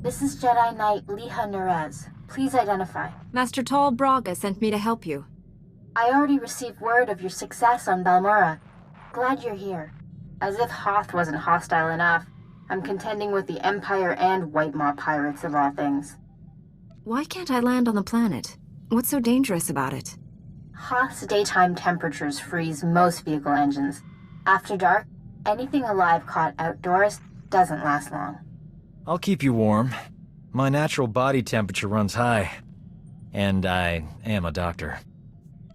This is Jedi Knight Liha Nerez. Please identify. Master Tal Braga sent me to help you. I already received word of your success on Balmora. Glad you're here. As if Hoth wasn't hostile enough, I'm contending with the Empire and White Maw pirates of all things. Why can't I land on the planet? What's so dangerous about it? Hoth's daytime temperatures freeze most vehicle engines. After dark, anything alive caught outdoors doesn't last long. I'll keep you warm. My natural body temperature runs high. And I am a doctor.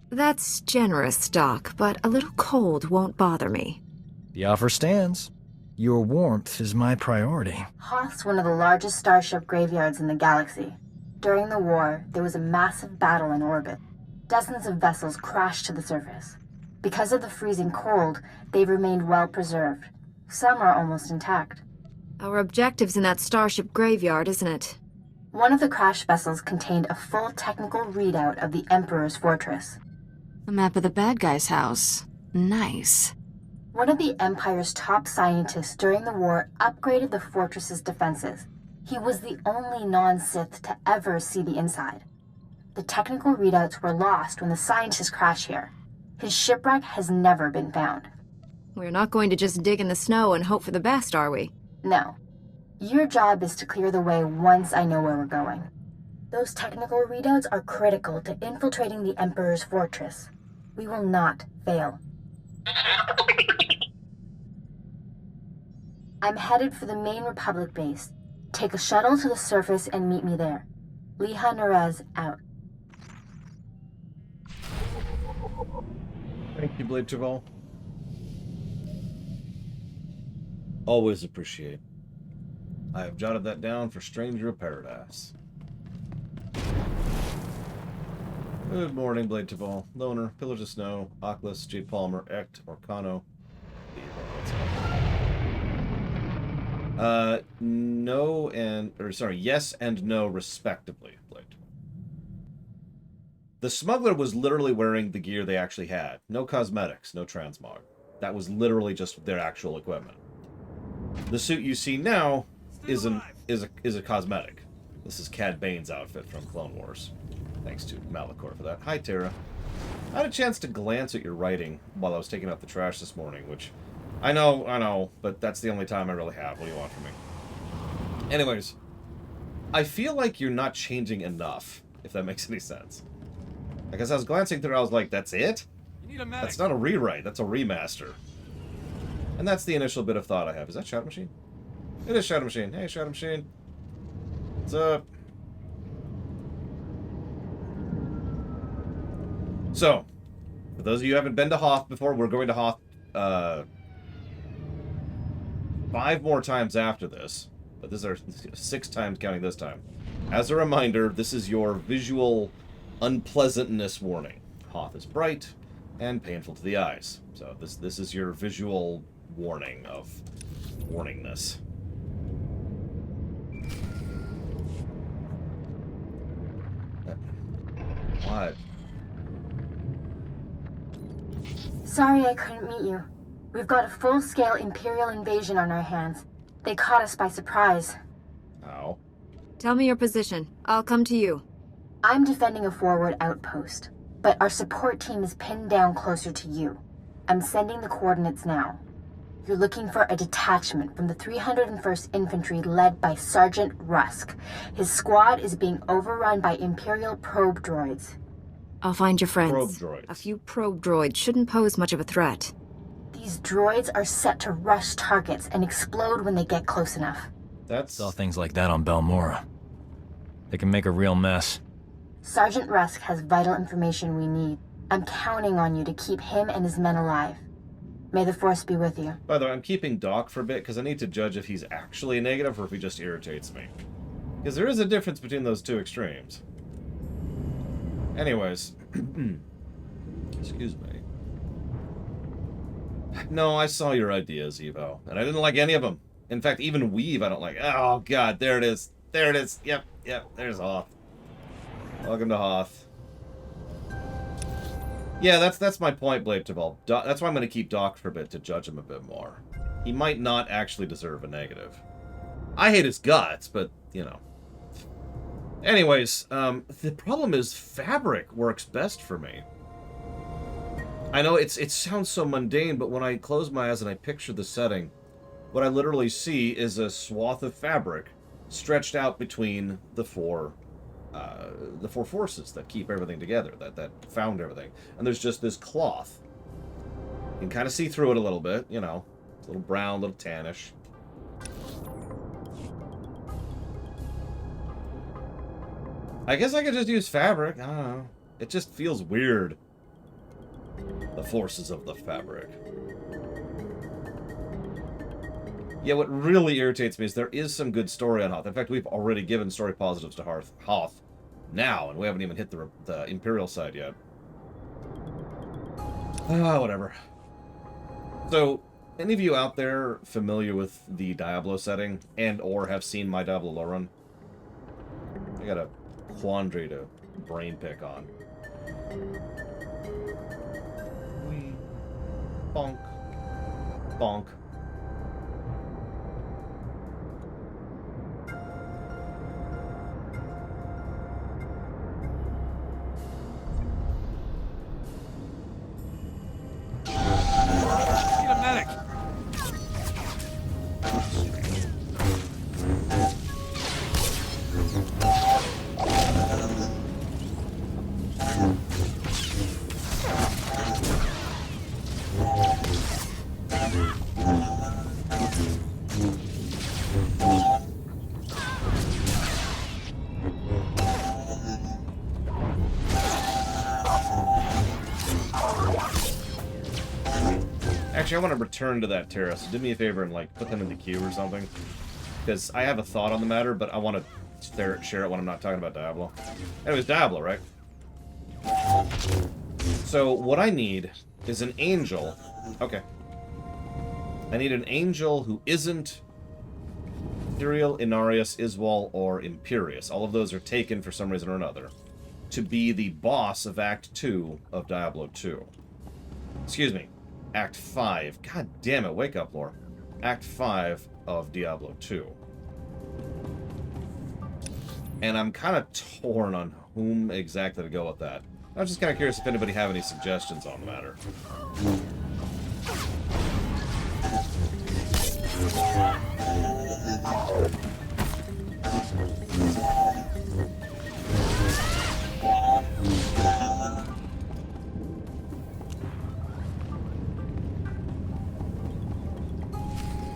That's generous, Doc, but a little cold won't bother me. The offer stands. Your warmth is my priority. Hoth's one of the largest starship graveyards in the galaxy. During the war, there was a massive battle in orbit. Dozens of vessels crashed to the surface. Because of the freezing cold, they've remained well preserved. Some are almost intact. Our objective's in that starship graveyard, isn't it? One of the crash vessels contained a full technical readout of the Emperor's fortress. A map of the bad guy's house. Nice. One of the Empire's top scientists during the war upgraded the fortress's defenses. He was the only non-Sith to ever see the inside. The technical readouts were lost when the scientists crashed here. His shipwreck has never been found. We're not going to just dig in the snow and hope for the best, are we? No. Your job is to clear the way once I know where we're going. Those technical readouts are critical to infiltrating the Emperor's fortress. We will not fail. I'm headed for the main Republic base. Take a shuttle to the surface and meet me there. Liha Nerez out. Thank you, Blade Chaval. Always appreciate. I have jotted that down for Stranger of Paradise. Good morning, Blade Chaval, Loner, Pillars of Snow, Oculus, J. Palmer, Ect, Orcano. No and, or sorry, yes and no respectively, Blade. The smuggler was literally wearing the gear they actually had. No cosmetics, no transmog. That was literally just their actual equipment. The suit you see now is a cosmetic. This is Cad Bane's outfit from Clone Wars. Thanks to Malachor for that. Hi, Tara. I had a chance to glance at your writing while I was taking out the trash this morning, which I know, but that's the only time I really have. What do you want from me? Anyways, I feel like you're not changing enough, if that makes any sense. Like, as I was glancing through, I was like, that's it? That's not a rewrite, that's a remaster. And that's the initial bit of thought I have. Is that Shadow Machine? It is Shadow Machine. Hey, Shadow Machine. What's up? So, for those of you who haven't been to Hoth before, we're going to Hoth 5 more times after this. But this is our 6th time counting this time. As a reminder, this is your visual unpleasantness warning. Hoth is bright and painful to the eyes. So this is your visual warning of warningness. What? Sorry I couldn't meet you. We've got a full-scale Imperial invasion on our hands. They caught us by surprise. How? Tell me your position. I'll come to you. I'm defending a forward outpost, but our support team is pinned down closer to you. I'm sending the coordinates now. You're looking for a detachment from the 301st Infantry led by Sergeant Rusk. His squad is being overrun by Imperial probe droids. I'll find your friends. Probe droids. A few probe droids shouldn't pose much of a threat. These droids are set to rush targets and explode when they get close enough. That's... Saw things like that on Balmora. They can make a real mess. Sergeant Rusk has vital information we need. I'm counting on you to keep him and his men alive. May the Force be with you. By the way, I'm keeping Doc for a bit because I need to judge if he's actually a negative or if he just irritates me. Because there is a difference between those two extremes. Anyways. Excuse me. No, I saw your ideas, Evo. And I didn't like any of them. In fact, even Weave I don't like. Oh, God, there it is. There it is. Yep, there's Hoth. Welcome to Hoth. Yeah, that's my point, Blade Taval. That's why I'm going to keep Doc for a bit, to judge him a bit more. He might not actually deserve a negative. I hate his guts, but you know. Anyways, the problem is fabric works best for me. I know it sounds so mundane, but when I close my eyes and I picture the setting, what I literally see is a swath of fabric stretched out between the four forces that keep everything together, that found everything. And there's just this cloth. You can kind of see through it a little bit, you know. It's a little brown, a little tannish. I guess I could just use fabric. I don't know. It just feels weird. The forces of the fabric. Yeah, what really irritates me is there is some good story on Hoth. In fact, we've already given story positives to Hoth now, and we haven't even hit the Imperial side yet. Whatever. So, any of you out there familiar with the Diablo setting and or have seen my Diablo lore run? I got a quandary to brain pick on. Wee. Bonk. Bonk. Need a medic. Actually, I want to return to that terrace. Do me a favor and, like, put them in the queue or something. Because I have a thought on the matter, but I want to share it when I'm not talking about Diablo. Anyways, Diablo, right? So, what I need is an angel. Okay. I need an angel who isn't Ethereal, Inarius, Iswal, or Imperius. All of those are taken for some reason or another. To be the boss of Act 2 of Diablo 2. Excuse me. Act 5. God damn it, wake up, lore. Act 5 of Diablo 2. And I'm kind of torn on whom exactly to go with that. I was just kind of curious if anybody have any suggestions on the matter.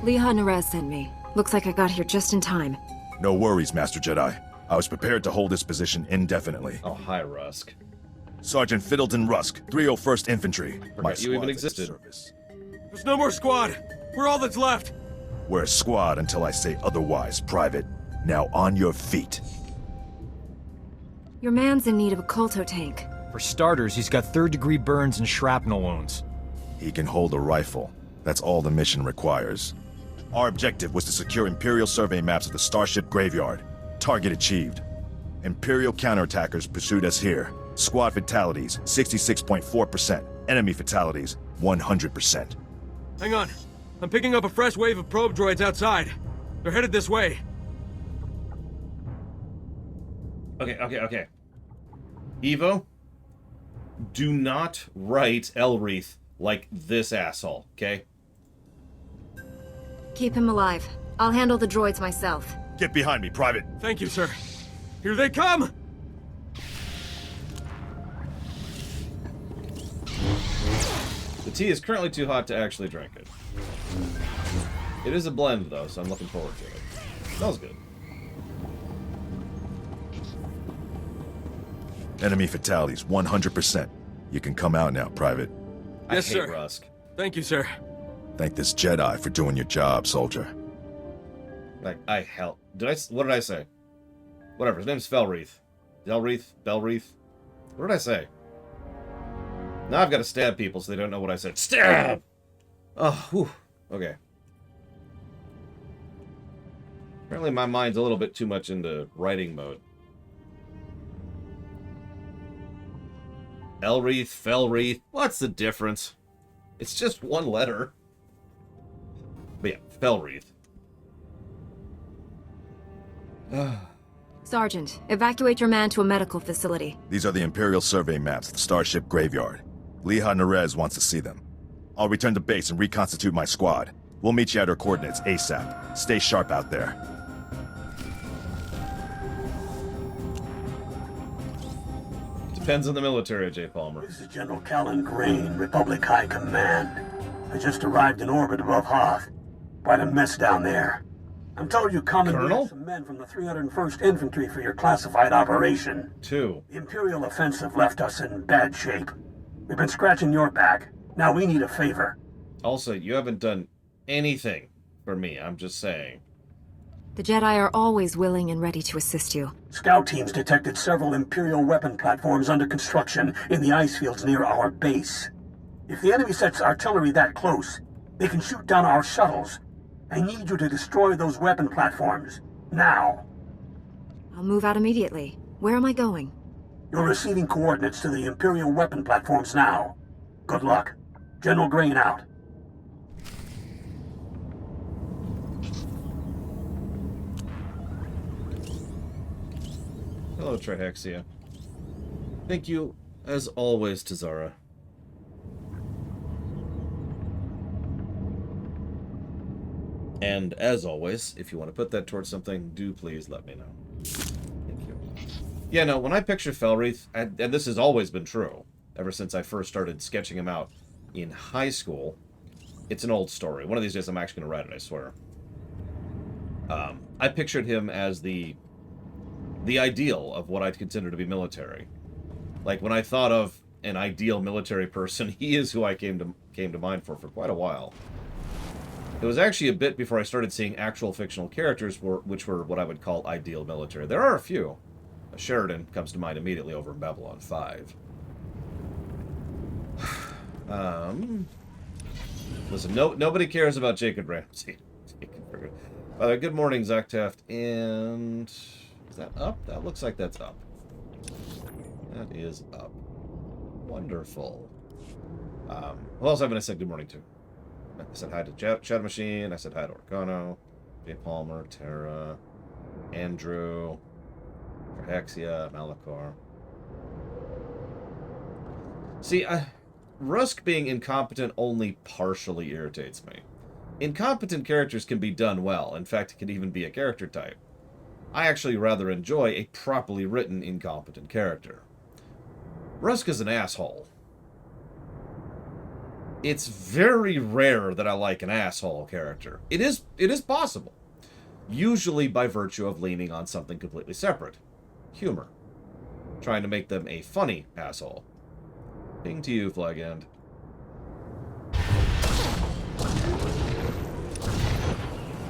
Liha Nerez sent me. Looks like I got here just in time. No worries, Master Jedi. I was prepared to hold this position indefinitely. Oh, hi, Rusk. Sergeant Fiddleton Rusk, 301st Infantry. Forgot you even existed. Service. There's no more squad. We're all that's left. We're a squad until I say otherwise, Private. Now on your feet. Your man's in need of a Kolto tank. For starters, he's got third-degree burns and shrapnel wounds. He can hold a rifle. That's all the mission requires. Our objective was to secure Imperial survey maps of the Starship Graveyard. Target achieved. Imperial counterattackers pursued us here. Squad fatalities, 66.4%. Enemy fatalities, 100%. Hang on. I'm picking up a fresh wave of probe droids outside. They're headed this way. Okay. Evo, do not write Elreath like this asshole, okay? Keep him alive. I'll handle the droids myself. Get behind me, Private. Thank you, sir. Here they come! The tea is currently too hot to actually drink it. It is a blend, though, so I'm looking forward to it. Smells good. Enemy fatalities, 100%. You can come out now, Private. Yes, I hate sir. Rusk. Thank you, sir. Thank this Jedi for doing your job, soldier. Like, what did I say? Whatever, his name's Felreath. Belreath? What did I say? Now I've got to stab people so they don't know what I said. Stab! Oh, whew. Okay. Apparently my mind's a little bit too much into writing mode. Elreath, Felreath, what's the difference? It's just one letter. But yeah, Felreath. Sergeant, evacuate your man to a medical facility. These are the Imperial survey maps of the Starship Graveyard. Leha Nerez wants to see them. I'll return to base and reconstitute my squad. We'll meet you at our coordinates ASAP. Stay sharp out there. Depends on the military, J. Palmer. This is General Callan Green, Republic High Command. I just arrived in orbit above Hoth. Quite a mess down there. I'm told you commandeered some men from the 301st Infantry for your classified operation. 2. The Imperial offensive left us in bad shape. We've been scratching your back. Now we need a favor. Also, you haven't done anything for me, I'm just saying. The Jedi are always willing and ready to assist you. Scout teams detected several Imperial weapon platforms under construction in the ice fields near our base. If the enemy sets artillery that close, they can shoot down our shuttles. I need you to destroy those weapon platforms. Now. I'll move out immediately. Where am I going? You're receiving coordinates to the Imperial weapon platforms now. Good luck. General Green out. Hello, Trihexia. Thank you, as always, to Zara. And as always, if you want to put that towards something, do please let me know. Thank you. Yeah, no, when I picture Felwreath, and this has always been true, ever since I first started sketching him out in high school, it's an old story. One of these days I'm actually going to write it, I swear. I pictured him as the ideal of what I'd consider to be military. Like, when I thought of an ideal military person, he is who I came to mind for quite a while. It was actually a bit before I started seeing actual fictional characters which were what I would call ideal military. There are a few. Sheridan comes to mind immediately over in Babylon 5. Listen, nobody cares about Jacob Ramsey. By the way, good morning, Zach Taft. And is that up? That looks like that's up. That is up. Wonderful. Who else haven't I said good morning to? I said hi to Shadow Machine. I said hi to Organo, Jay Palmer, Tara, Andrew, Hexia, Malachor. See, Rusk being incompetent only partially irritates me. Incompetent characters can be done well. In fact, it can even be a character type. I actually rather enjoy a properly written incompetent character. Rusk is an asshole. It's very rare that I like an asshole character. It is possible. Usually by virtue of leaning on something completely separate. Humor. Trying to make them a funny asshole. Ping to you, Flag End.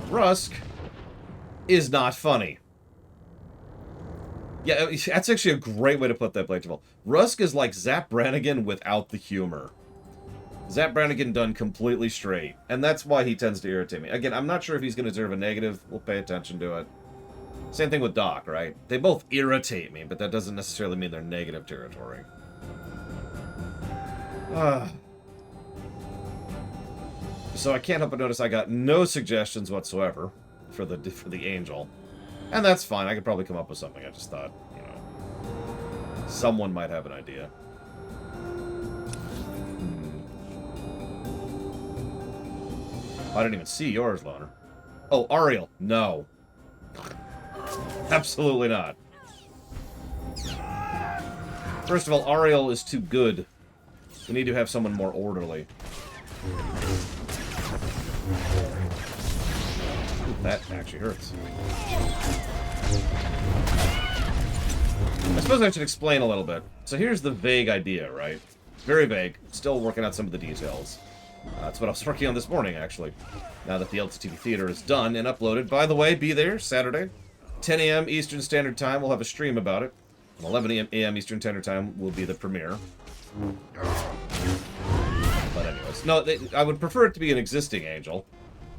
Rusk is not funny. Yeah, that's actually a great way to put that, Blade. Rusk is like Zap Brannigan without the humor. Zap Brannigan done completely straight. And that's why he tends to irritate me. Again, I'm not sure if he's going to deserve a negative. We'll pay attention to it. Same thing with Doc, right? They both irritate me, but that doesn't necessarily mean they're negative territory. So I can't help but notice I got no suggestions whatsoever for the Angel. And that's fine. I could probably come up with something. I just thought, you know, someone might have an idea. I didn't even see yours, Loner. Oh, Ariel. No. Absolutely not. First of all, Ariel is too good. We need to have someone more orderly. Ooh, that actually hurts. I suppose I should explain a little bit. So here's the vague idea, right? Very vague. Still working out some of the details. That's what I was working on this morning, actually. Now that the LTTV Theater is done and uploaded. By the way, be there Saturday, 10 a.m. Eastern Standard Time. We'll have a stream about it. 11 a.m. Eastern Standard Time will be the premiere. But anyways, no, I would prefer it to be an existing Angel.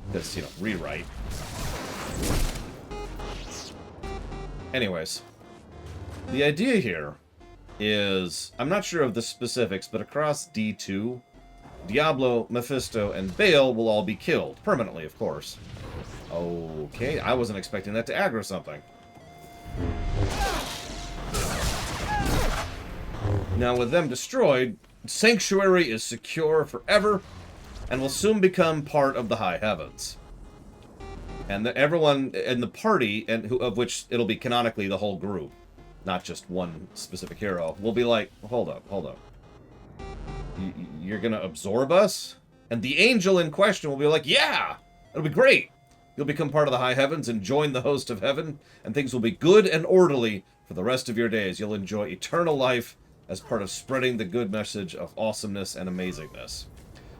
Because, you know, rewrite. Anyways, the idea here is, I'm not sure of the specifics, but across D2, Diablo, Mephisto, and Bale will all be killed. Permanently, of course. Okay, I wasn't expecting that to aggro something. Now, with them destroyed, Sanctuary is secure forever and will soon become part of the high heavens. And everyone in the party, of which it'll be canonically the whole group, not just one specific hero, will be like, hold up. You're gonna absorb us? And the angel in question will be like, yeah, it'll be great. You'll become part of the high heavens and join the host of heaven, and things will be good and orderly for the rest of your days. You'll enjoy eternal life as part of spreading the good message of awesomeness and amazingness.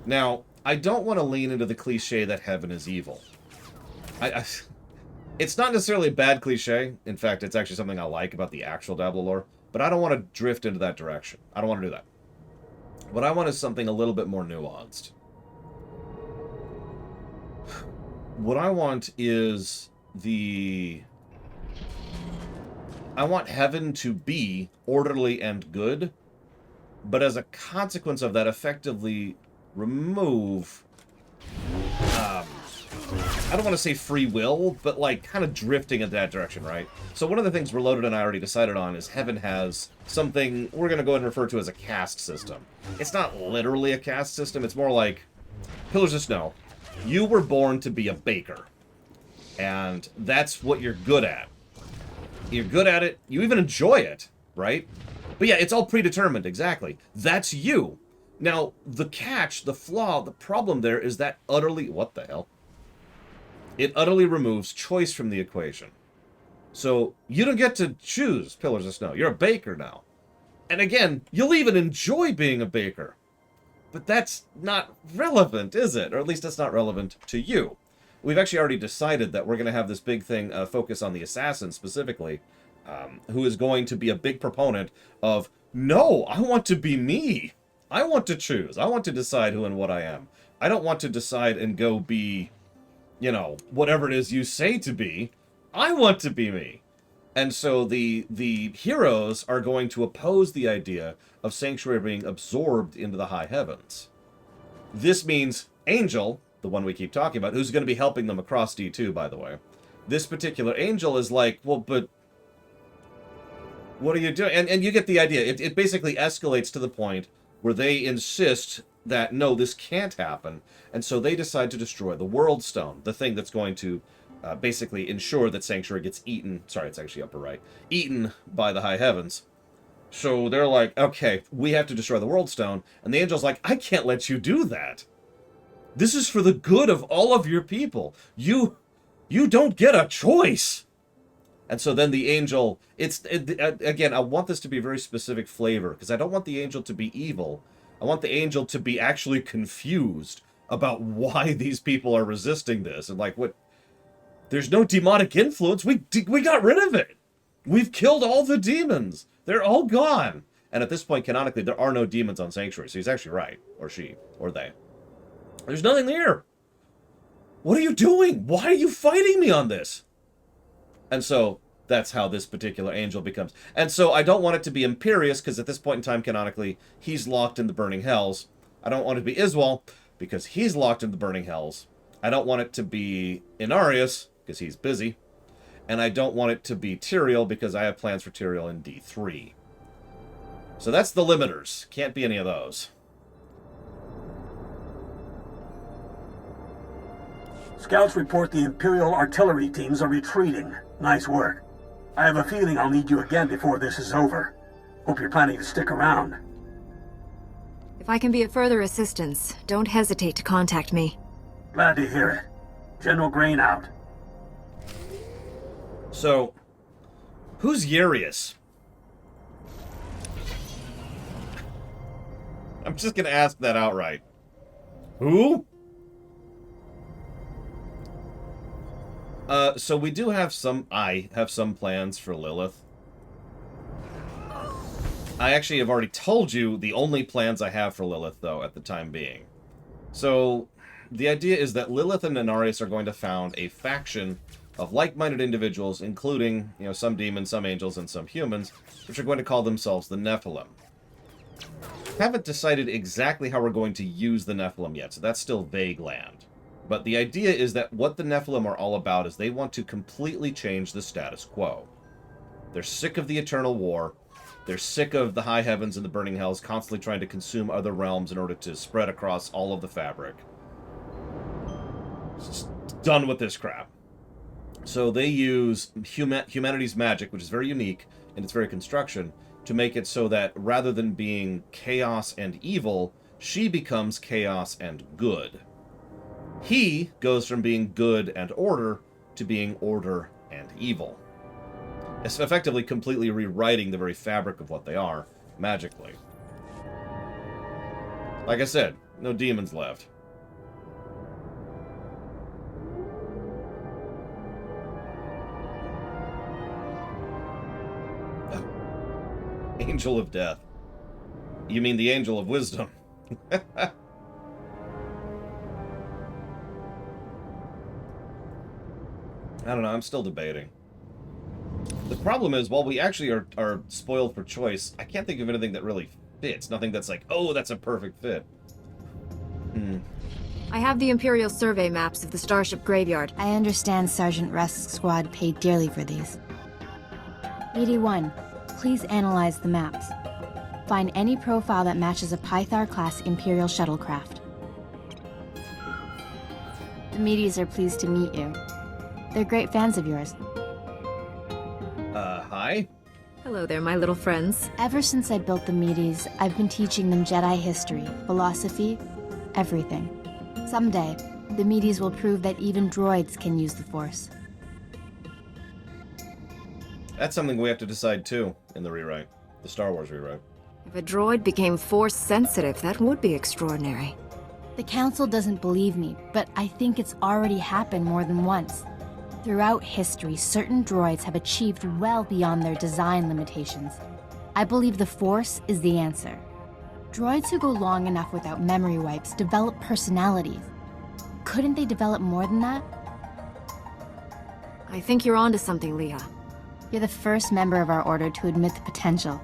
Now, I don't want to lean into the cliche that heaven is evil. It's not necessarily a bad cliche. In fact, it's actually something I like about the actual Diablo lore, but I don't want to drift into that direction. I don't want to do that. What I want is something a little bit more nuanced. What I want is I want heaven to be orderly and good, but as a consequence of that, effectively remove, I don't want to say free will, but like kind of drifting in that direction, right? So one of the things Reloaded and I already decided on is heaven has something we're going to go ahead and refer to as a caste system. It's not literally a caste system, it's more like Pillars of Snow. You were born to be a baker, and that's what you're good at. You're good at it, you even enjoy it, right? But yeah, it's all predetermined, exactly. That's you. Now, the catch, the flaw, the problem there is that utterly... What the hell? It utterly removes choice from the equation. So, you don't get to choose Pillars of Snow. You're a baker now. And again, you'll even enjoy being a baker. But that's not relevant, is it? Or at least that's not relevant to you. We've actually already decided that we're going to have this big thing focus on the assassin specifically, who is going to be a big proponent of, no, I want to be me. I want to choose. I want to decide who and what I am. I don't want to decide and go be, you know, whatever it is you say to be. I want to be me. And so the heroes are going to oppose the idea of Sanctuary being absorbed into the high heavens. This means Angel, the one we keep talking about, who's going to be helping them across D2, by the way. This particular Angel is like, well, but what are you doing? And you get the idea. It basically escalates to the point where they insist that, no, this can't happen. And so they decide to destroy the World Stone, the thing that's going to basically ensure that Sanctuary gets eaten. Sorry, it's actually upper right. Eaten by the high heavens. So they're like, okay, we have to destroy the World Stone. And the Angel's like, I can't let you do that. This is for the good of all of your people. You don't get a choice. And so then the Angel, again, I want this to be a very specific flavor, because I don't want the Angel to be evil. I want the Angel to be actually confused about why these people are resisting this. And like, what? There's no demonic influence. We got rid of it. We've killed all the demons. They're all gone. And at this point, canonically, there are no demons on Sanctuary. So he's actually right. Or she. Or they. There's nothing there. What are you doing? Why are you fighting me on this? And so that's how this particular Angel becomes. And so I don't want it to be Imperius, because at this point in time, canonically, he's locked in the Burning Hells. I don't want it to be Iswal, because he's locked in the Burning Hells. I don't want it to be Inarius, because he's busy. And I don't want it to be Tyrael, because I have plans for Tyrael in D3. So that's the limiters. Can't be any of those. Scouts report the Imperial artillery teams are retreating. Nice work. I have a feeling I'll need you again before this is over. Hope you're planning to stick around. If I can be of further assistance, don't hesitate to contact me. Glad to hear it. General Grain out. So, who's Yarius? I'm just gonna ask that outright. Who? So we do have I have some plans for Lilith. I actually have already told you the only plans I have for Lilith, though, at the time being. So, the idea is that Lilith and Inarius are going to found a faction of like-minded individuals, including, you know, some demons, some angels, and some humans, which are going to call themselves the Nephilim. Haven't decided exactly how we're going to use the Nephilim yet, so that's still vague land. But the idea is that what the Nephilim are all about is they want to completely change the status quo. They're sick of the eternal war, They're sick of the high heavens and the burning hells, constantly trying to consume other realms in order to spread across all of the fabric. Just done with this crap. So they use humanity's magic, which is very unique in its very construction, to make it so that rather than being chaos and evil, she becomes chaos and good. He goes from being good and order to being order and evil. It's effectively completely rewriting the very fabric of what they are, magically. Like I said, no demons left. Oh. Angel of Death. You mean the Angel of Wisdom. I don't know, I'm still debating. The problem is, while we actually are spoiled for choice, I can't think of anything that really fits. Nothing that's like, oh, that's a perfect fit. I have the Imperial survey maps of the Starship Graveyard. I understand Sergeant Rusk's squad paid dearly for these. 81. Please analyze the maps. Find any profile that matches a Pythar-class Imperial shuttlecraft. The Medes are pleased to meet you. They're great fans of yours. Hi? Hello there, my little friends. Ever since I built the Medes, I've been teaching them Jedi history, philosophy, everything. Someday, the Medes will prove that even droids can use the Force. That's something we have to decide, too, in the rewrite. The Star Wars rewrite. If a droid became Force-sensitive, that would be extraordinary. The Council doesn't believe me, but I think it's already happened more than once. Throughout history, certain droids have achieved well beyond their design limitations. I believe the Force is the answer. Droids who go long enough without memory wipes develop personalities. Couldn't they develop more than that? I think you're onto something, Leah. You're the first member of our order to admit the potential.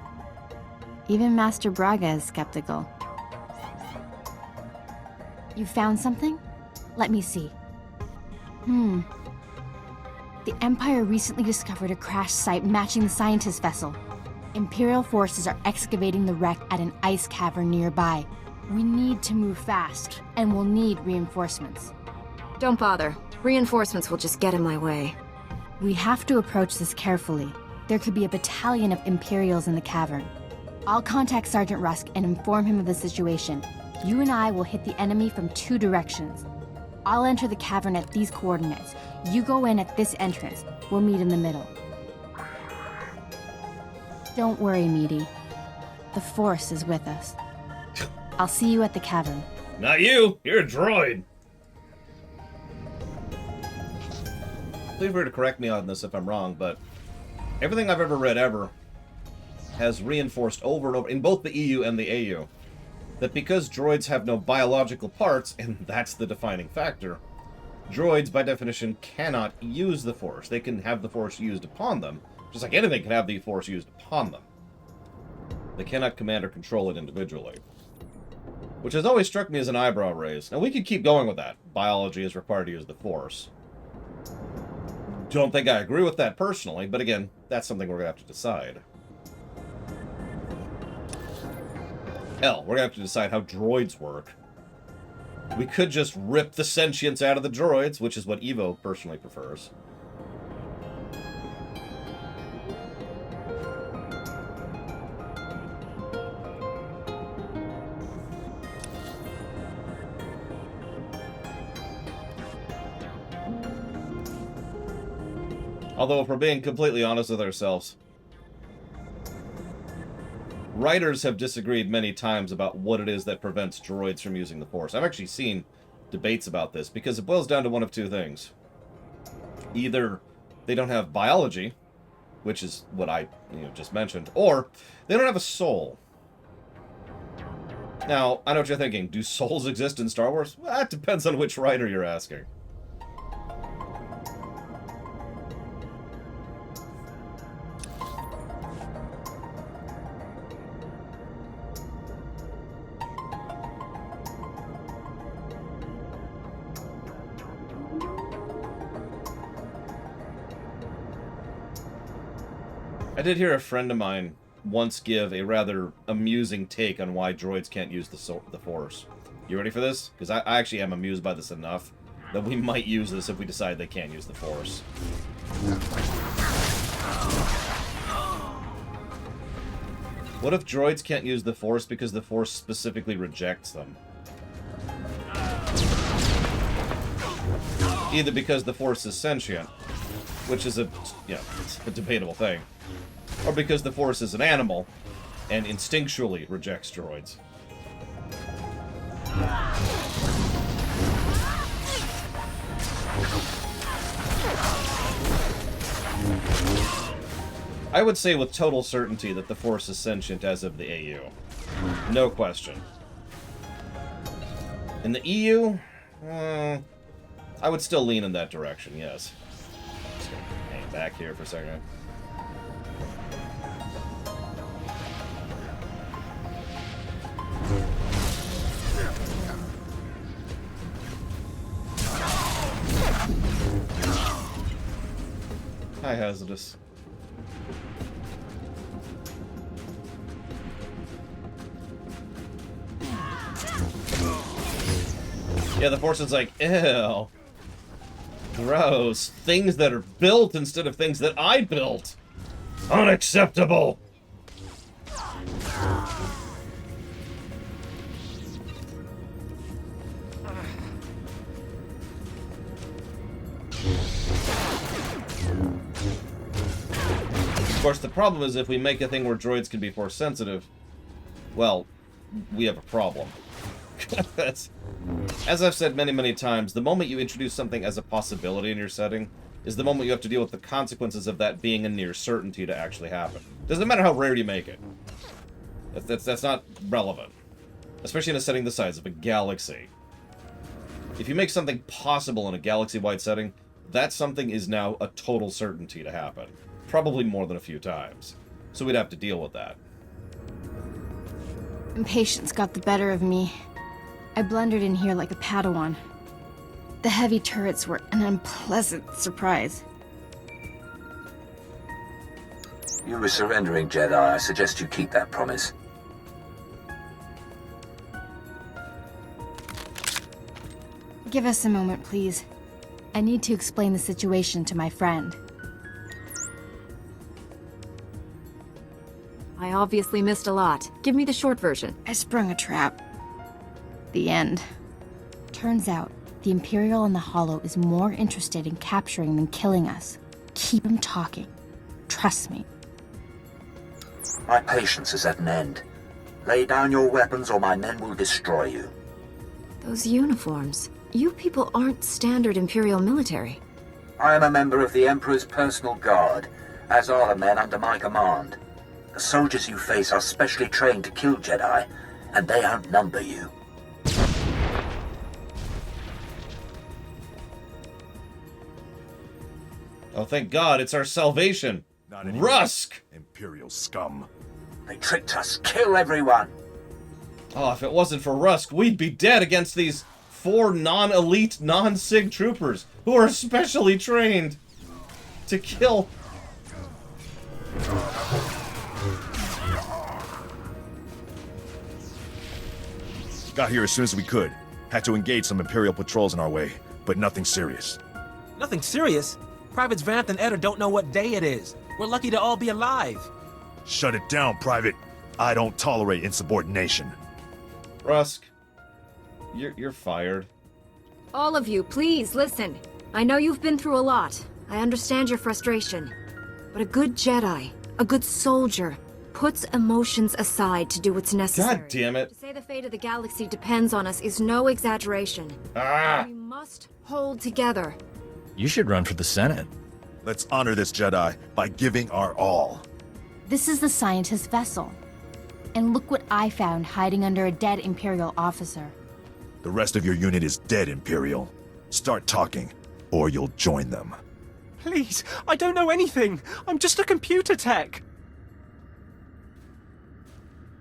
Even Master Braga is skeptical. You found something? Let me see. The Empire recently discovered a crash site matching the scientist vessel. Imperial forces are excavating the wreck at an ice cavern nearby. We need to move fast, and we'll need reinforcements. Don't bother. Reinforcements will just get in my way. We have to approach this carefully. There could be a battalion of Imperials in the cavern. I'll contact Sergeant Rusk and inform him of the situation. You and I will hit the enemy from 2 directions. I'll enter the cavern at these coordinates. You go in at this entrance. We'll meet in the middle. Don't worry, Meaty. The Force is with us. I'll see you at the cavern. Not you! You're a droid! Feel free to correct me on this if I'm wrong, but everything I've ever read ever has reinforced over and over, in both the EU and the AU, that because droids have no biological parts, and that's the defining factor, droids, by definition, cannot use the Force. They can have the Force used upon them, just like anything can have the Force used upon them. They cannot command or control it individually. Which has always struck me as an eyebrow raise. Now, we could keep going with that. Biology is required to use the Force. Don't think I agree with that personally, but again, that's something we're going to have to decide. Hell, we're going to have to decide how droids work. We could just rip the sentience out of the droids, which is what Evo personally prefers. Although, if we're being completely honest with ourselves, writers have disagreed many times about what it is that prevents droids from using the Force. I've actually seen debates about this, because it boils down to one of 2 things. Either they don't have biology, which is what I just mentioned, or they don't have a soul. Now, I know what you're thinking. Do souls exist in Star Wars? Well, that depends on which writer you're asking. I did hear a friend of mine once give a rather amusing take on why droids can't use the Force. You ready for this? Because I actually am amused by this enough that we might use this if we decide they can't use the Force. What if droids can't use the Force because the Force specifically rejects them? Either because the Force is sentient, which is it's a debatable thing, or because the Force is an animal and instinctually rejects droids. I would say with total certainty that the Force is sentient as of the AU. No question. In the EU, I would still lean in that direction, yes. Just gonna hang back here for a second. Hi, Hazardous. Yeah, the Force is like, ew. Gross. Things that are built instead of things that I built. Unacceptable. Of course, the problem is if we make a thing where droids can be Force sensitive, well, we have a problem. That's, as I've said many, many times, the moment you introduce something as a possibility in your setting is the moment you have to deal with the consequences of that being a near certainty to actually happen. Doesn't matter how rare you make it. That's not relevant. Especially in a setting the size of a galaxy. If you make something possible in a galaxy-wide setting, that something is now a total certainty to happen. Probably more than a few times. So we'd have to deal with that. Impatience got the better of me. I blundered in here like a Padawan. The heavy turrets were an unpleasant surprise. You were surrendering, Jedi. I suggest you keep that promise. Give us a moment, please. I need to explain the situation to my friend. I obviously missed a lot. Give me the short version. I sprung a trap. The end. Turns out, the Imperial in the Hollow is more interested in capturing than killing us. Keep him talking. Trust me. My patience is at an end. Lay down your weapons or my men will destroy you. Those uniforms. You people aren't standard Imperial military. I am a member of the Emperor's personal guard, as are the men under my command. The soldiers you face are specially trained to kill Jedi, and they outnumber you. Oh, thank God, it's our salvation. Not anymore. Rusk! Imperial scum. They tricked us. Kill everyone. Oh, if it wasn't for Rusk, we'd be dead against these 4 non-elite, non-SIG troopers who are specially trained to kill. Got here as soon as we could. Had to engage some Imperial patrols in our way, but nothing serious. Nothing serious? Privates Vanth and Eder don't know what day it is. We're lucky to all be alive. Shut it down, Private. I don't tolerate insubordination. Rusk, you're fired. All of you, please listen. I know you've been through a lot. I understand your frustration. But a good Jedi, a good soldier, puts emotions aside to do what's necessary. God damn it. To say the fate of the galaxy depends on us is no exaggeration. Ah! We must hold together. You should run for the Senate. Let's honor this Jedi by giving our all. This is the scientist vessel. And look what I found hiding under a dead Imperial officer. The rest of your unit is dead, Imperial. Start talking, or you'll join them. Please, I don't know anything. I'm just a computer tech.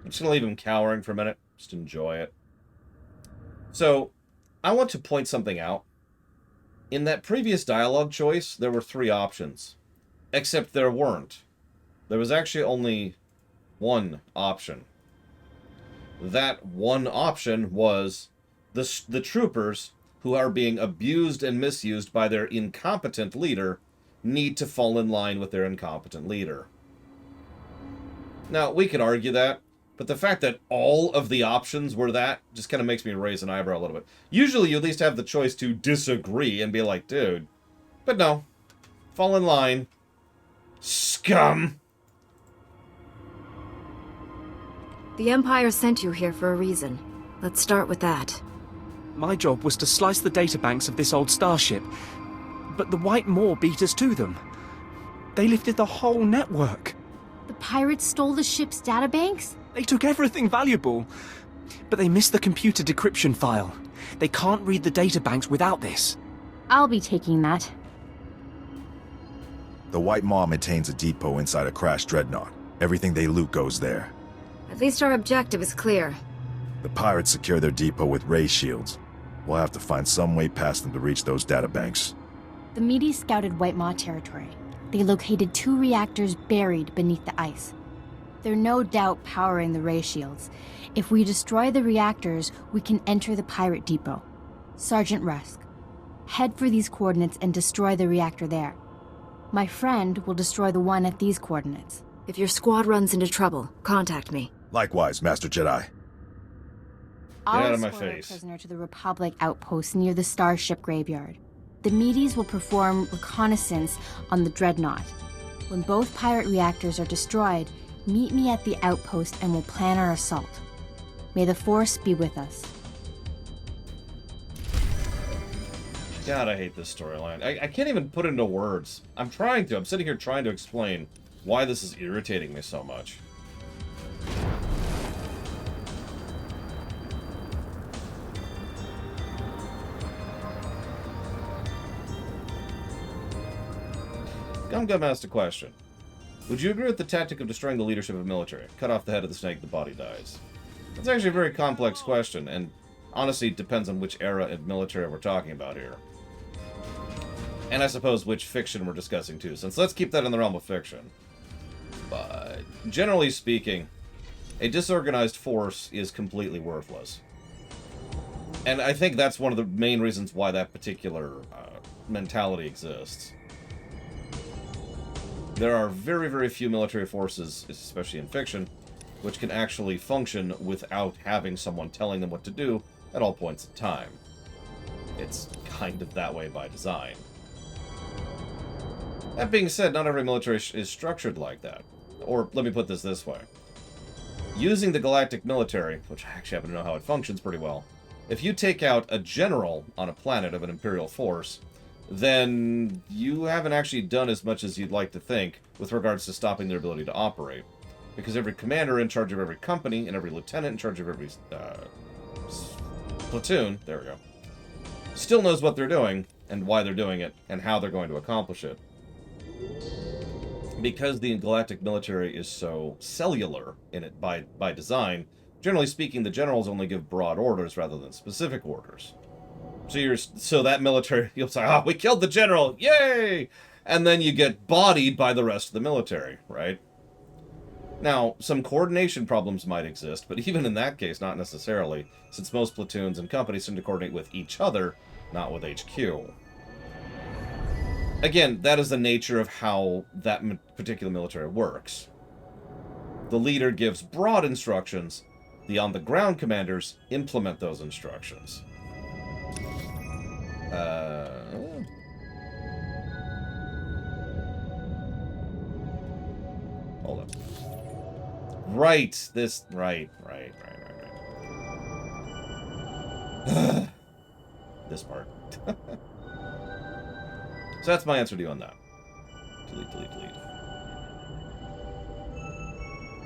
I'm just gonna leave him cowering for a minute. Just enjoy it. So, I want to point something out. In that previous dialogue choice, there were 3 options. Except there weren't. There was actually only one option. That one option was the troopers who are being abused and misused by their incompetent leader need to fall in line with their incompetent leader. Now, we could argue that, but the fact that all of the options were that just kind of makes me raise an eyebrow a little bit. Usually you at least have the choice to disagree and be like, dude. But no. Fall in line. Scum! The Empire sent you here for a reason. Let's start with that. My job was to slice the databanks of this old starship, but the White Maw beat us to them. They lifted the whole network. The pirates stole the ship's databanks? They took everything valuable, but they missed the computer decryption file. They can't read the databanks without this. I'll be taking that. The White Maw maintains a depot inside a crashed dreadnought. Everything they loot goes there. At least our objective is clear. The pirates secure their depot with ray shields. We'll have to find some way past them to reach those databanks. The Medes scouted White Maw territory. They located 2 reactors buried beneath the ice. They're no doubt powering the ray shields. If we destroy the reactors, we can enter the pirate depot. Sergeant Rusk, head for these coordinates and destroy the reactor there. My friend will destroy the one at these coordinates. If your squad runs into trouble, contact me. Likewise, Master Jedi. I'll out of my escort our face. prisoner to the Republic outpost near the Starship Graveyard. The Medes will perform reconnaissance on the Dreadnought. When both pirate reactors are destroyed, meet me at the outpost and we'll plan our assault. May the Force be with us. God, I hate this storyline. I can't even put it into words. I'm trying to. I'm sitting here trying to explain why this is irritating me so much. Gum asked a question. Would you agree with the tactic of destroying the leadership of military? Cut off the head of the snake, the body dies. That's actually a very complex question, and honestly it depends on which era of military we're talking about here. And I suppose which fiction we're discussing too, since let's keep that in the realm of fiction. But generally speaking, a disorganized force is completely worthless. And I think that's one of the main reasons why that particular mentality exists. There are very, very few military forces, especially in fiction, which can actually function without having someone telling them what to do at all points in time. It's kind of that way by design. That being said, not every military is structured like that. Or, let me put this way. Using the galactic military, which I actually happen to know how it functions pretty well, if you take out a general on a planet of an Imperial force, then you haven't actually done as much as you'd like to think with regards to stopping their ability to operate. Because every commander in charge of every company and every lieutenant in charge of every platoon, there we go, still knows what they're doing and why they're doing it and how they're going to accomplish it. Because the galactic military is so cellular in it by design, generally speaking, the generals only give broad orders rather than specific orders. So that military, you'll say, oh, we killed the general, yay! And then you get bodied by the rest of the military, right? Now, some coordination problems might exist, but even in that case, not necessarily, since most platoons and companies tend to coordinate with each other, not with HQ. Again, that is the nature of how that particular military works. The leader gives broad instructions, the on-the-ground commanders implement those instructions. Hold up. Right, right. This part. So that's my answer to you on that. Delete.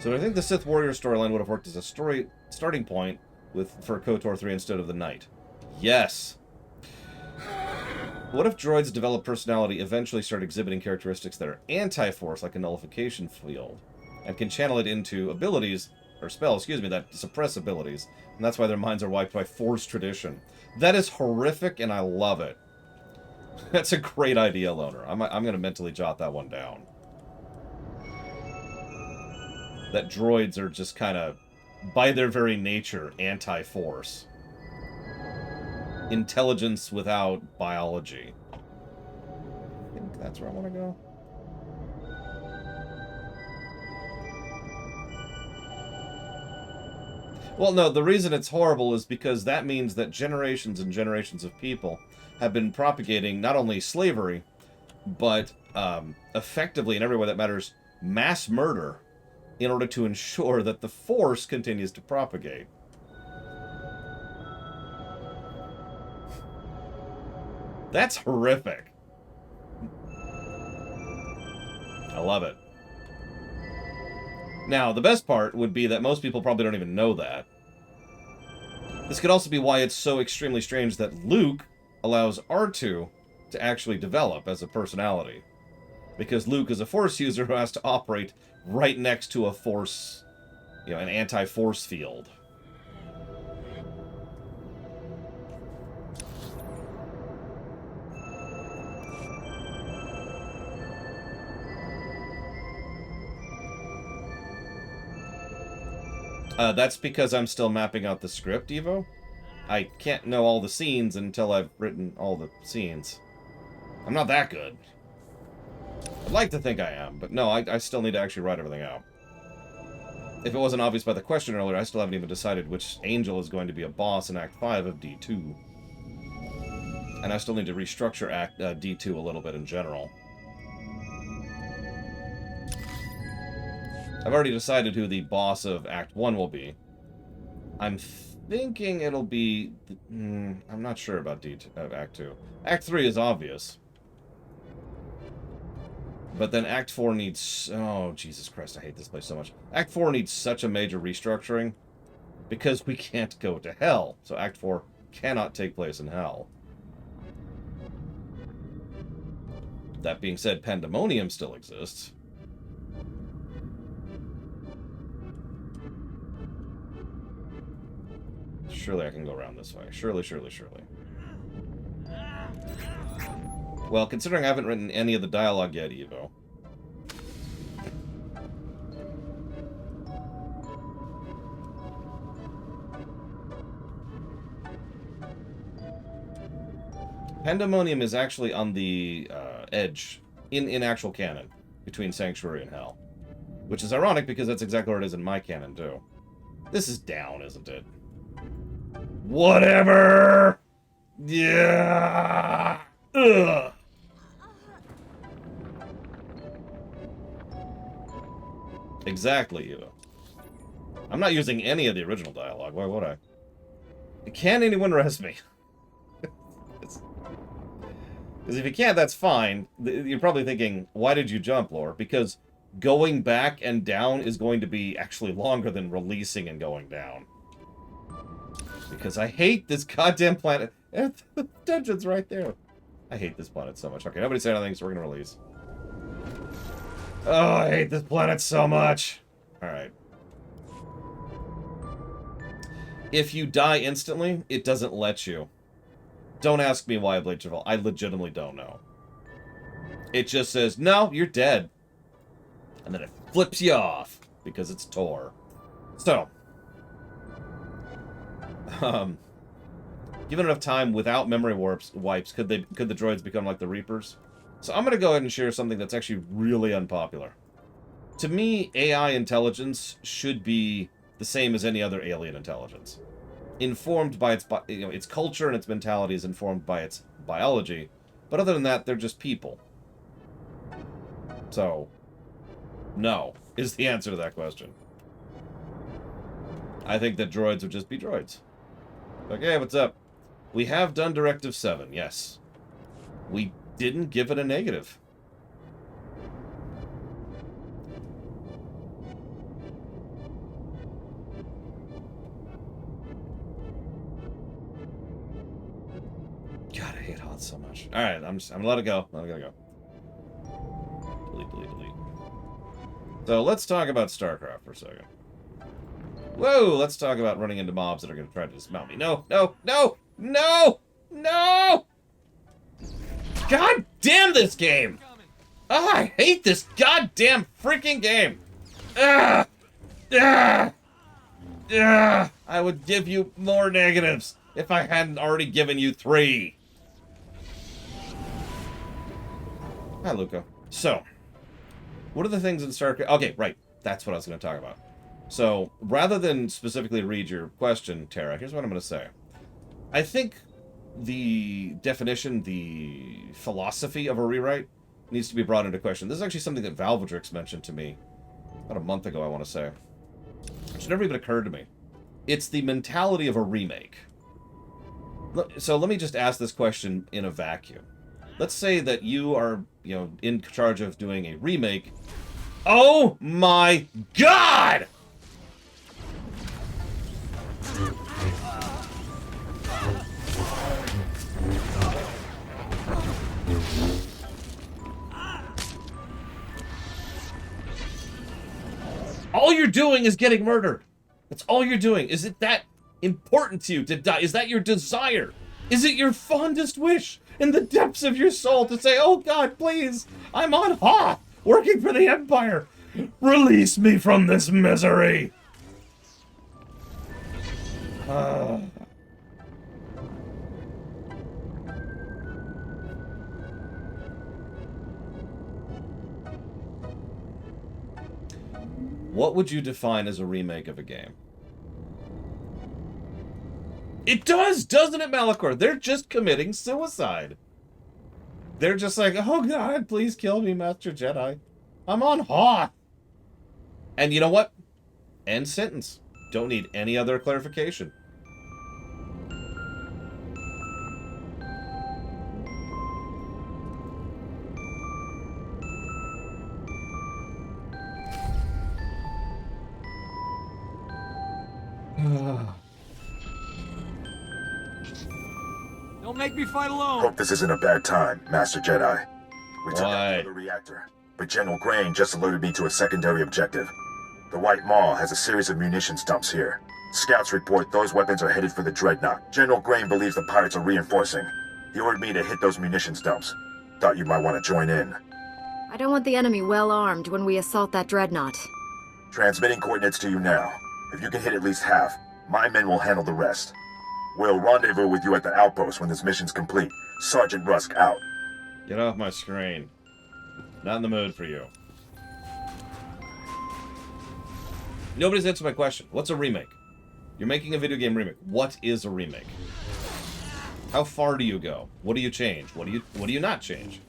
So I think the Sith Warrior storyline would have worked as a starting point for KOTOR 3 instead of the Knight. Yes. What if droids develop personality, eventually start exhibiting characteristics that are anti-force, like a nullification field, and can channel it into abilities, or spells, that suppress abilities, and that's why their minds are wiped by force tradition. That is horrific, and I love it. That's a great idea, Loner. I'm going to mentally jot that one down. that droids are just kind of, by their very nature, anti-force. Intelligence without biology. I think that's where I want to go. Well, no, the reason it's horrible is because that means that generations and generations of people have been propagating not only slavery, but effectively, in every way that matters, mass murder in order to ensure that the Force continues to propagate. That's horrific. I love it. Now, the best part would be that most people probably don't even know that. This could also be why it's so extremely strange that Luke allows R2 to actually develop as a personality. Because Luke is a Force user who has to operate right next to a Force, you know, an anti-Force field. That's because I'm still mapping out the script, Evo. I can't know all the scenes until I've written all the scenes. I'm not that good. I'd like to think I am, but no, I still need to actually write everything out. If it wasn't obvious by the question earlier, I still haven't even decided which angel is going to be a boss in Act 5 of D2. And I still need to restructure Act D2 a little bit in general. I've already decided who the boss of Act 1 will be. I'm thinking it'll be... I'm not sure about Act 2. Act 3 is obvious. But then Act 4 needs... Oh, Jesus Christ, I hate this place so much. Act 4 needs such a major restructuring because we can't go to hell. So Act 4 cannot take place in hell. That being said, Pandemonium still exists. Surely I can go around this way. Surely, surely, surely. Well, considering I haven't written any of the dialogue yet, Evo. Pandemonium is actually on the edge, in actual canon, between Sanctuary and Hell. Which is ironic because that's exactly what it is in my canon, too. This is down, isn't it? Whatever! Yeah! Ugh! Exactly, Eva. I'm not using any of the original dialogue. Why would I? Can anyone res me? Because if you can't, that's fine. You're probably thinking, why did you jump, Lore? Because going back and down is going to be actually longer than releasing and going down. Because I hate this goddamn planet. The dungeon's right there. I hate this planet so much. Okay, nobody said anything, so we're gonna release. Oh, I hate this planet so much. Alright. If you die instantly, it doesn't let you. Don't ask me why I Blade Travel. I legitimately don't know. It just says, no, you're dead. And then it flips you off. Because it's Tor. So. Given enough time without memory wipes, could the droids become like the Reapers? So I'm gonna go ahead and share something that's actually really unpopular. To me, AI intelligence should be the same as any other alien intelligence. Informed by its culture and its mentality is informed by its biology. But other than that, they're just people. So, no, is the answer to that question. I think that droids would just be droids. Okay, what's up? We have done Directive 7, yes. We didn't give it a negative. God, I hate HOTS so much. Alright, I'm gonna let it go. I'm gonna go. Delete, delete, delete. So let's talk about StarCraft for a second. Whoa, let's talk about running into mobs that are going to try to dismount me. No, no, no, no, no! God damn this game! Ah, I hate this goddamn freaking game! Ah! I would give you more negatives if I hadn't already given you 3. Hi, Luca. So, what are the things in StarCraft? Okay, right. That's what I was going to talk about. So, rather than specifically read your question, Tara, here's what I'm going to say. I think the definition, the philosophy of a rewrite needs to be brought into question. This is actually something that Valvedrix mentioned to me about a month ago, I want to say. Which never even occurred to me. It's the mentality of a remake. So let me just ask this question in a vacuum. Let's say that you are, in charge of doing a remake. Oh my God! All you're doing is getting murdered. That's all you're doing. Is it that important to you to die? Is that your desire? Is it your fondest wish in the depths of your soul to say, oh God, please, I'm on Hoth, working for the Empire. Release me from this misery. What would you define as a remake of a game? It does, doesn't it, Malachor? They're just committing suicide. They're just like, oh God, please kill me, Master Jedi. I'm on Hoth. And you know what? End sentence. Don't need any other clarification. Don't make me fight alone. Hope this isn't a bad time, Master Jedi. We took out the reactor, but General Grain just alerted me to a secondary objective. The White Maw has a series of munitions dumps here. Scouts report those weapons are headed for the Dreadnought. General Grain believes the pirates are reinforcing. He ordered me to hit those munitions dumps. Thought you might want to join in. I don't want the enemy well armed when we assault that Dreadnought. Transmitting coordinates to you now. If you can hit at least half, my men will handle the rest. We'll rendezvous with you at the outpost when this mission's complete. Sergeant Rusk out. Get off my screen. Not in the mood for you. Nobody's answered my question. What's a remake? You're making a video game remake. What is a remake? How far do you go? What do you change? What do you not change?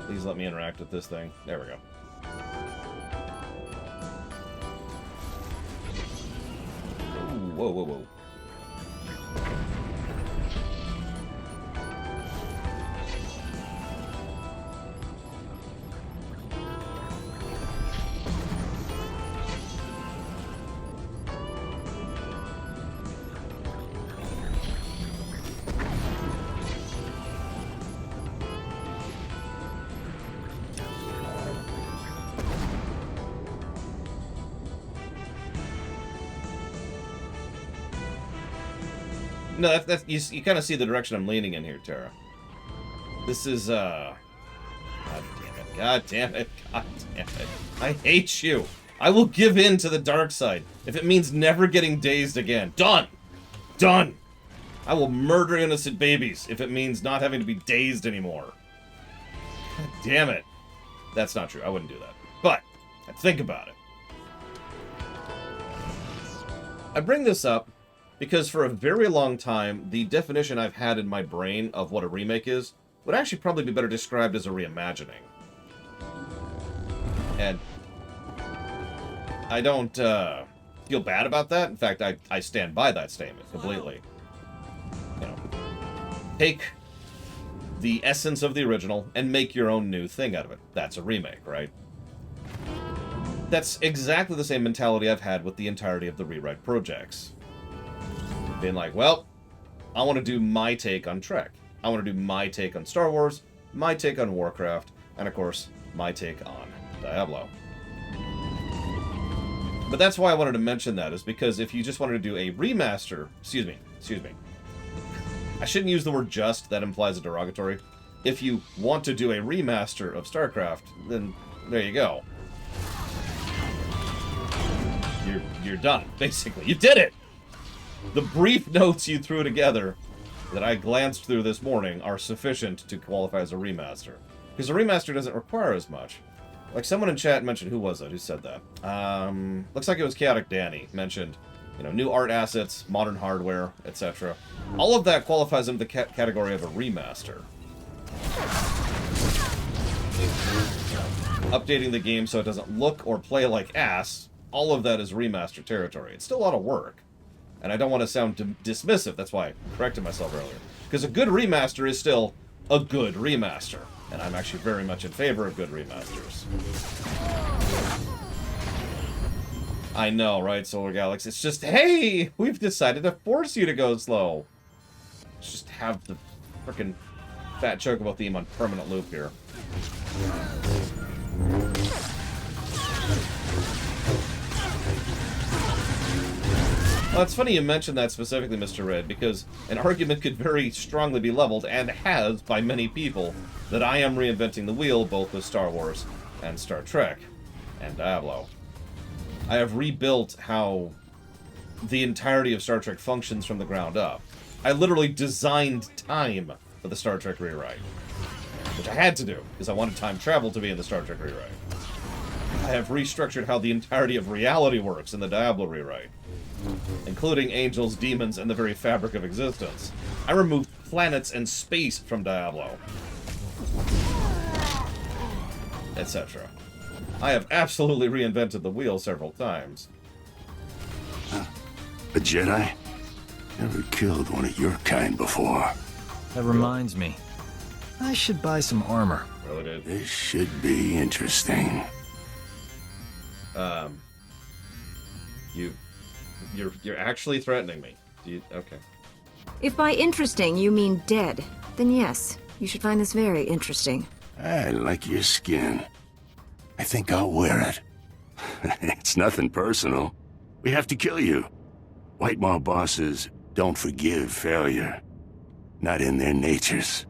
Please let me interact with this thing. There we go. Ooh, whoa, whoa, whoa. No, that's you kind of see the direction I'm leaning in here, Tara. This is, God damn it, God damn it, God damn it. I hate you. I will give in to the dark side if it means never getting dazed again. Done! Done! I will murder innocent babies if it means not having to be dazed anymore. God damn it. That's not true, I wouldn't do that. But, think about it. I bring this up because for a very long time, the definition I've had in my brain of what a remake is would actually probably be better described as a reimagining. And I don't feel bad about that. In fact, I stand by that statement completely. You know, take the essence of the original and make your own new thing out of it. That's a remake, right? That's exactly the same mentality I've had with the entirety of the rewrite projects. Being like, well, I want to do my take on Trek. I want to do my take on Star Wars, my take on Warcraft, and of course, my take on Diablo. But that's why I wanted to mention that, is because if you just wanted to do a remaster... Excuse me. I shouldn't use the word just, that implies a derogatory. If you want to do a remaster of StarCraft, then there you go. You're done, basically. You did it! The brief notes you threw together that I glanced through this morning are sufficient to qualify as a remaster. Because a remaster doesn't require as much. Like, someone in chat mentioned, who was it? Who said that? Looks like it was Chaotic Danny. Mentioned, new art assets, modern hardware, etc. All of that qualifies into the category of a remaster. Updating the game so it doesn't look or play like ass, all of that is remaster territory. It's still a lot of work. And I don't want to sound dismissive, that's why I corrected myself earlier. Because a good remaster is still a good remaster. And I'm actually very much in favor of good remasters. I know, right, Solar Galaxy? It's just, hey, we've decided to force you to go slow. Let's just have the frickin' Fat Chocobo theme on permanent loop here. Well, it's funny you mentioned that specifically, Mr. Red, because an argument could very strongly be leveled, and has by many people, that I am reinventing the wheel both with Star Wars and Star Trek and Diablo. I have rebuilt how the entirety of Star Trek functions from the ground up. I literally designed time for the Star Trek rewrite, which I had to do, because I wanted time travel to be in the Star Trek rewrite. I have restructured how the entirety of reality works in the Diablo rewrite, including angels, demons, and the very fabric of existence. I removed planets and space from Diablo, etc. I have absolutely reinvented the wheel several times. A Jedi? Never killed one of your kind before. That reminds me. I should buy some armor. Really did. This should be interesting. You're actually threatening me. Okay. If by interesting you mean dead, then yes, you should find this very interesting. I like your skin. I think I'll wear it. It's nothing personal. We have to kill you. White Maw bosses don't forgive failure. Not in their natures.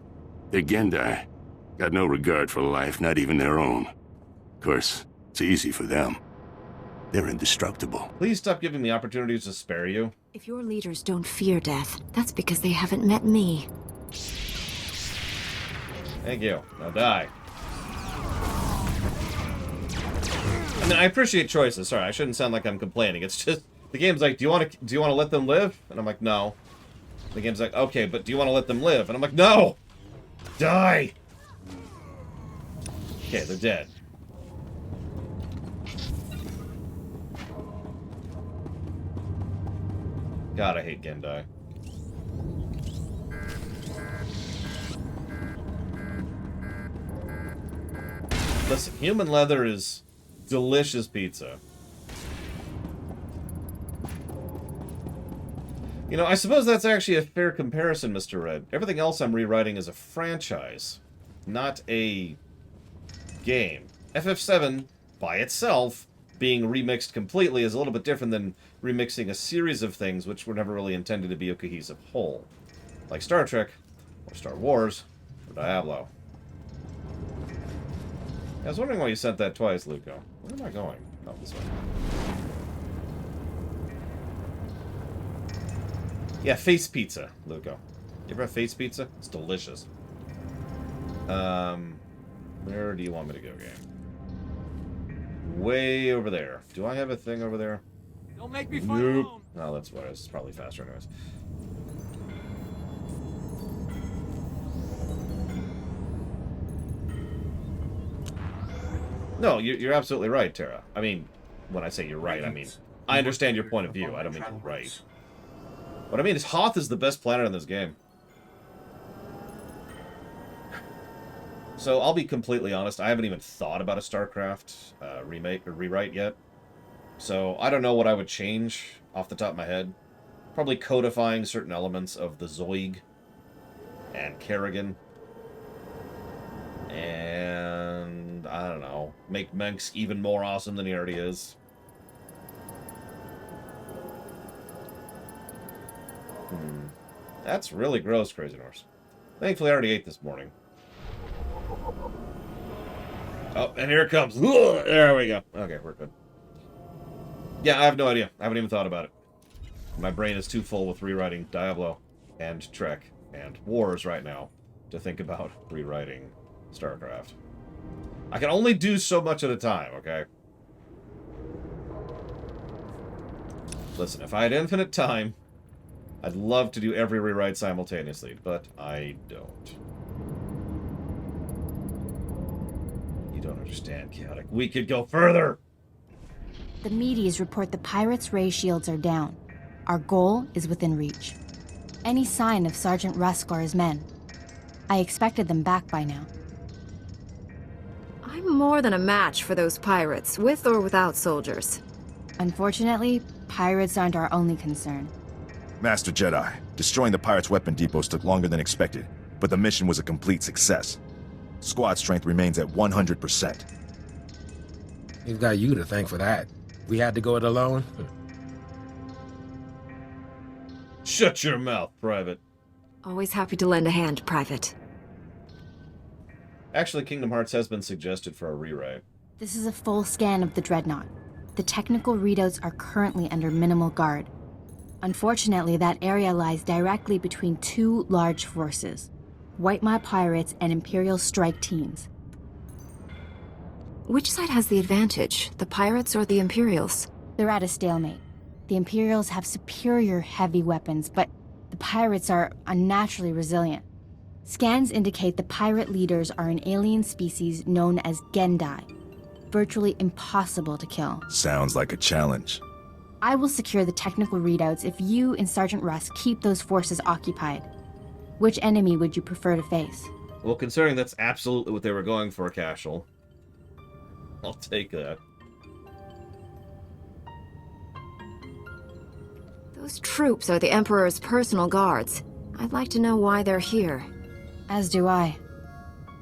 They're Gendai. Got no regard for life, not even their own. Of course, it's easy for them. They're indestructible. Please stop giving me opportunities to spare you. If your leaders don't fear death, that's because they haven't met me. Thank you. Now die. I mean, I appreciate choices. Sorry, I shouldn't sound like I'm complaining. It's just the game's like, do you want to let them live? And I'm like, no. The game's like, okay, but do you want to let them live? And I'm like, no. Die. Okay, they're dead. God, I hate Gendai. Listen, human leather is delicious pizza. I suppose that's actually a fair comparison, Mr. Red. Everything else I'm rewriting is a franchise, not a game. FF7, by itself, being remixed completely is a little bit different than remixing a series of things which were never really intended to be a cohesive whole. Like Star Trek, or Star Wars, or Diablo. I was wondering why you sent that twice, Luco. Where am I going? Oh, this way. Yeah, face pizza, Luco. You ever have face pizza? It's delicious. Where do you want me to go, game? Way over there. Do I have a thing over there? Don't make me fight alone. No, that's what it is. It's probably faster anyways. No, you're absolutely right, Tara. I mean, when I say you're right, I mean, I understand your point of view. I don't mean you're right. What I mean is Hoth is the best planet in this game. So I'll be completely honest, I haven't even thought about a StarCraft remake or rewrite yet. So I don't know what I would change off the top of my head. Probably codifying certain elements of the Zoig and Kerrigan. And I don't know, make Mensk even more awesome than he already is. That's really gross, Crazy Norse. Thankfully, I already ate this morning. Oh, and here it comes. Ugh, there we go. Okay, we're good. Yeah, I have no idea. I haven't even thought about it. My brain is too full with rewriting Diablo and Trek and Wars right now to think about rewriting StarCraft. I can only do so much at a time, okay? Listen, if I had infinite time, I'd love to do every rewrite simultaneously, but I don't. You don't understand, Chaotic. We could go further! The Medes report the pirates' ray shields are down. Our goal is within reach. Any sign of Sergeant Rusk or his men? I expected them back by now. I'm more than a match for those pirates, with or without soldiers. Unfortunately, pirates aren't our only concern. Master Jedi, destroying the pirates' weapon depots took longer than expected, but the mission was a complete success. Squad strength remains at 100%. We've got you to thank for that. We had to go it alone. Shut your mouth, Private. Always happy to lend a hand, Private. Actually, Kingdom Hearts has been suggested for a rewrite. This is a full scan of the Dreadnought. The technical readouts are currently under minimal guard. Unfortunately, that area lies directly between two large forces, White-Maw pirates and Imperial strike teams. Which side has the advantage, the pirates or the Imperials? They're at a stalemate. The Imperials have superior heavy weapons, but the pirates are unnaturally resilient. Scans indicate the pirate leaders are an alien species known as Jedi, virtually impossible to kill. Sounds like a challenge. I will secure the technical readouts if you and Sergeant Rusk keep those forces occupied. Which enemy would you prefer to face? Well, considering that's absolutely what they were going for, Cashel, I'll take that. Those troops are the Emperor's personal guards. I'd like to know why they're here. As do I.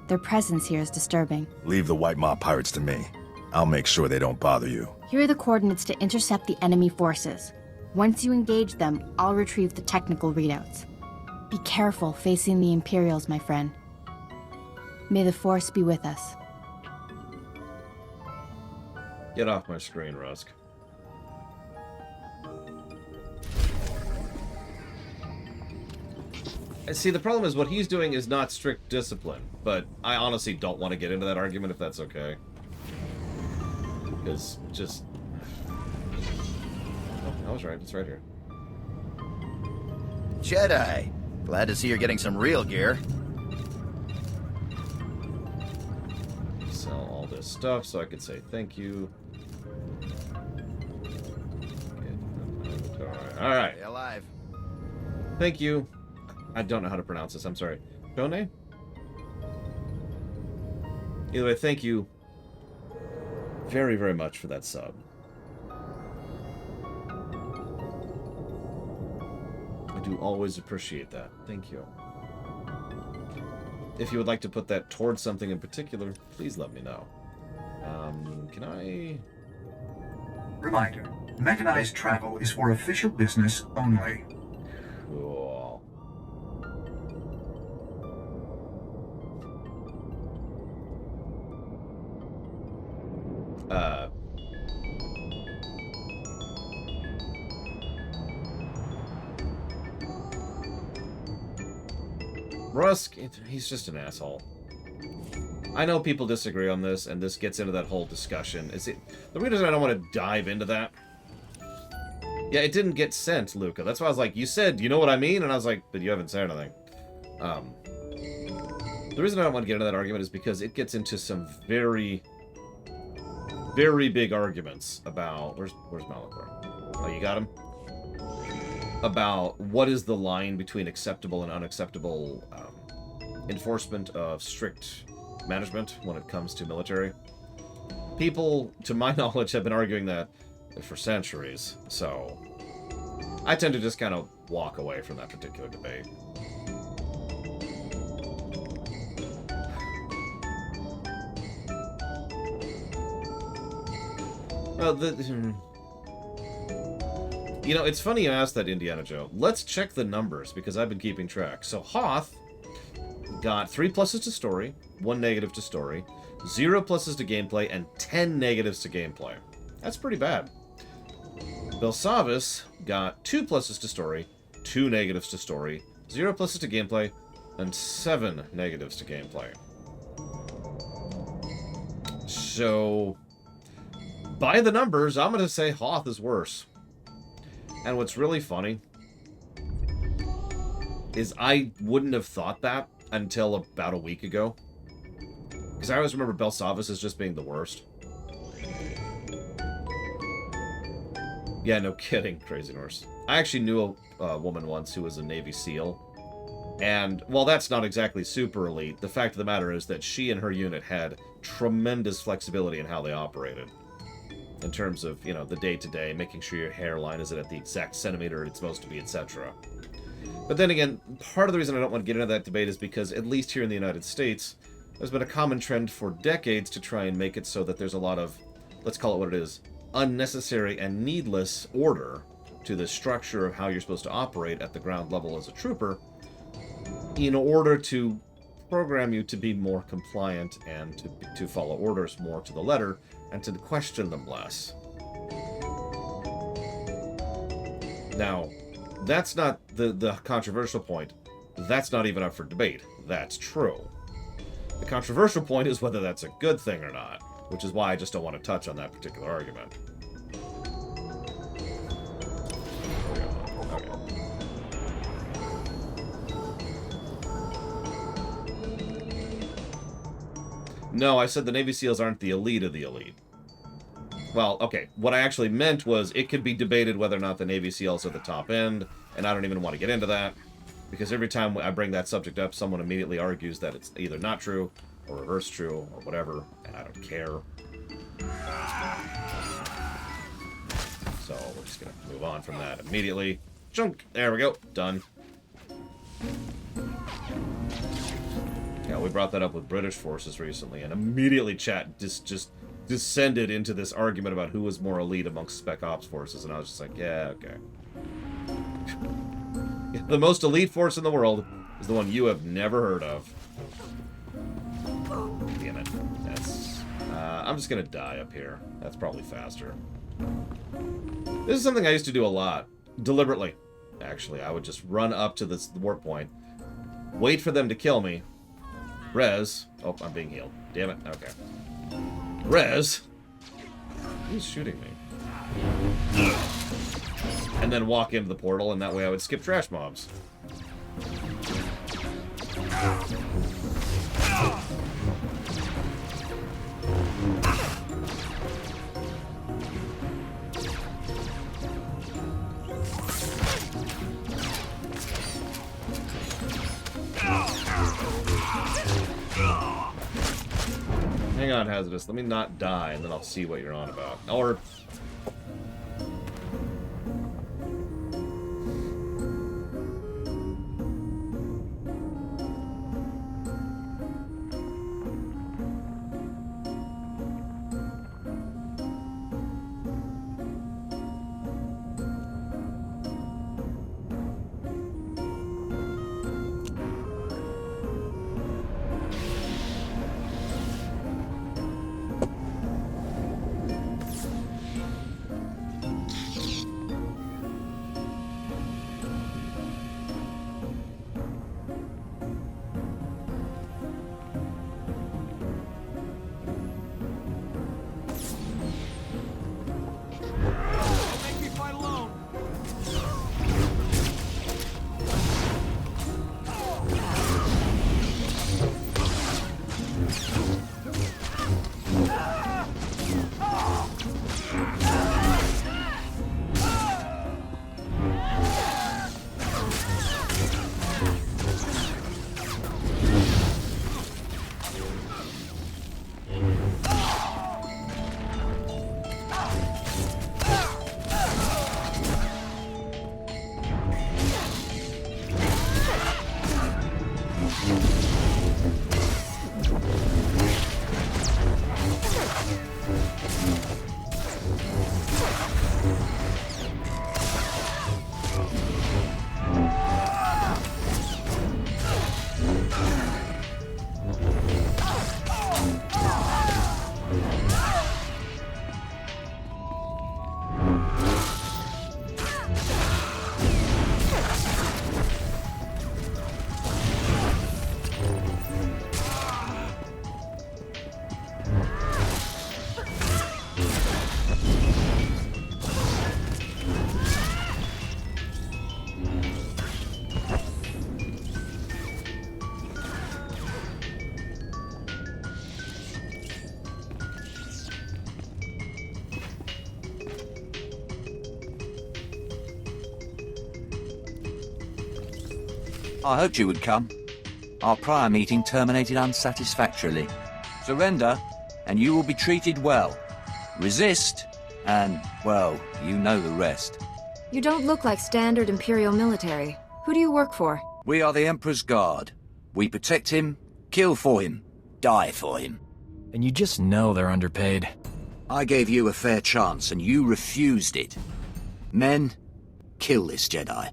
Their presence here is disturbing. Leave the White-Maw pirates to me. I'll make sure they don't bother you. Here are the coordinates to intercept the enemy forces. Once you engage them, I'll retrieve the technical readouts. Be careful facing the Imperials, my friend. May the Force be with us. Get off my screen, Rusk. See, the problem is what he's doing is not strict discipline, but I honestly don't want to get into that argument if that's okay. Because just... Oh, I was right. It's right here. Jedi. Glad to see you're getting some real gear. Sell all this stuff so I could say thank you. Alright. Stay alive. Thank you. I don't know how to pronounce this, I'm sorry. Shone? Either way, thank you very, very much for that sub. I do always appreciate that. Thank you. If you would like to put that towards something in particular, please let me know. Can I... Reminder, mechanized travel is for official business only. Cool. Rusk, he's just an asshole. I know people disagree on this, and this gets into that whole discussion. The reason I don't want to dive into that... Yeah, it didn't get sent, Luca. That's why I was like, you said, you know what I mean? And I was like, but you haven't said anything. The reason I don't want to get into that argument is because it gets into some very, very big arguments about... Where's Malachor? Oh, you got him? About what is the line between acceptable and unacceptable enforcement of strict management when it comes to military. People, to my knowledge, have been arguing that for centuries, so I tend to just kind of walk away from that particular debate. Well, You know, it's funny you asked that, Indiana Joe. Let's check the numbers, because I've been keeping track. So Hoth got 3 pluses to story, 1 negative to story, 0 pluses to gameplay, and 10 negatives to gameplay. That's pretty bad. Belsavis got 2 pluses to story, 2 negatives to story, 0 pluses to gameplay, and 7 negatives to gameplay. So, by the numbers, I'm going to say Hoth is worse. And what's really funny is I wouldn't have thought that until about a week ago. Because I always remember Belsavis as just being the worst. Yeah, no kidding, Crazy Norse. I actually knew a woman once who was a Navy SEAL. And while that's not exactly super elite, the fact of the matter is that she and her unit had tremendous flexibility in how they operated. In terms of, you know, the day-to-day, making sure your hairline isn't at the exact centimeter it's supposed to be, etc. But then again, part of the reason I don't want to get into that debate is because, at least here in the United States, there's been a common trend for decades to try and make it so that there's a lot of, let's call it what it is, unnecessary and needless order to the structure of how you're supposed to operate at the ground level as a trooper in order to program you to be more compliant and to follow orders more to the letter and to question them less. Now, that's not the controversial point. That's not even up for debate. That's true. The controversial point is whether that's a good thing or not, which is why I just don't want to touch on that particular argument. Okay. No, I said the Navy SEALs aren't the elite of the elite. Well, okay, what I actually meant was it could be debated whether or not the Navy SEALs are the top end, and I don't even want to get into that, because every time I bring that subject up, someone immediately argues that it's either not true, or reverse true, or whatever, and I don't care. So we're just going to move on from that immediately. Chunk! There we go. Done. Yeah, we brought that up with British forces recently, and immediately chat just descended into this argument about who was more elite amongst Spec Ops forces, and I was just like, yeah, okay. The most elite force in the world is the one you have never heard of. Damn it. That's... I'm just gonna die up here. That's probably faster. This is something I used to do a lot. Deliberately. Actually, I would just run up to this warp point, wait for them to kill me, res... Oh, I'm being healed. Damn it. Okay. Res... Who's shooting me? And then walk into the portal, and that way I would skip trash mobs. Hang on, Hazardous. Let me not die, and then I'll see what you're on about. Or... I hoped you would come. Our prior meeting terminated unsatisfactorily. Surrender, and you will be treated well. Resist, and, well, you know the rest. You don't look like standard Imperial military. Who do you work for? We are the Emperor's Guard. We protect him, kill for him, die for him. And you just know they're underpaid. I gave you a fair chance, and you refused it. Men, kill this Jedi.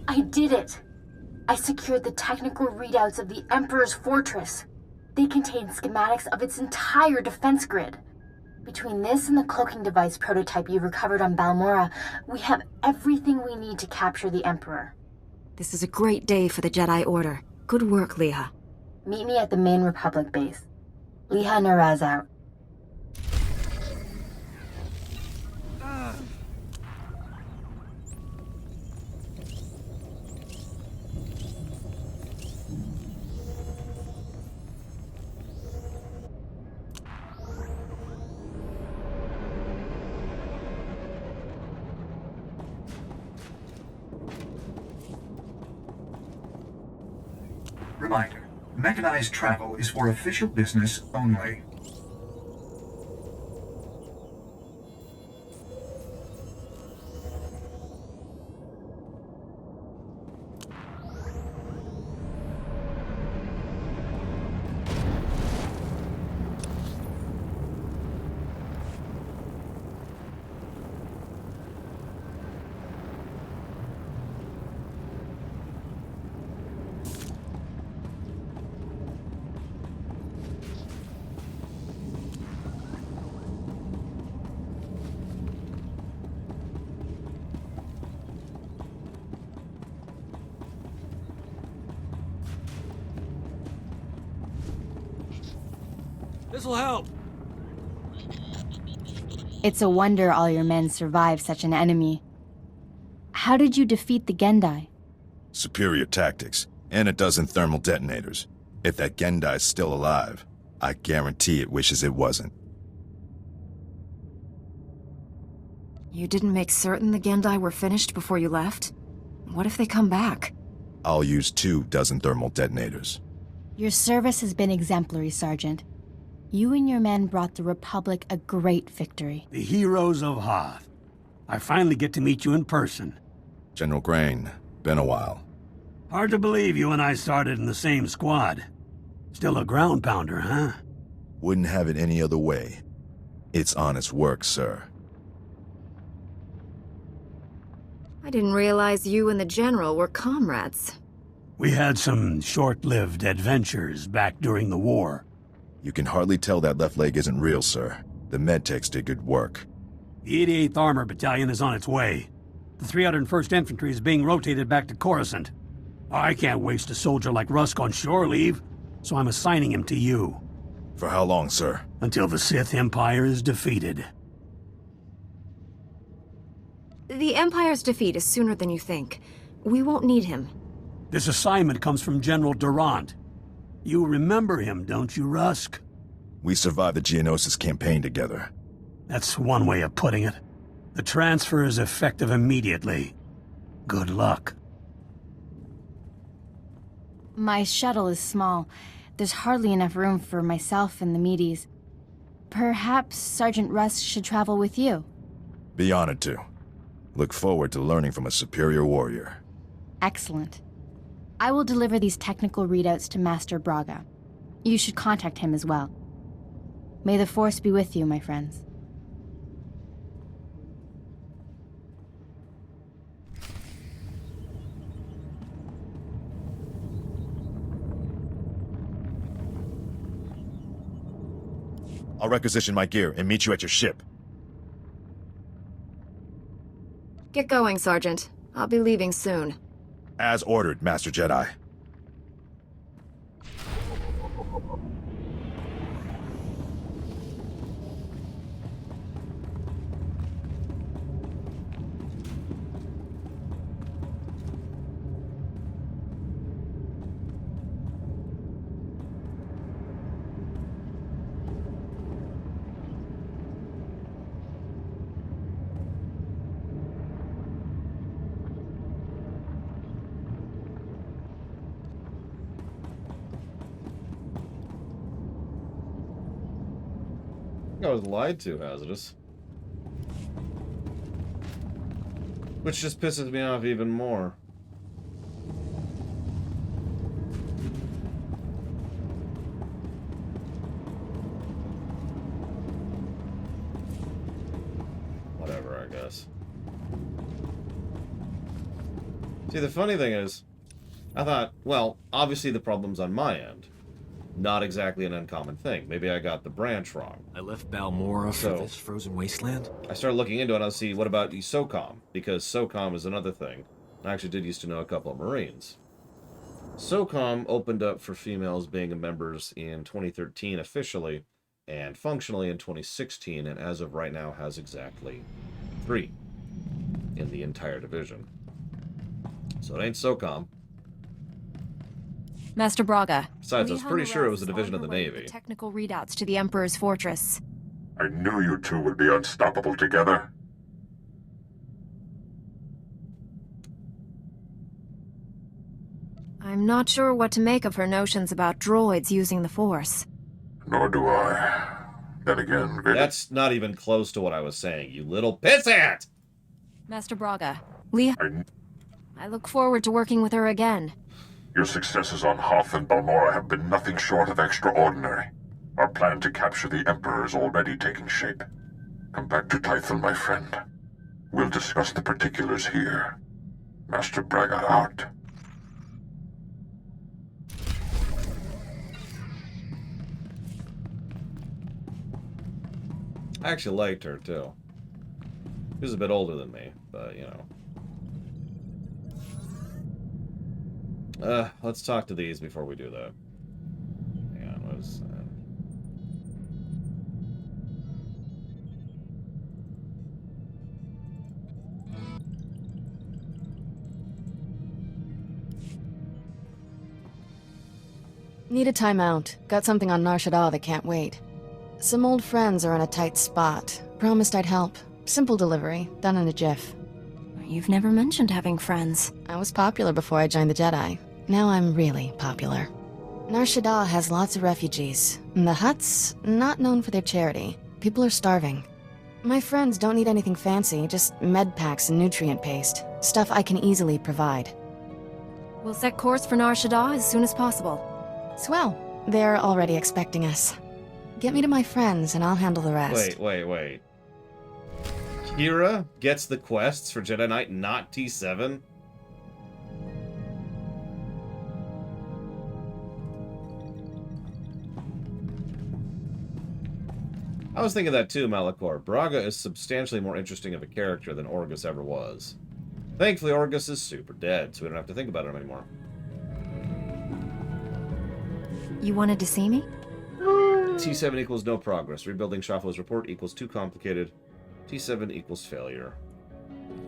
I did it! I secured the technical readouts of the Emperor's fortress. They contain schematics of its entire defense grid. Between this and the cloaking device prototype you recovered on Balmora, we have everything we need to capture the Emperor. This is a great day for the Jedi Order. Good work, Leah. Meet me at the main Republic base. Leha Naraz out. Reminder, mechanized travel is for official business only. This'll help. It's a wonder all your men survived such an enemy. How did you defeat the Gendai? Superior tactics, and a dozen thermal detonators. If that Gendai's still alive, I guarantee it wishes it wasn't. You didn't make certain the Gendai were finished before you left? What if they come back? I'll use 2 dozen thermal detonators. Your service has been exemplary, Sergeant. You and your men brought the Republic a great victory. The heroes of Hoth. I finally get to meet you in person. General Grain, been a while. Hard to believe you and I started in the same squad. Still a ground pounder, huh? Wouldn't have it any other way. It's honest work, sir. I didn't realize you and the General were comrades. We had some short-lived adventures back during the war. You can hardly tell that left leg isn't real, sir. The medtechs did good work. The 88th Armor Battalion is on its way. The 301st Infantry is being rotated back to Coruscant. I can't waste a soldier like Rusk on shore leave, so I'm assigning him to you. For how long, sir? Until the Sith Empire is defeated. The Empire's defeat is sooner than you think. We won't need him. This assignment comes from General Durant. You remember him, don't you, Rusk? We survived the Geonosis campaign together. That's one way of putting it. The transfer is effective immediately. Good luck. My shuttle is small. There's hardly enough room for myself and the meaties. Perhaps Sergeant Rusk should travel with you. Be honored to. Look forward to learning from a superior warrior. Excellent. I will deliver these technical readouts to Master Braga. You should contact him as well. May the Force be with you, my friends. I'll requisition my gear and meet you at your ship. Get going, Sergeant. I'll be leaving soon. As ordered, Master Jedi. I was lied to, Hazardous. Which just pisses me off even more. Whatever, I guess. See, the funny thing is, I thought, well, obviously the problem's on my end. Not exactly an uncommon thing. Maybe I got the branch wrong. I left Balmora for this frozen wasteland? I started looking into it, and I'll see, what about SOCOM? Because SOCOM is another thing. I actually did used to know a couple of Marines. SOCOM opened up for females being members in 2013 officially, and functionally in 2016, and as of right now has exactly 3 in the entire division. So it ain't SOCOM. Master Braga. Besides, I was pretty sure it was a division of the Navy. Technical readouts to the Emperor's fortress. I knew you two would be unstoppable together. I'm not sure what to make of her notions about droids using the Force. Nor do I. Then again, that's not even close to what I was saying, you little pissant! Master Braga. I look forward to working with her again. Your successes on Hoth and Balmora have been nothing short of extraordinary. Our plan to capture the Emperor is already taking shape. Come back to Tython, my friend. We'll discuss the particulars here. Master Braga out. I actually liked her, too. She was a bit older than me, but, you know. Let's talk to these before we do that. Hang on, what is that? Need a timeout. Got something on Nar Shaddaa that can't wait. Some old friends are in a tight spot. Promised I'd help. Simple delivery, done in a jiff. You've never mentioned having friends. I was popular before I joined the Jedi. Now I'm really popular. Nar Shaddaa has lots of refugees. And the huts, not known for their charity. People are starving. My friends don't need anything fancy, just med packs and nutrient paste. Stuff I can easily provide. We'll set course for Nar Shaddaa as soon as possible. Swell. They're already expecting us. Get me to my friends and I'll handle the rest. Wait. Kira gets the quests for Jedi Knight, not T7? I was thinking that too, Malachor. Braga is substantially more interesting of a character than Orgus ever was. Thankfully, Orgus is super dead, so we don't have to think about him anymore. You wanted to see me? T7 equals no progress. Rebuilding Shafo's report equals too complicated. T7 equals failure.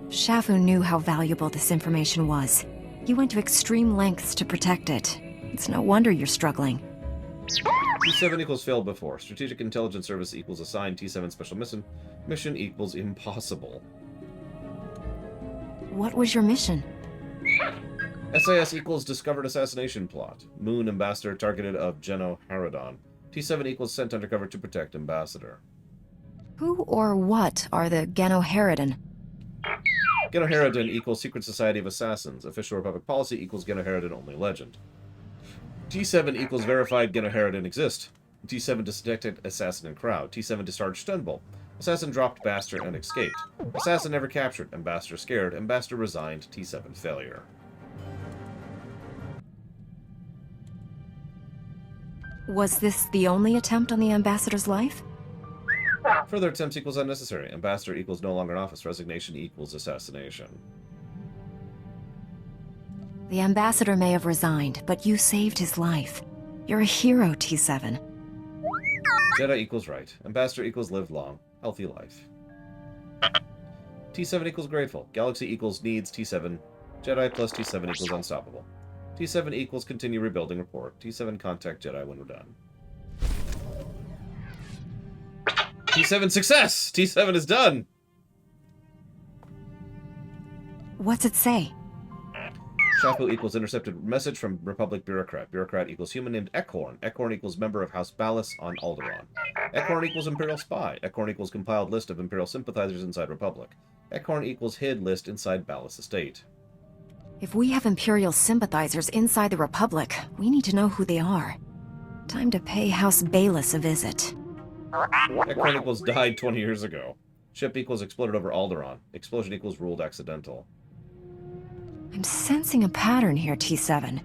Shafu knew how valuable this information was. He went to extreme lengths to protect it. It's no wonder you're struggling. T7 equals failed before. Strategic Intelligence Service equals assigned T7 special mission. Mission equals impossible. What was your mission? SAS equals discovered assassination plot. Moon ambassador targeted of Geno Haradon. T7 equals sent undercover to protect ambassador. Who or what are the Geno Haradon? Geno Haradon equals Secret Society of Assassins. Official Republic policy equals Geno Haradon only legend. T7 equals verified Geno Haradon exist. T7 detected assassin in crowd. T7 discharged stun bolt. Assassin dropped Bastard and escaped. Assassin never captured. Ambassador scared. Ambassador resigned. T7 failure. Was this the only attempt on the ambassador's life? Further attempts equals unnecessary. Ambassador equals no longer in office. Resignation equals assassination. The ambassador may have resigned, but you saved his life. You're a hero, T7. Jedi equals right. Ambassador equals lived long. Healthy life. T7 equals grateful. Galaxy equals needs T7. Jedi plus T7 equals unstoppable. T7 equals continue rebuilding report. T7 contact Jedi when we're done. T7 success! T7 is done! What's it say? Shafu equals intercepted message from Republic bureaucrat. Bureaucrat equals human named Eckhorn. Eckhorn equals member of House Ballas on Alderaan. Eckhorn equals Imperial spy. Eckhorn equals compiled list of Imperial sympathizers inside Republic. Eckhorn equals hid list inside Ballas estate. If we have Imperial sympathizers inside the Republic, we need to know who they are. Time to pay House Ballas a visit. Eckhorn equals died 20 years ago. Ship equals exploded over Alderaan. Explosion equals ruled accidental. I'm sensing a pattern here, T7.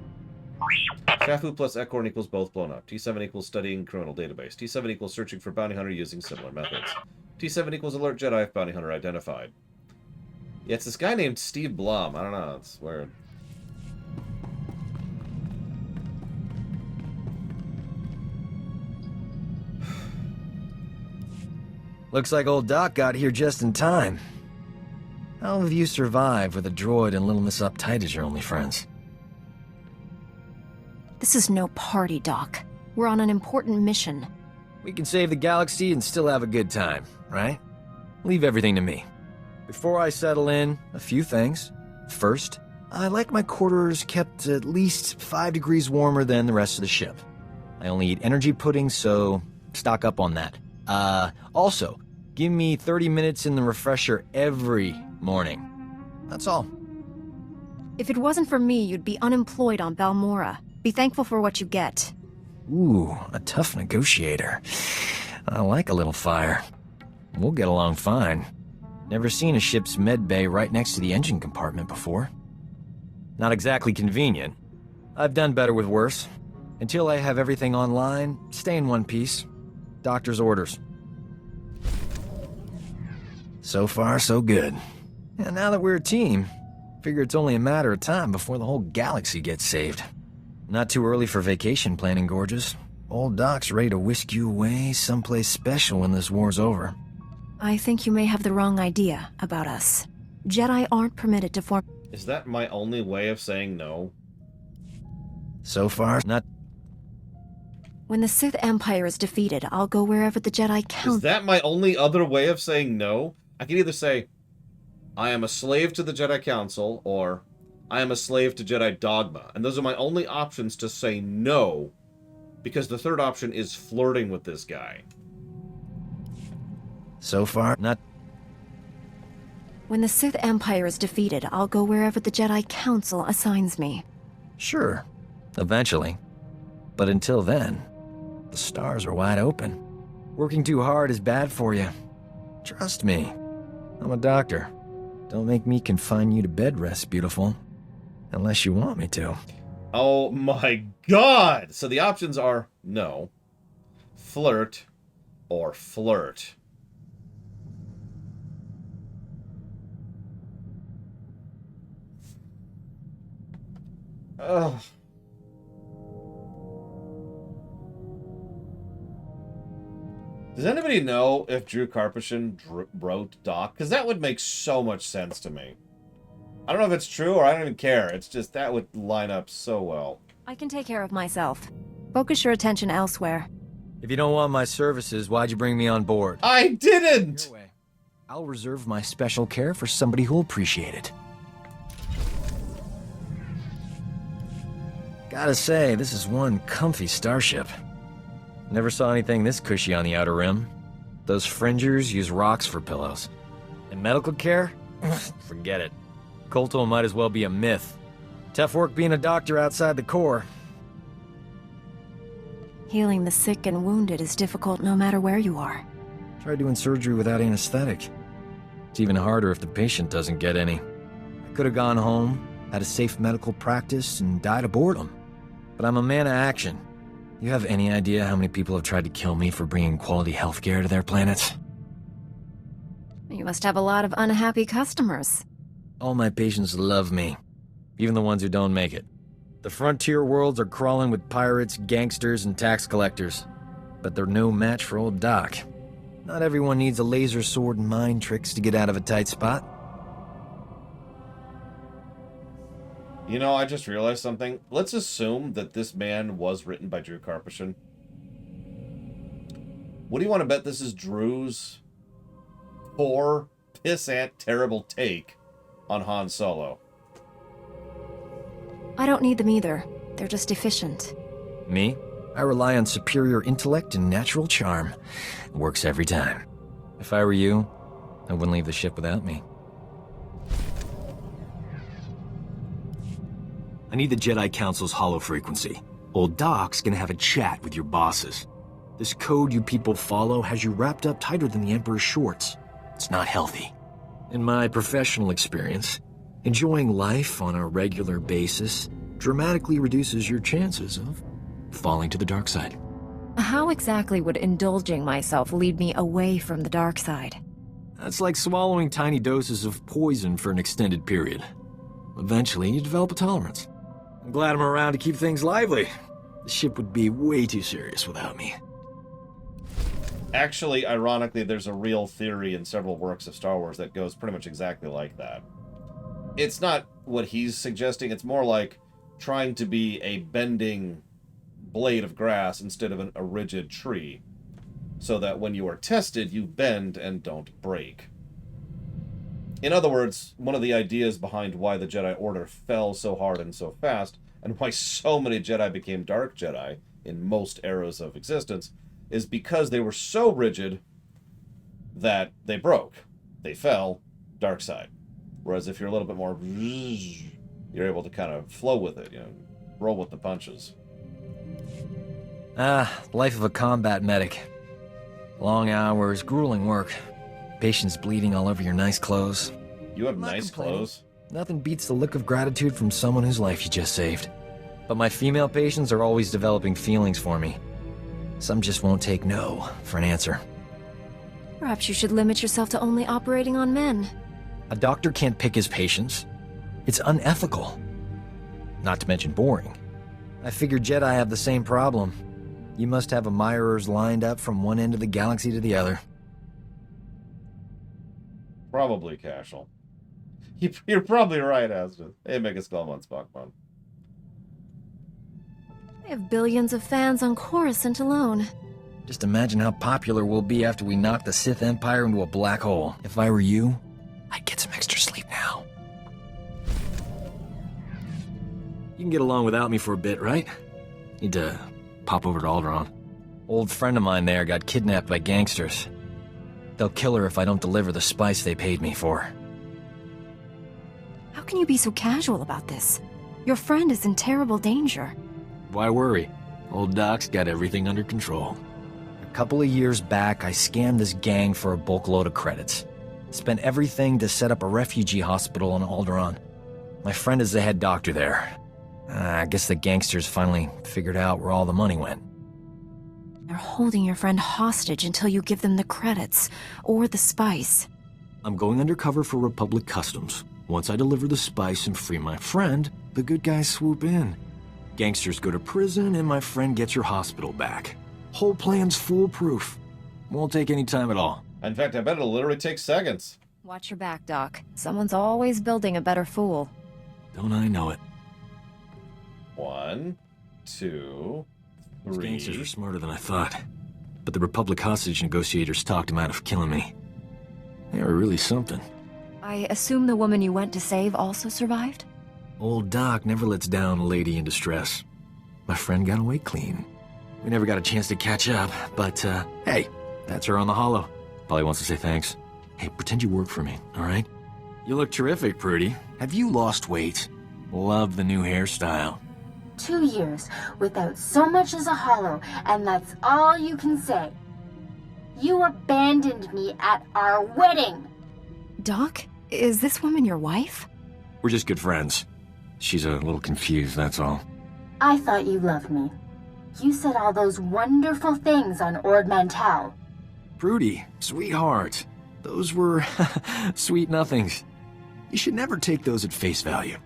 Shafu plus Eckhorn equals both blown up. T7 equals studying criminal database. T7 equals searching for bounty hunter using similar methods. T7 equals alert Jedi if bounty hunter identified. Yeah, it's this guy named Steve Blum. I don't know, it's weird. Looks like old Doc got here just in time. How have you survived with a droid and Little Miss Uptight as your only friends? This is no party, Doc. We're on an important mission. We can save the galaxy and still have a good time, right? Leave everything to me. Before I settle in, a few things. First, I like my quarters kept at least 5 degrees warmer than the rest of the ship. I only eat energy pudding, so stock up on that. Also, give me 30 minutes in the refresher every morning. That's all. If it wasn't for me, you'd be unemployed on Balmora. Be thankful for what you get. Ooh, a tough negotiator. I like a little fire. We'll get along fine. Never seen a ship's med bay right next to the engine compartment before. Not exactly convenient. I've done better with worse. Until I have everything online, stay in one piece. Doctor's orders. So far, so good. And now that we're a team, figure it's only a matter of time before the whole galaxy gets saved. Not too early for vacation planning, Gorgeous. Old Doc's ready to whisk you away someplace special when this war's over. I think you may have the wrong idea about us. Jedi aren't permitted to form... Is that my only way of saying no? So far, not... When the Sith Empire is defeated, I'll go wherever the Jedi count... Is that my only other way of saying no? I can either say, I am a slave to the Jedi Council, or I am a slave to Jedi dogma. And those are my only options to say no, because the third option is flirting with this guy. So far, not... When the Sith Empire is defeated, I'll go wherever the Jedi Council assigns me. Sure. Eventually. But until then, the stars are wide open. Working too hard is bad for you. Trust me. I'm a doctor. Don't make me confine you to bed rest, beautiful. Unless you want me to. Oh my god! So the options are no, flirt, or flirt. Ugh. Does anybody know if Drew Karpyshyn wrote Doc? Because that would make so much sense to me. I don't know if it's true or I don't even care. It's just that would line up so well. I can take care of myself. Focus your attention elsewhere. If you don't want my services, why'd you bring me on board? I didn't! Your way. I'll reserve my special care for somebody who'll appreciate it. Gotta say, this is one comfy starship. Never saw anything this cushy on the Outer Rim. Those fringers use rocks for pillows. And medical care? Forget it. Kolto might as well be a myth. Tough work being a doctor outside the Corps. Healing the sick and wounded is difficult no matter where you are. Try doing surgery without anesthetic. It's even harder if the patient doesn't get any. I could have gone home, had a safe medical practice, and died of boredom. But I'm a man of action. You have any idea how many people have tried to kill me for bringing quality healthcare to their planets? You must have a lot of unhappy customers. All my patients love me, even the ones who don't make it. The frontier worlds are crawling with pirates, gangsters, and tax collectors. But they're no match for old Doc. Not everyone needs a laser sword and mind tricks to get out of a tight spot. You know, I just realized something. Let's assume that this man was written by Drew Karpyshyn. What do you want to bet this is Drew's poor, pissant, terrible take on Han Solo? I don't need them either. They're just efficient. Me? I rely on superior intellect and natural charm. It works every time. If I were you, I wouldn't leave the ship without me. I need the Jedi Council's hollow frequency. Old Doc's gonna have a chat with your bosses. This code you people follow has you wrapped up tighter than the Emperor's shorts. It's not healthy. In my professional experience, enjoying life on a regular basis dramatically reduces your chances of falling to the dark side. How exactly would indulging myself lead me away from the dark side? That's like swallowing tiny doses of poison for an extended period. Eventually, you develop a tolerance. I'm glad I'm around to keep things lively. The ship would be way too serious without me. Actually, ironically, there's a real theory in several works of Star Wars that goes pretty much exactly like that. It's not what he's suggesting, it's more like trying to be a bending blade of grass instead of a rigid tree, so that when you are tested, you bend and don't break. In other words, one of the ideas behind why the Jedi Order fell so hard and so fast, and why so many Jedi became Dark Jedi in most eras of existence, is because they were so rigid that they broke. They fell, dark side. Whereas if you're a little bit more, you're able to kind of flow with it, roll with the punches. Life of a combat medic. Long hours, grueling work. Patients bleeding all over your nice clothes. You have nice clothes? Nothing beats the look of gratitude from someone whose life you just saved. But my female patients are always developing feelings for me. Some just won't take no for an answer. Perhaps you should limit yourself to only operating on men. A doctor can't pick his patients. It's unethical. Not to mention boring. I figure Jedi have the same problem. You must have admirers lined up from one end of the galaxy to the other. Probably, Cashel. You're probably right, Aston. Hey, make a skull on Spockmon. I have billions of fans on Coruscant alone. Just imagine how popular we'll be after we knock the Sith Empire into a black hole. If I were you, I'd get some extra sleep now. You can get along without me for a bit, right? Need to pop over to Alderaan. Old friend of mine there got kidnapped by gangsters. They'll kill her if I don't deliver the spice they paid me for. How can you be so casual about this? Your friend is in terrible danger. Why worry? Old Doc's got everything under control. A couple of years back, I scammed this gang for a bulk load of credits. Spent everything to set up a refugee hospital on Alderaan. My friend is the head doctor there. I guess the gangsters finally figured out where all the money went. They're holding your friend hostage until you give them the credits, or the spice. I'm going undercover for Republic Customs. Once I deliver the spice and free my friend, the good guys swoop in. Gangsters go to prison, and my friend gets your hospital back. Whole plan's foolproof. Won't take any time at all. In fact, I bet it'll literally take seconds. Watch your back, Doc. Someone's always building a better fool. Don't I know it? 1, 2, 3... Those gangsters are smarter than I thought. But the Republic hostage negotiators talked them out of killing me. They were really something. I assume the woman you went to save also survived? Old Doc never lets down a lady in distress. My friend got away clean. We never got a chance to catch up, but, hey, that's her on the holo. Probably wants to say thanks. Hey, pretend you work for me, all right? You look terrific, Prudy. Have you lost weight? Love the new hairstyle. 2 years without so much as a holo, and that's all you can say. You abandoned me at our wedding. Doc, is this woman your wife? We're just good friends. She's a little confused, that's all. I thought you loved me. You said all those wonderful things on Ord Mantell. Prudy, sweetheart. Those were sweet nothings. You should never take those at face value.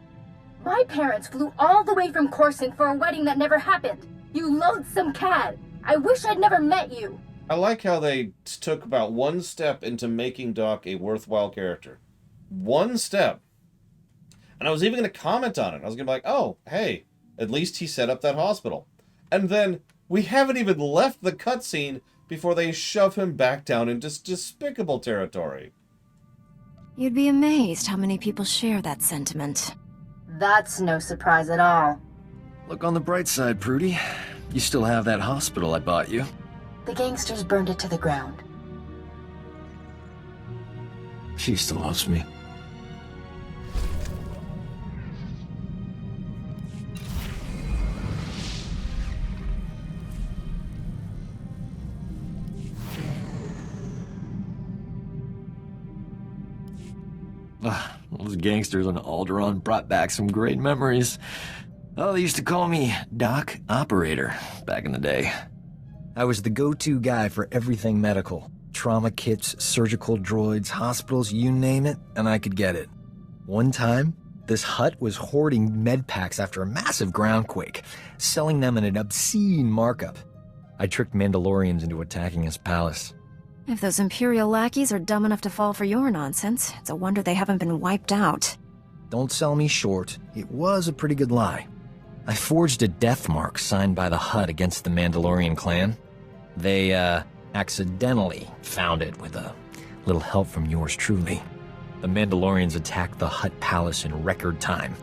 My parents flew all the way from Coruscant for a wedding that never happened. You loathsome cad. I wish I'd never met you. I like how they took about one step into making Doc a worthwhile character. One step. And I was even going to comment on it. I was going to be like, oh, hey, at least he set up that hospital. And then we haven't even left the cutscene before they shove him back down into despicable territory. You'd be amazed how many people share that sentiment. That's no surprise at all. Look on the bright side, Prudy. You still have that hospital I bought you. The gangsters burned it to the ground. She still loves me. Those gangsters on Alderaan brought back some great memories. Oh, they used to call me Doc Operator back in the day. I was the go-to guy for everything medical. Trauma kits, surgical droids, hospitals, you name it, and I could get it. One time, this hut was hoarding med packs after a massive groundquake, selling them at an obscene markup. I tricked Mandalorians into attacking his palace. If those Imperial lackeys are dumb enough to fall for your nonsense, it's a wonder they haven't been wiped out. Don't sell me short. It was a pretty good lie. I forged a death mark signed by the Hutt against the Mandalorian clan. They, accidentally found it with a little help from yours truly. The Mandalorians attacked the Hutt palace in record time.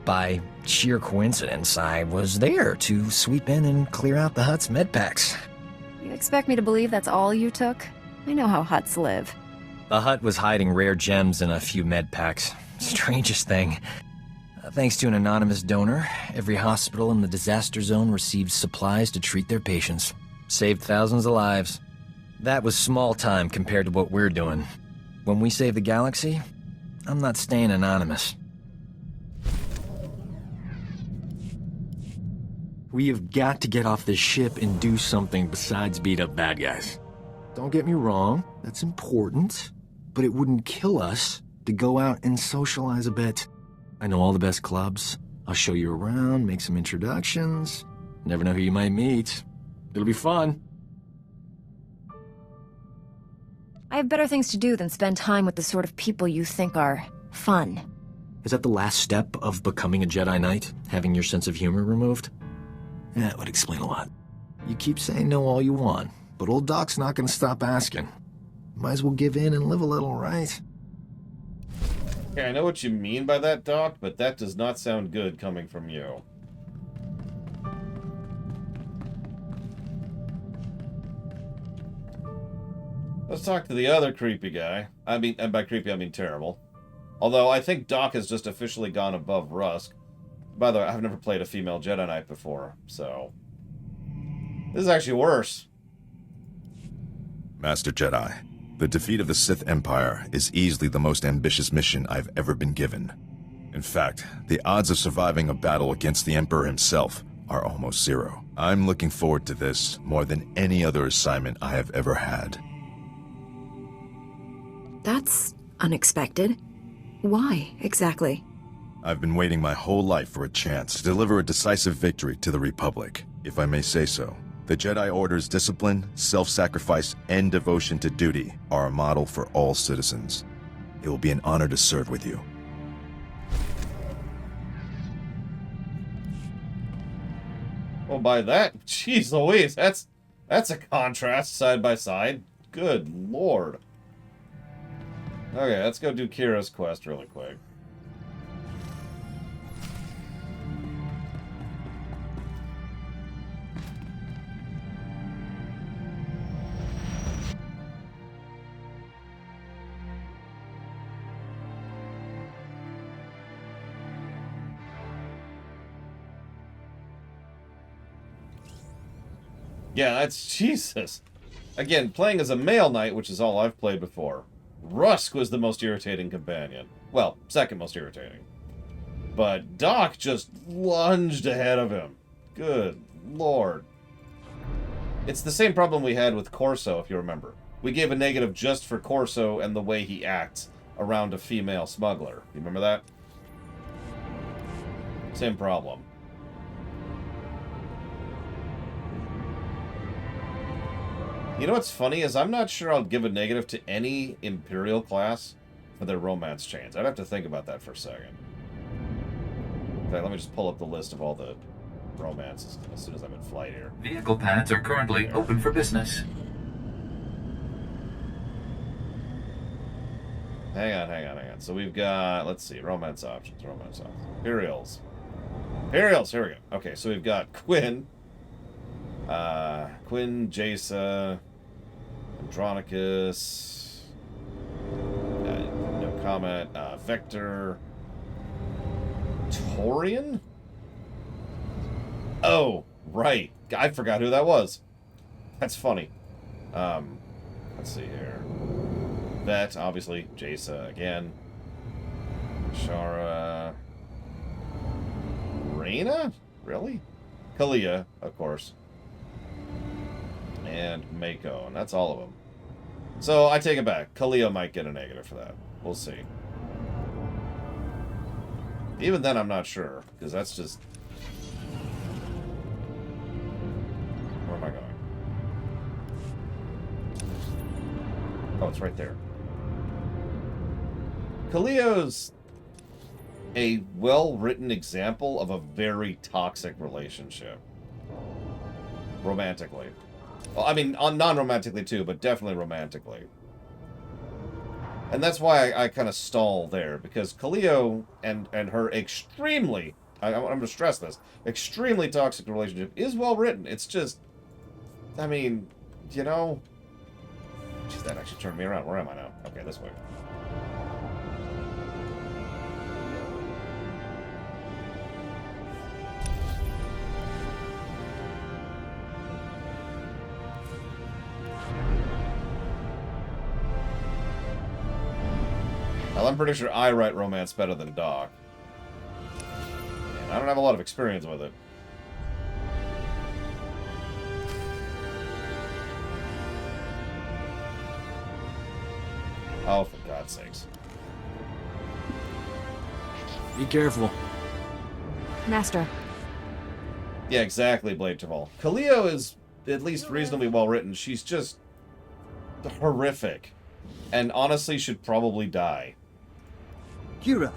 By sheer coincidence, I was there to sweep in and clear out the Hutt's medpacks. You expect me to believe that's all you took? I know how Hutts live. The Hutt was hiding rare gems in a few medpacks. Strangest thing. Thanks to an anonymous donor, every hospital in the disaster zone received supplies to treat their patients. Saved thousands of lives. That was small time compared to what we're doing. When we save the galaxy, I'm not staying anonymous. We have got to get off this ship and do something besides beat up bad guys. Don't get me wrong, that's important, but it wouldn't kill us to go out and socialize a bit. I know all the best clubs. I'll show you around, make some introductions. Never know who you might meet. It'll be fun. I have better things to do than spend time with the sort of people you think are fun. Is that the last step of becoming a Jedi Knight? Having your sense of humor removed? That would explain a lot. You keep saying no all you want, but old Doc's not gonna stop asking. Might as well give in and live a little, right? Yeah, I know what you mean by that, Doc, but that does not sound good coming from you. Let's talk to the other creepy guy. I mean, and by creepy, I mean terrible. Although, I think Doc has just officially gone above Rusk. By the way, I've never played a female Jedi Knight before, so... this is actually worse. Master Jedi, the defeat of the Sith Empire is easily the most ambitious mission I've ever been given. In fact, the odds of surviving a battle against the Emperor himself are almost zero. I'm looking forward to this more than any other assignment I have ever had. That's unexpected. Why, exactly? I've been waiting my whole life for a chance to deliver a decisive victory to the Republic, if I may say so. The Jedi Order's discipline, self-sacrifice, and devotion to duty are a model for all citizens. It will be an honor to serve with you. Well, by that, jeez Louise, that's a contrast side by side. Good lord. Okay, let's go do Kira's quest really quick. Yeah, that's Jesus. Again, playing as a male knight, which is all I've played before. Rusk was the most irritating companion. Well, second most irritating. But Doc just lunged ahead of him. Good lord. It's the same problem we had with Corso, if you remember. We gave a negative just for Corso and the way he acts around a female smuggler. You remember that? Same problem. You know what's funny is I'm not sure I'll give a negative to any Imperial class for their romance chains. I'd have to think about that for a second. In fact, let me just pull up the list of all the romances as soon as I'm in flight here. Vehicle pads are currently open for business. Hang on. So we've got, let's see, romance options. Imperials, here we go. Okay, so we've got Quinn, Jaisa, Andronicus, no comment, Vector, Torian? Oh, right. I forgot who that was. That's funny. Let's see here. Vet, obviously. Jaisa again. Shara. Reyna? Really? Kalia, of course. And Mako, and that's all of them. So I take it back. Kalia might get a negative for that. We'll see. Even then, I'm not sure, because that's just... Where am I going? Oh, it's right there. Kalio's a well-written example of a very toxic relationship. Romantically. Well, I mean, non-romantically too, but definitely romantically. And that's why I kind of stall there, because Kalio and her extremely, I'm going to stress this, extremely toxic relationship is well-written. It's just, I mean, you know... Jeez, that actually turned me around. Where am I now? Okay, this way. Well, I'm pretty sure I write romance better than Doc. And I don't have a lot of experience with it. Oh, for God's sakes. Be careful. Master. Yeah, exactly, Blade Taval. Kalio is at least reasonably well written. She's just horrific. And honestly should probably die. Kira,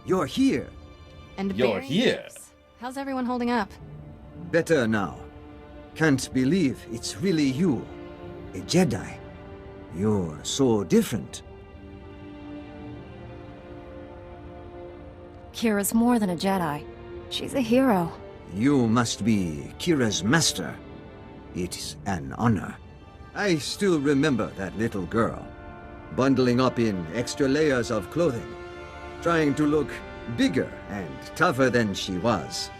you're here. And you're here. How's everyone holding up? Better now. Can't believe it's really you. A Jedi. You're so different. Kira's more than a Jedi. She's a hero. You must be Kira's master. It's an honor. I still remember that little girl, bundling up in extra layers of clothing, trying to look bigger and tougher than she was.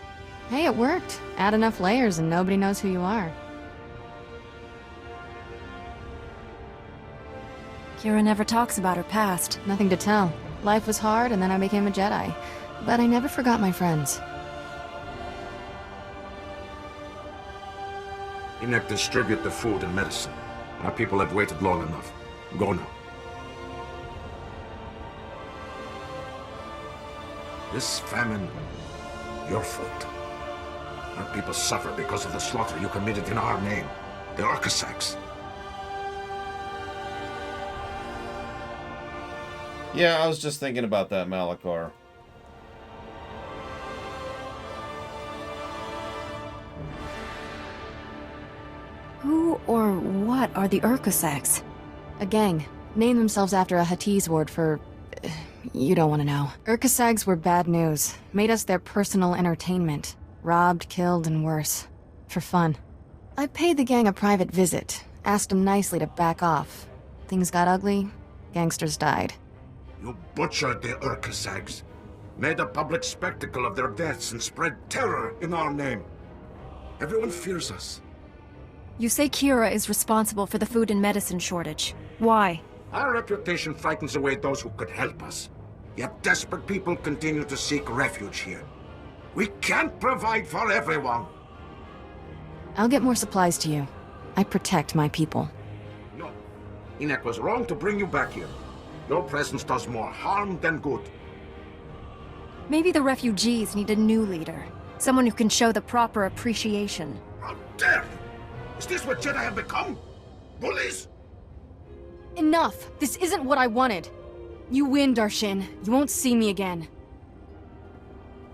Hey, it worked. Add enough layers and nobody knows who you are. Kira never talks about her past. Nothing to tell. Life was hard and then I became a Jedi. But I never forgot my friends. Enoch, distribute the food and medicine. Our people have waited long enough. Go now. This famine, your fault. Our people suffer because of the slaughter you committed in our name. The Arcasacs. Yeah, I was just thinking about that, Malachor. Who or what are the Urcasacs? A gang. Named themselves after a Huttese word for... you don't want to know. Urcasags were bad news. Made us their personal entertainment. Robbed, killed, and worse. For fun. I paid the gang a private visit. Asked them nicely to back off. Things got ugly. Gangsters died. You butchered the Urcasags. Made a public spectacle of their deaths and spread terror in our name. Everyone fears us. You say Kira is responsible for the food and medicine shortage. Why? Our reputation frightens away those who could help us. Yet desperate people continue to seek refuge here. We can't provide for everyone. I'll get more supplies to you. I protect my people. No. Enoch was wrong to bring you back here. Your presence does more harm than good. Maybe the refugees need a new leader. Someone who can show the proper appreciation. How dare you! Is this what Jedi have become? Bullies? Enough! This isn't what I wanted. You win, Darshin. You won't see me again.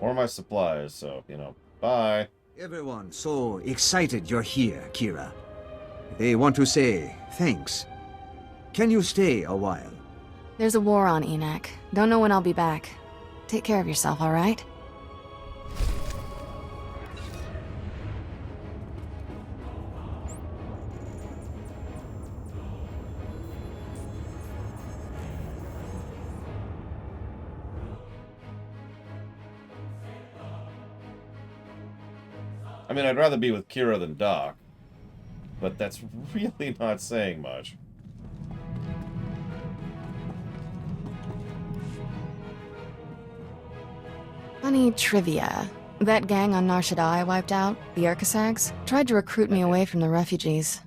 Or my supplies, so, you know, bye. Everyone so excited you're here, Kira. They want to say thanks. Can you stay a while? There's a war on Enoch. Don't know when I'll be back. Take care of yourself, alright? I mean, I'd rather be with Kira than Doc, but that's really not saying much. Funny trivia. That gang on Nar Shaddaa I wiped out, the Urkasags, tried to recruit me away from the refugees.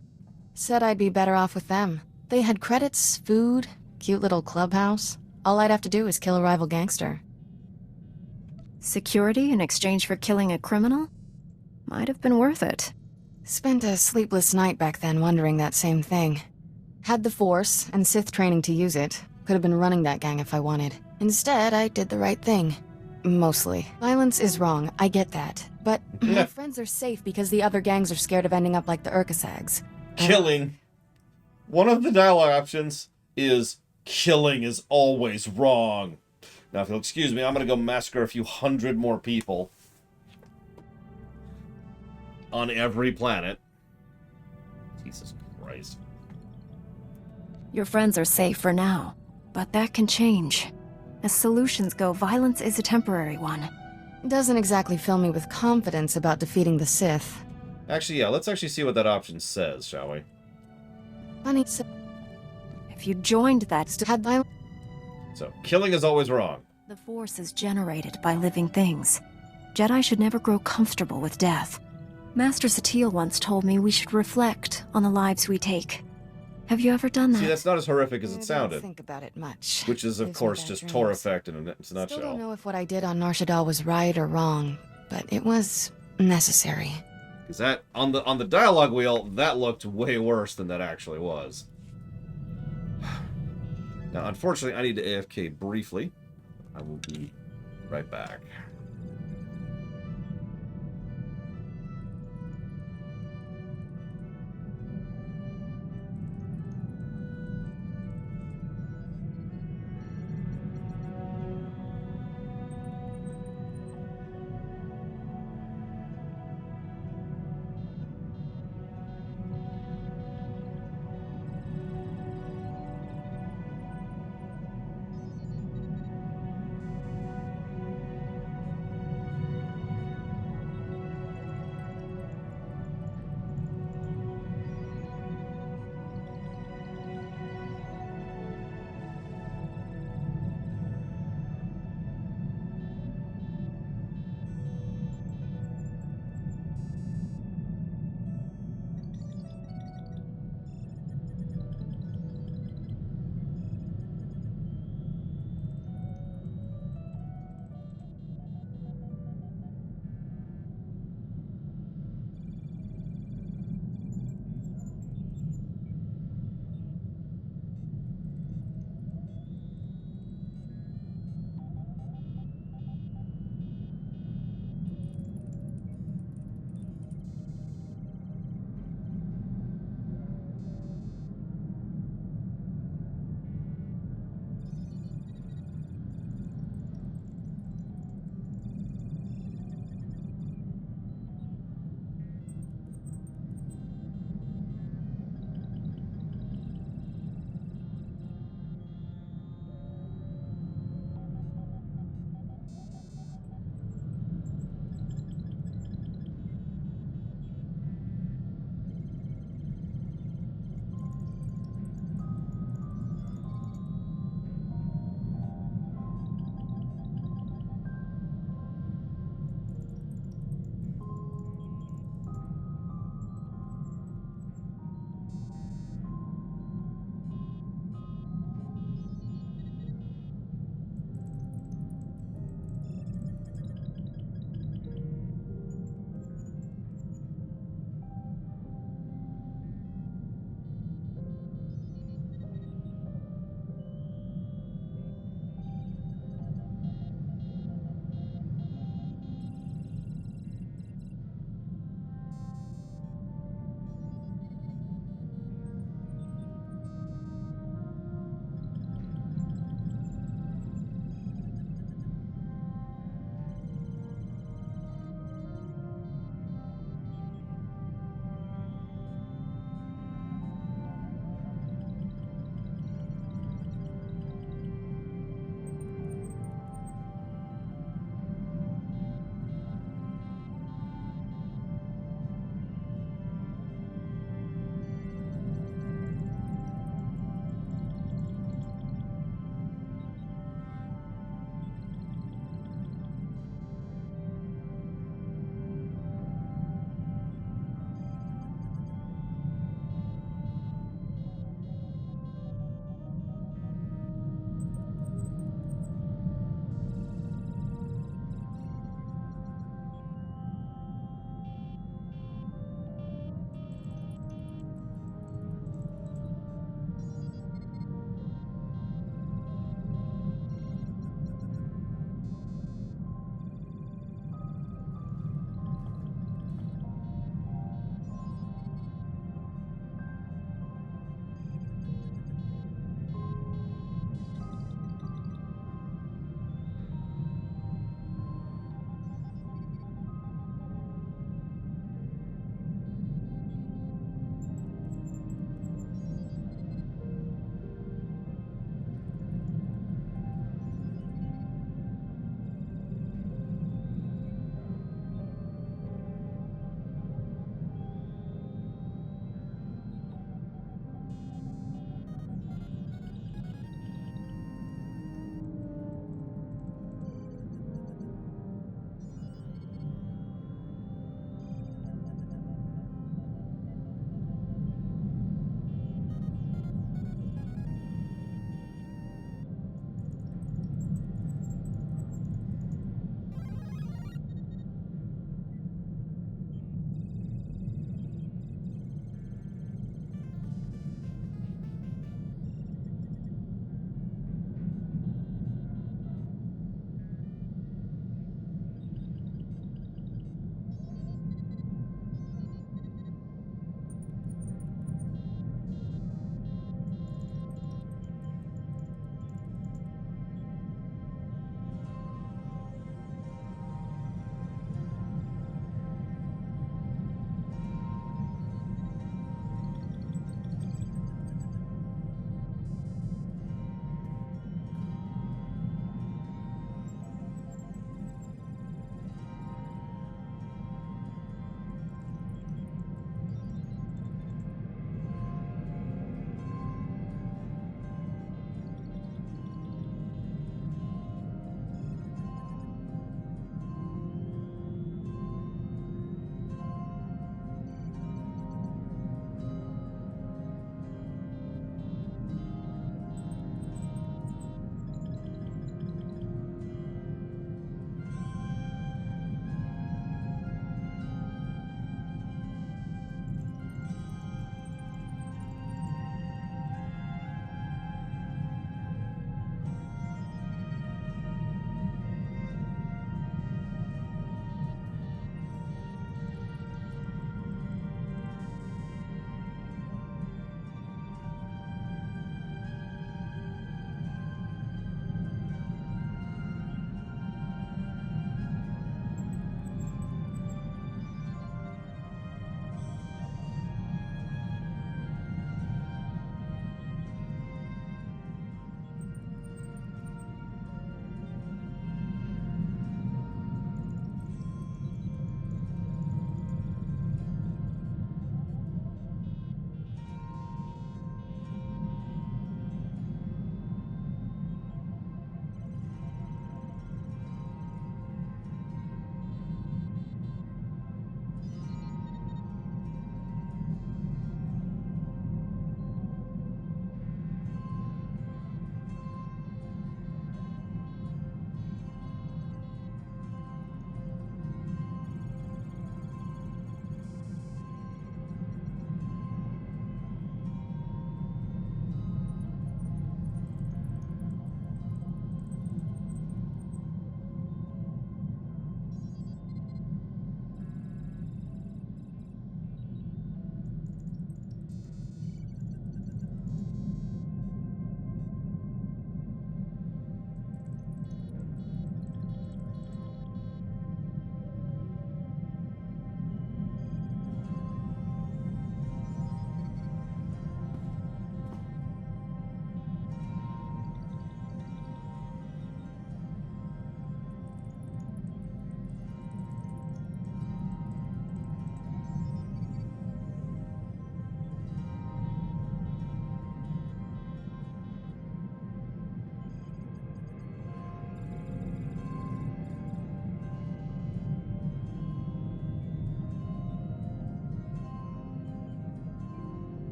Said I'd be better off with them. They had credits, food, cute little clubhouse. All I'd have to do is kill a rival gangster. Security in exchange for killing a criminal? Might have been worth it. Spent a sleepless night back then wondering that same thing. Had the Force and Sith training to use it. Could have been running that gang if I wanted. Instead, I did the right thing. Mostly. Violence is wrong, I get that. But my friends are safe because the other gangs are scared of ending up like the Urkasags. Killing. One of the dialogue options is killing is always wrong. Now, if you'll excuse me, I'm going to go massacre a few hundred more people on every planet. Jesus Christ. Your friends are safe for now, but that can change. As solutions go, violence is a temporary one. Doesn't exactly fill me with confidence about defeating the Sith. Actually, yeah, let's actually see what that option says, shall we? Funny, if you joined that had violence. So, killing is always wrong. The Force is generated by living things. Jedi should never grow comfortable with death. Master Satele once told me we should reflect on the lives we take. Have you ever done that? See, that's not as horrific as it sounded. Think about it much. Which is, of course, just Tor effect in a nutshell. Still don't know if what I did on Nar Shaddaa was right or wrong, but it was necessary. Because that on the dialogue wheel, that looked way worse than that actually was. Now, unfortunately, I need to AFK briefly. I will be right back.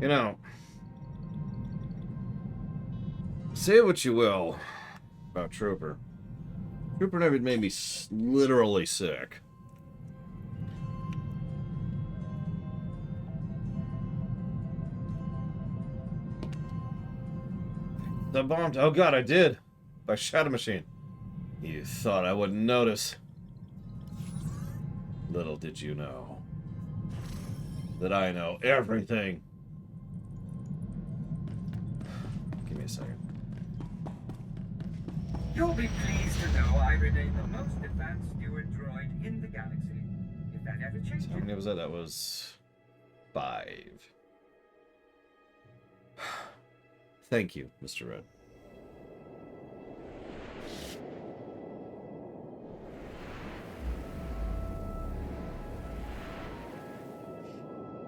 You know, say what you will about Trooper. Trooper never made me literally sick. I bombed. Oh god, I did. By Shadow Machine. You thought I wouldn't notice. Little did you know that I know everything. Give me a second. You'll be pleased to know I remain the most advanced steward droid in the galaxy. If that ever changes. How many was that? That was 5. Thank you, Mr. Red.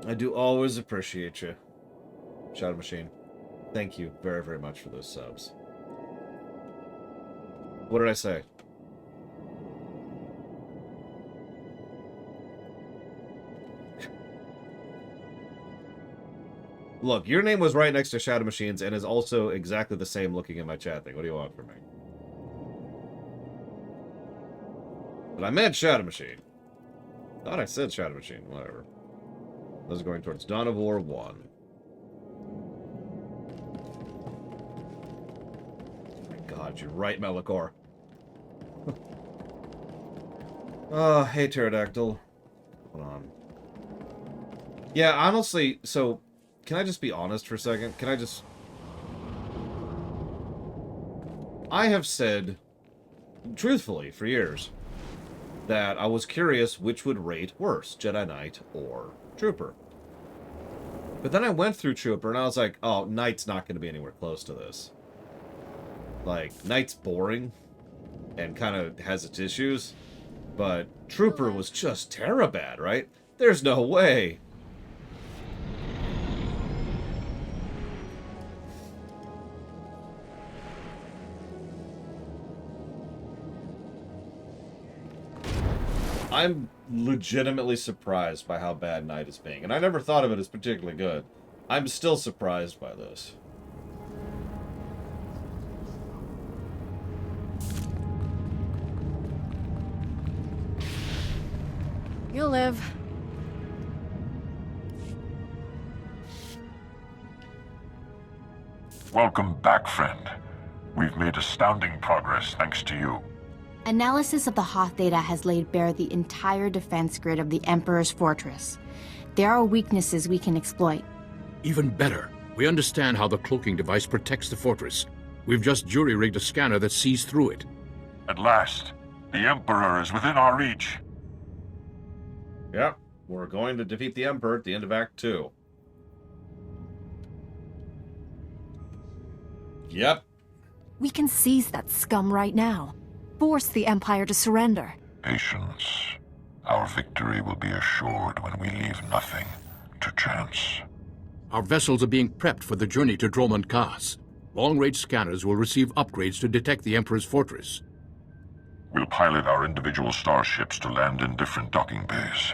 I do always appreciate you, Shadow Machine. Thank you very, very much for those subs. What did I say? Look, your name was right next to Shadow Machine's and is also exactly the same looking in my chat thing. What do you want from me? But I meant Shadow Machine. Thought I said Shadow Machine. Whatever. Those are going towards Dawn of War 1. Oh my god, you're right, Melikor. Oh, hey, Pterodactyl. Hold on. Yeah, honestly, so, can I just be honest for a second? Can I just... I have said, truthfully, for years, that I was curious which would rate worse, Jedi Knight or Trooper. But then I went through Trooper and I was like, oh, Knight's not going to be anywhere close to this. Like, Knight's boring and kind of has its issues, but Trooper was just terabad, right? There's no way. I'm legitimately surprised by how bad Knight is being. And I never thought of it as particularly good. I'm still surprised by this. You'll live. Welcome back, friend. We've made astounding progress thanks to you. Analysis of the Hoth data has laid bare the entire defense grid of the Emperor's fortress. There are weaknesses we can exploit. Even better, we understand how the cloaking device protects the fortress. We've just jury-rigged a scanner that sees through it. At last, the Emperor is within our reach. Yep, we're going to defeat the Emperor at the end of Act 2. Yep. We can seize that scum right now. Force the Empire to surrender. Patience. Our victory will be assured when we leave nothing to chance. Our vessels are being prepped for the journey to Dromund Kaas. Long-range scanners will receive upgrades to detect the Emperor's fortress. We'll pilot our individual starships to land in different docking bays.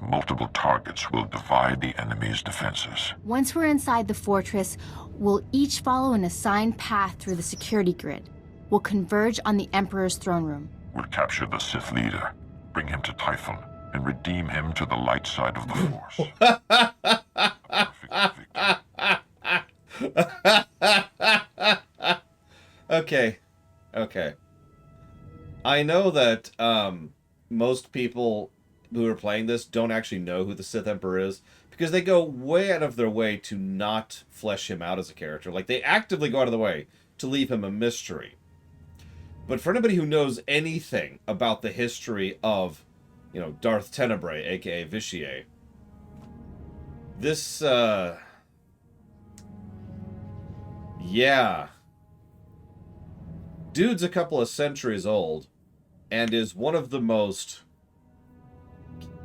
Multiple targets will divide the enemy's defenses. Once we're inside the fortress, we'll each follow an assigned path through the security grid. We'll converge on the Emperor's throne room. We'll capture the Sith leader, bring him to Typhon, and redeem him to the light side of the Force. Okay. Okay. I know that most people who are playing this don't actually know who the Sith Emperor is, because they go way out of their way to not flesh him out as a character. Like, they actively go out of the way to leave him a mystery. But for anybody who knows anything about the history of, you know, Darth Tenebrae, aka Vitiate, this, yeah. Dude's a couple of centuries old, and is one of the most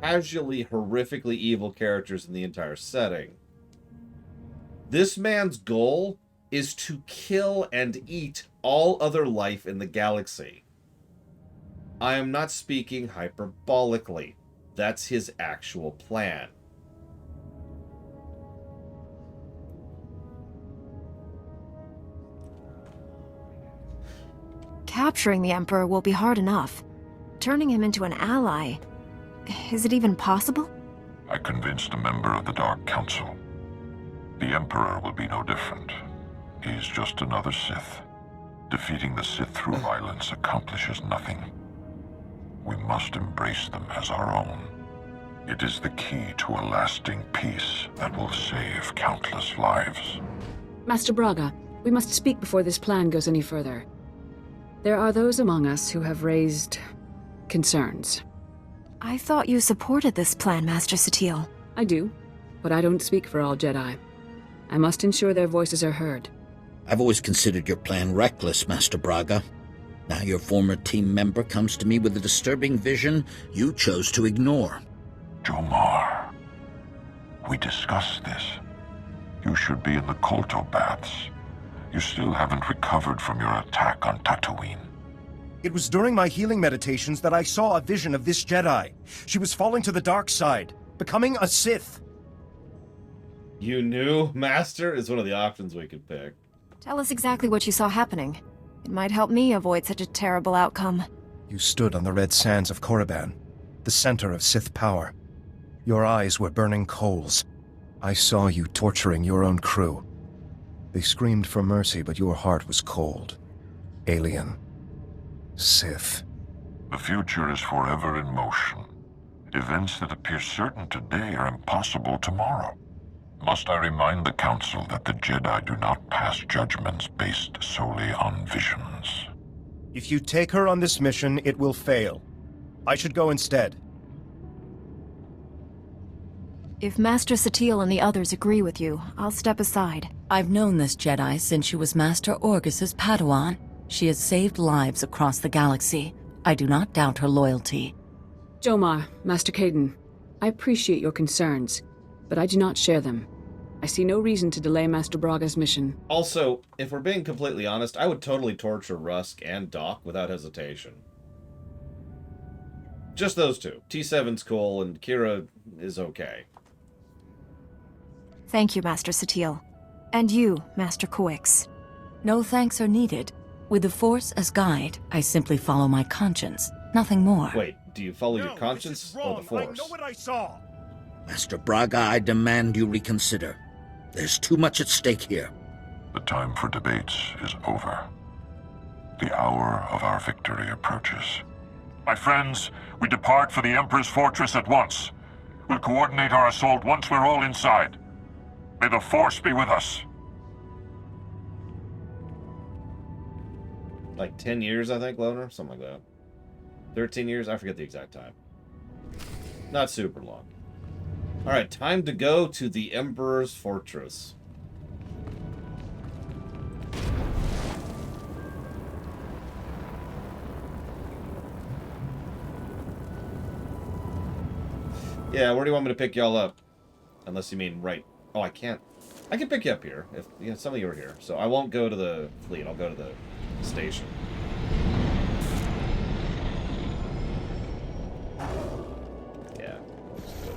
casually, horrifically evil characters in the entire setting. This man's goal is to kill and eat all other life in the galaxy. I am not speaking hyperbolically. That's his actual plan. Capturing the Emperor will be hard enough. Turning him into an ally... Is it even possible? I convinced a member of the Dark Council. The Emperor will be no different. He's just another Sith. Defeating the Sith through violence accomplishes nothing. We must embrace them as our own. It is the key to a lasting peace that will save countless lives. Master Braga, we must speak before this plan goes any further. There are those among us who have raised concerns. I thought you supported this plan, Master Satele. I do, but I don't speak for all Jedi. I must ensure their voices are heard. I've always considered your plan reckless, Master Braga. Now your former team member comes to me with a disturbing vision you chose to ignore. Jomar, we discussed this. You should be in the Kolto baths. You still haven't recovered from your attack on Tatooine. It was during my healing meditations that I saw a vision of this Jedi. She was falling to the dark side, becoming a Sith. You knew? Master is one of the options we could pick. Tell us exactly what you saw happening. It might help me avoid such a terrible outcome. You stood on the red sands of Korriban, the center of Sith power. Your eyes were burning coals. I saw you torturing your own crew. They screamed for mercy, but your heart was cold. Alien. Sith. The future is forever in motion. Events that appear certain today are impossible tomorrow. Must I remind the Council that the Jedi do not pass judgments based solely on visions? If you take her on this mission, it will fail. I should go instead. If Master Satele and the others agree with you, I'll step aside. I've known this Jedi since she was Master Orgus's Padawan. She has saved lives across the galaxy. I do not doubt her loyalty. Jomar, Master Caden, I appreciate your concerns, but I do not share them. I see no reason to delay Master Braga's mission. Also, if we're being completely honest, I would totally torture Rusk and Doc without hesitation. Just those two. T7's cool, and Kira is okay. Thank you, Master Satele. And you, Master Coix. No thanks are needed. With the Force as guide, I simply follow my conscience. Nothing more. Wait, do you follow your conscience or the Force? I know what I saw. Master Braga, I demand you reconsider. There's too much at stake here. The time for debates is over. The hour of our victory approaches. My friends, we depart for the Emperor's fortress at once. We'll coordinate our assault once we're all inside. May the Force be with us. Like 10 years, I think, Loner? Something like that. 13 years? I forget the exact time. Not super long. Alright, time to go to the Emperor's Fortress. Yeah, where do you want me to pick y'all up? Unless you mean right. Oh, I can't. I can pick you up here, if some of you are here. So I won't go to the fleet, I'll go to the station. Yeah, let's go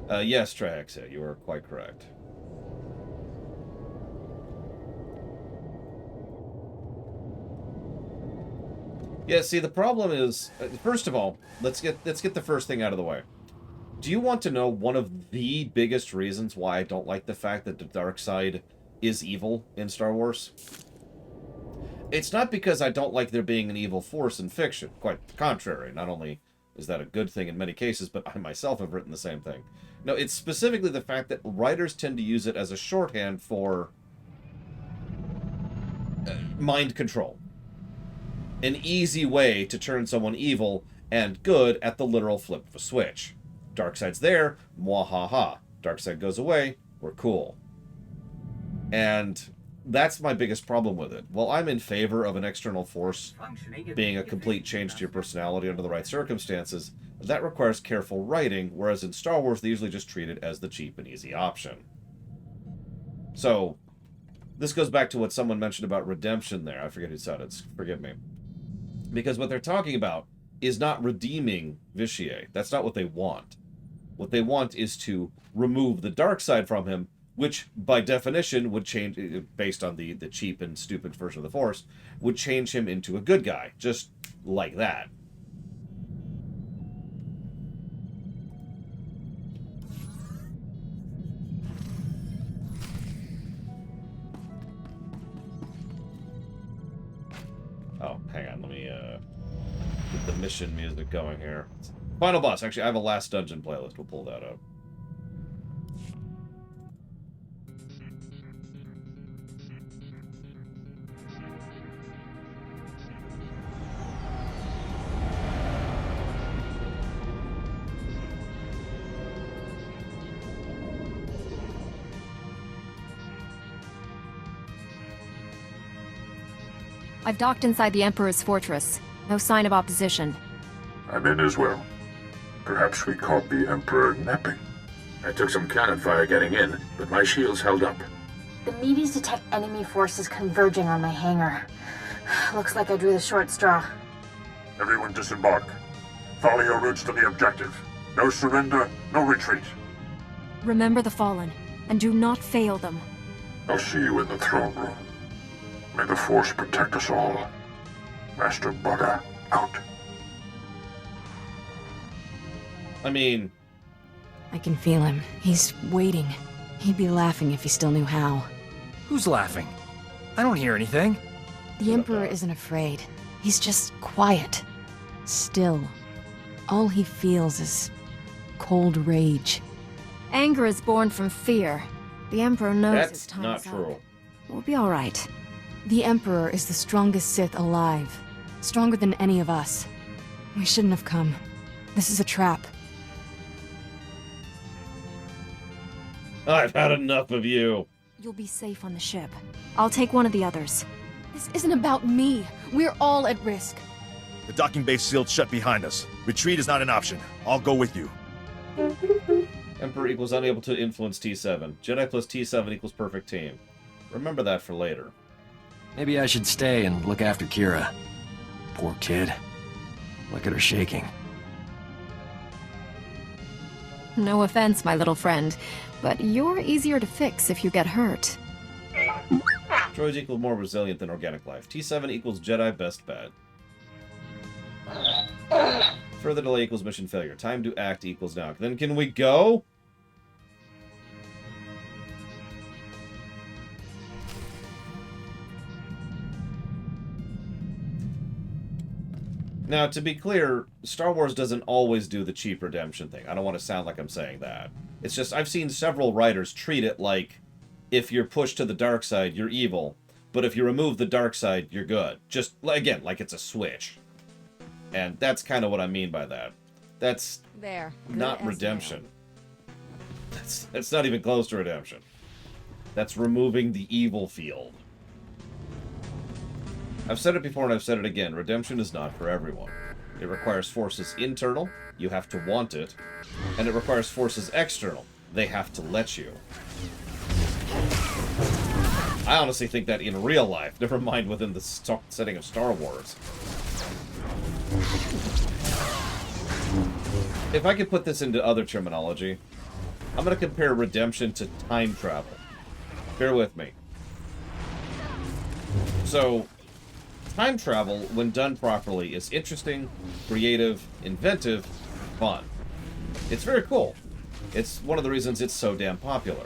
here. Yes, Trihexa, you are quite correct. Yeah, see, the problem is, first of all, let's get the first thing out of the way. Do you want to know one of the biggest reasons why I don't like the fact that the dark side is evil in Star Wars? It's not because I don't like there being an evil force in fiction. Quite the contrary. Not only is that a good thing in many cases, but I myself have written the same thing. No, it's specifically the fact that writers tend to use it as a shorthand for mind control. An easy way to turn someone evil and good at the literal flip of a switch. Dark side's there, mwahaha. Dark side goes away, we're cool. And that's my biggest problem with it. While I'm in favor of an external force being a complete change to your personality under the right circumstances, that requires careful writing, whereas in Star Wars they usually just treat it as the cheap and easy option. So, this goes back to what someone mentioned about redemption there. I forget who said it, forgive me. Because what they're talking about is not redeeming Vitiate. That's not what they want. What they want is to remove the dark side from him, which by definition would change, based on the cheap and stupid version of the Force, would change him into a good guy, just like that. Oh, hang on, let me get the mission music going here. Final boss. Actually, I have a last dungeon playlist. We'll pull that up. I've docked inside the Emperor's fortress. No sign of opposition. I'm in as well. Perhaps we caught the Emperor napping. I took some cannon fire getting in, but my shields held up. The meteors detect enemy forces converging on my hangar. Looks like I drew the short straw. Everyone disembark. Follow your routes to the objective. No surrender, no retreat. Remember the Fallen, and do not fail them. I'll see you in the throne room. May the Force protect us all. Master Braga, out. I mean... I can feel him. He's waiting. He'd be laughing if he still knew how. Who's laughing? I don't hear anything. The Emperor isn't afraid. He's just quiet. Still. All he feels is cold rage. Anger is born from fear. The Emperor knows his That's time not is true. up. We'll be all right. The Emperor is the strongest Sith alive. Stronger than any of us. We shouldn't have come. This is a trap. I've had enough of you. You'll be safe on the ship. I'll take one of the others. This isn't about me. We're all at risk. The docking bay sealed shut behind us. Retreat is not an option. I'll go with you. Emperor equals unable to influence T7. Jedi plus T7 equals perfect team. Remember that for later. Maybe I should stay and look after Kira. Poor kid. Look at her shaking. No offense, my little friend, but you're easier to fix if you get hurt. Droids equal more resilient than organic life. T7 equals Jedi best bet. Further delay equals mission failure. Time to act equals now. Then can we go? Now, to be clear, Star Wars doesn't always do the cheap redemption thing. I don't want to sound like I'm saying that. It's just, I've seen several writers treat it like, if you're pushed to the dark side, you're evil. But if you remove the dark side, you're good. Just, again, like it's a switch. And that's kind of what I mean by that. That's not redemption. That's not even close to redemption. That's removing the evil field. I've said it before and I've said it again. Redemption is not for everyone. It requires forces internal. You have to want it. And it requires forces external. They have to let you. I honestly think that in real life, never mind within the setting of Star Wars. If I could put this into other terminology, I'm going to compare redemption to time travel. Bear with me. So, time travel, when done properly, is interesting, creative, inventive, fun. It's very cool. It's one of the reasons it's so damn popular.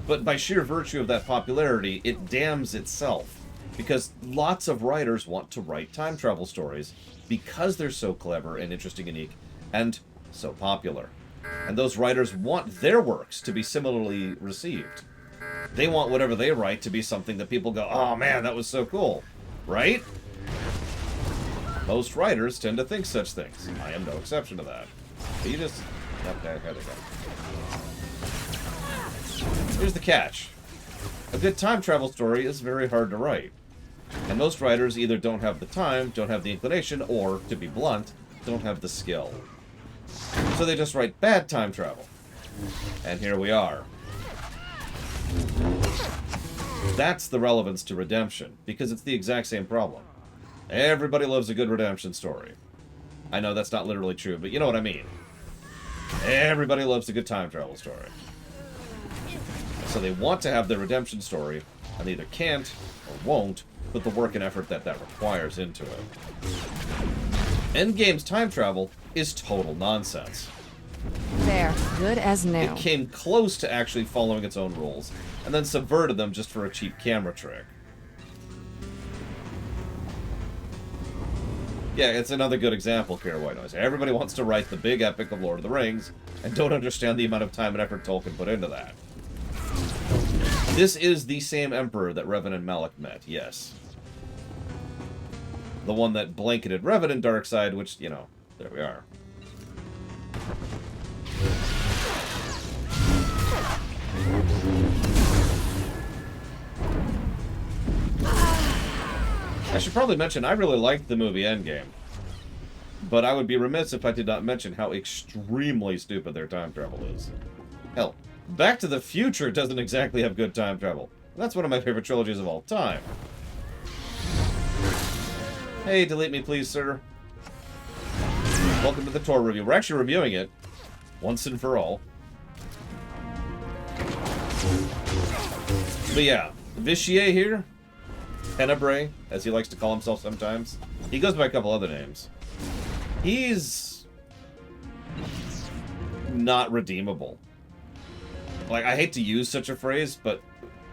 But by sheer virtue of that popularity, it damns itself. Because lots of writers want to write time travel stories because they're so clever and interesting and unique and so popular. And those writers want their works to be similarly received. They want whatever they write to be something that people go, oh man, that was so cool. Right? Most writers tend to think such things. I am no exception to that. But you just... Okay, there they go. Here's the catch. A good time travel story is very hard to write. And most writers either don't have the time, don't have the inclination, or, to be blunt, don't have the skill. So they just write bad time travel. And here we are. That's the relevance to redemption, because it's the exact same problem. Everybody loves a good redemption story. I know that's not literally true, but you know what I mean. Everybody loves a good time travel story. So they want to have their redemption story, and they either can't or won't put the work and effort that requires into it. Endgame's time travel is total nonsense. There, good as new. It came close to actually following its own rules, and then subverted them just for a cheap camera trick. Yeah, it's another good example, Kira White Noise. Everybody wants to write the big epic of Lord of the Rings, and don't understand the amount of time and effort Tolkien put into that. This is the same Emperor that Revan and Malak met, yes. The one that blanketed Revan in Darkseid, which, you know, there we are. I should probably mention, I really liked the movie Endgame. But I would be remiss if I did not mention how extremely stupid their time travel is. Hell, Back to the Future doesn't exactly have good time travel. That's one of my favorite trilogies of all time. Hey, delete me please, sir. Welcome to the tour review. We're actually reviewing it once and for all. But yeah, Vicier here, Tenebrae, as he likes to call himself sometimes. He goes by a couple other names. He's not redeemable. Like, I hate to use such a phrase, but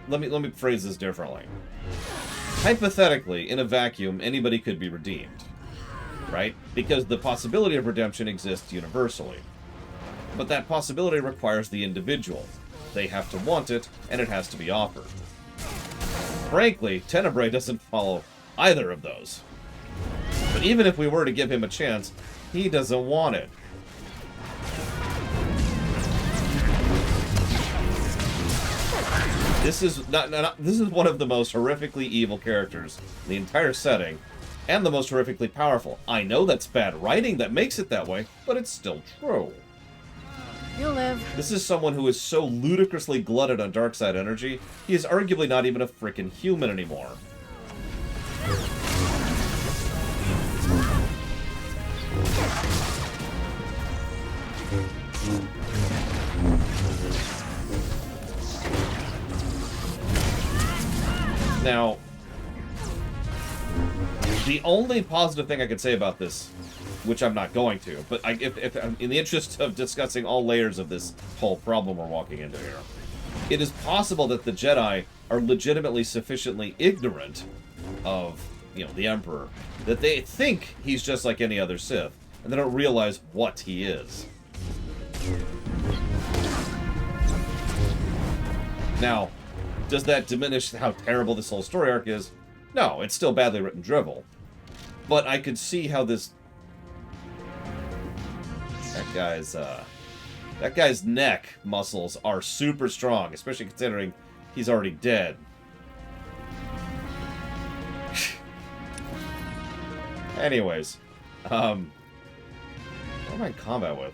let me phrase this differently. Hypothetically, in a vacuum, anybody could be redeemed, right? Because the possibility of redemption exists universally. But that possibility requires the individual. They have to want it, and it has to be offered. Frankly, Tenebrae doesn't follow either of those. But even if we were to give him a chance, he doesn't want it. This is this is one of the most horrifically evil characters in the entire setting, and the most horrifically powerful. I know that's bad writing that makes it that way, but it's still true. You'll live. This is someone who is so ludicrously glutted on Darkseid energy, he is arguably not even a freaking human anymore. Now, the only positive thing I could say about this, which I'm not going to, but if in the interest of discussing all layers of this whole problem we're walking into here, it is possible that the Jedi are legitimately sufficiently ignorant of, you know, the Emperor, that they think he's just like any other Sith, and they don't realize what he is. Now, does that diminish how terrible this whole story arc is? No, it's still badly written drivel. But I could see how this... That guy's neck muscles are super strong, especially considering he's already dead. Anyways, what am I in combat with?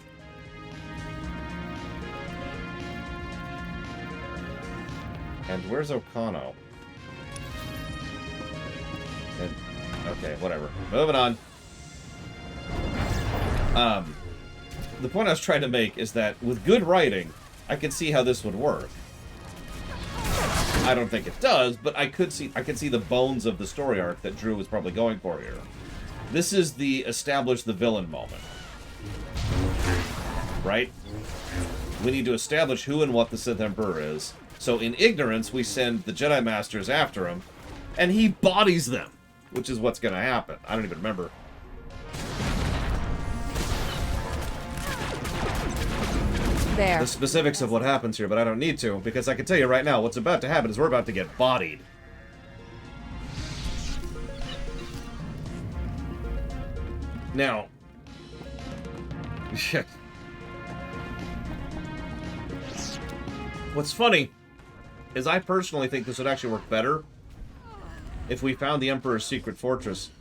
And where's Okano? Okay, whatever. Moving on. The point I was trying to make is that with good writing, I can see how this would work. I don't think it does, but I can see the bones of the story arc that Drew was probably going for here. This is the establish the villain moment. Right? We need to establish who and what the Sith Emperor is. So in ignorance, we send the Jedi Masters after him, and he bodies them, which is what's going to happen. I don't even remember. There. The specifics of what happens here, but I don't need to, because I can tell you right now, what's about to happen is we're about to get bodied. Now, what's funny is I personally think this would actually work better if we found the Emperor's secret fortress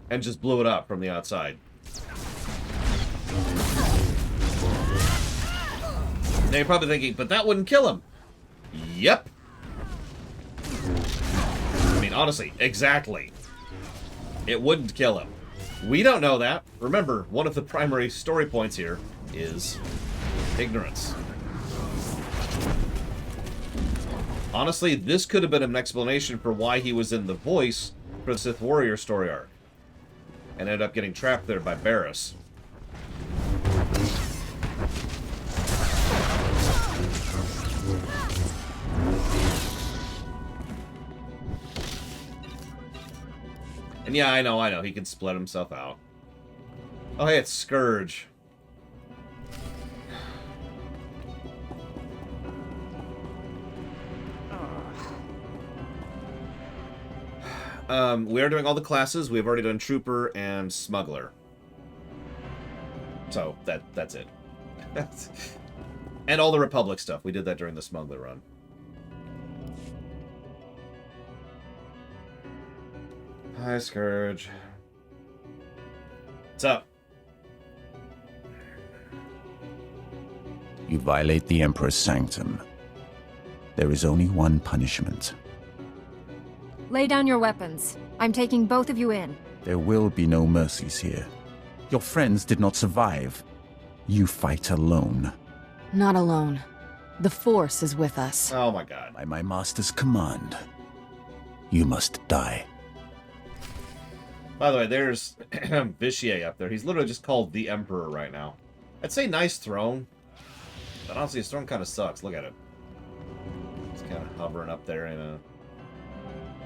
and just blew it up from the outside. Now you're probably thinking, but that wouldn't kill him. Yep. I mean, honestly, exactly. It wouldn't kill him. We don't know that. Remember, one of the primary story points here is Ignorance. Honestly, this could have been an explanation for why he was in the voice for the Sith Warrior story arc. And ended up getting trapped there by Barriss. And yeah, I know. He can split himself out. Oh, hey, it's Scourge. We are doing all the classes. We've already done Trooper and Smuggler. So, that's it. And all the Republic stuff. We did that during the Smuggler run. Hi, Scourge. What's up? You violate the Emperor's sanctum. There is only one punishment. Lay down your weapons. I'm taking both of you in. There will be no mercies here. Your friends did not survive. You fight alone. Not alone. The Force is with us. Oh my god. By my master's command, you must die. By the way, there's Vitier up there. He's literally just called the Emperor right now. I'd say nice throne, but honestly his throne kind of sucks. Look at it. It's kind of hovering up there in a...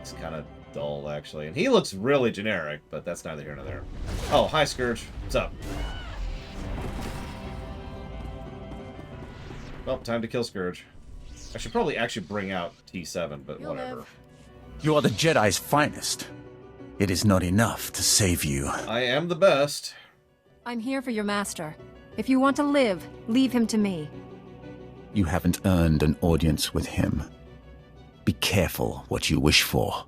It's kind of dull, actually. And he looks really generic, but that's neither here nor there. Oh, hi, Scourge. What's up? Well, time to kill Scourge. I should probably actually bring out T7, but whatever. You are the Jedi's finest. It is not enough to save you. I am the best. I'm here for your master. If you want to live, leave him to me. You haven't earned an audience with him. Be careful what you wish for.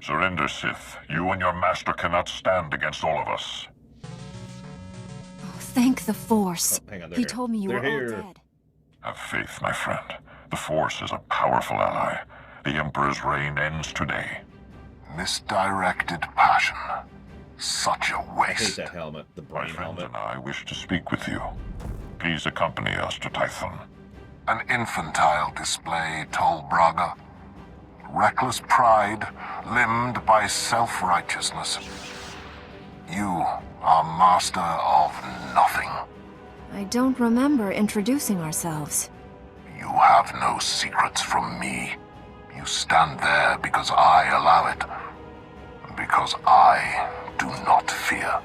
Surrender, Sith. You and your master cannot stand against all of us. Oh, thank the Force. Oh, hang on, he told me you were all dead. Have faith, my friend. The Force is a powerful ally. The Emperor's reign ends today. Misdirected passion. Such a I hate waste. that helmet, the brain My friend helmet. and I wish to speak with you. Please accompany us to Tython. An infantile display, Tol Braga. Reckless pride, limbed by self-righteousness. You are master of nothing. I don't remember introducing ourselves. You have no secrets from me. You stand there because I allow it. Because I do not fear.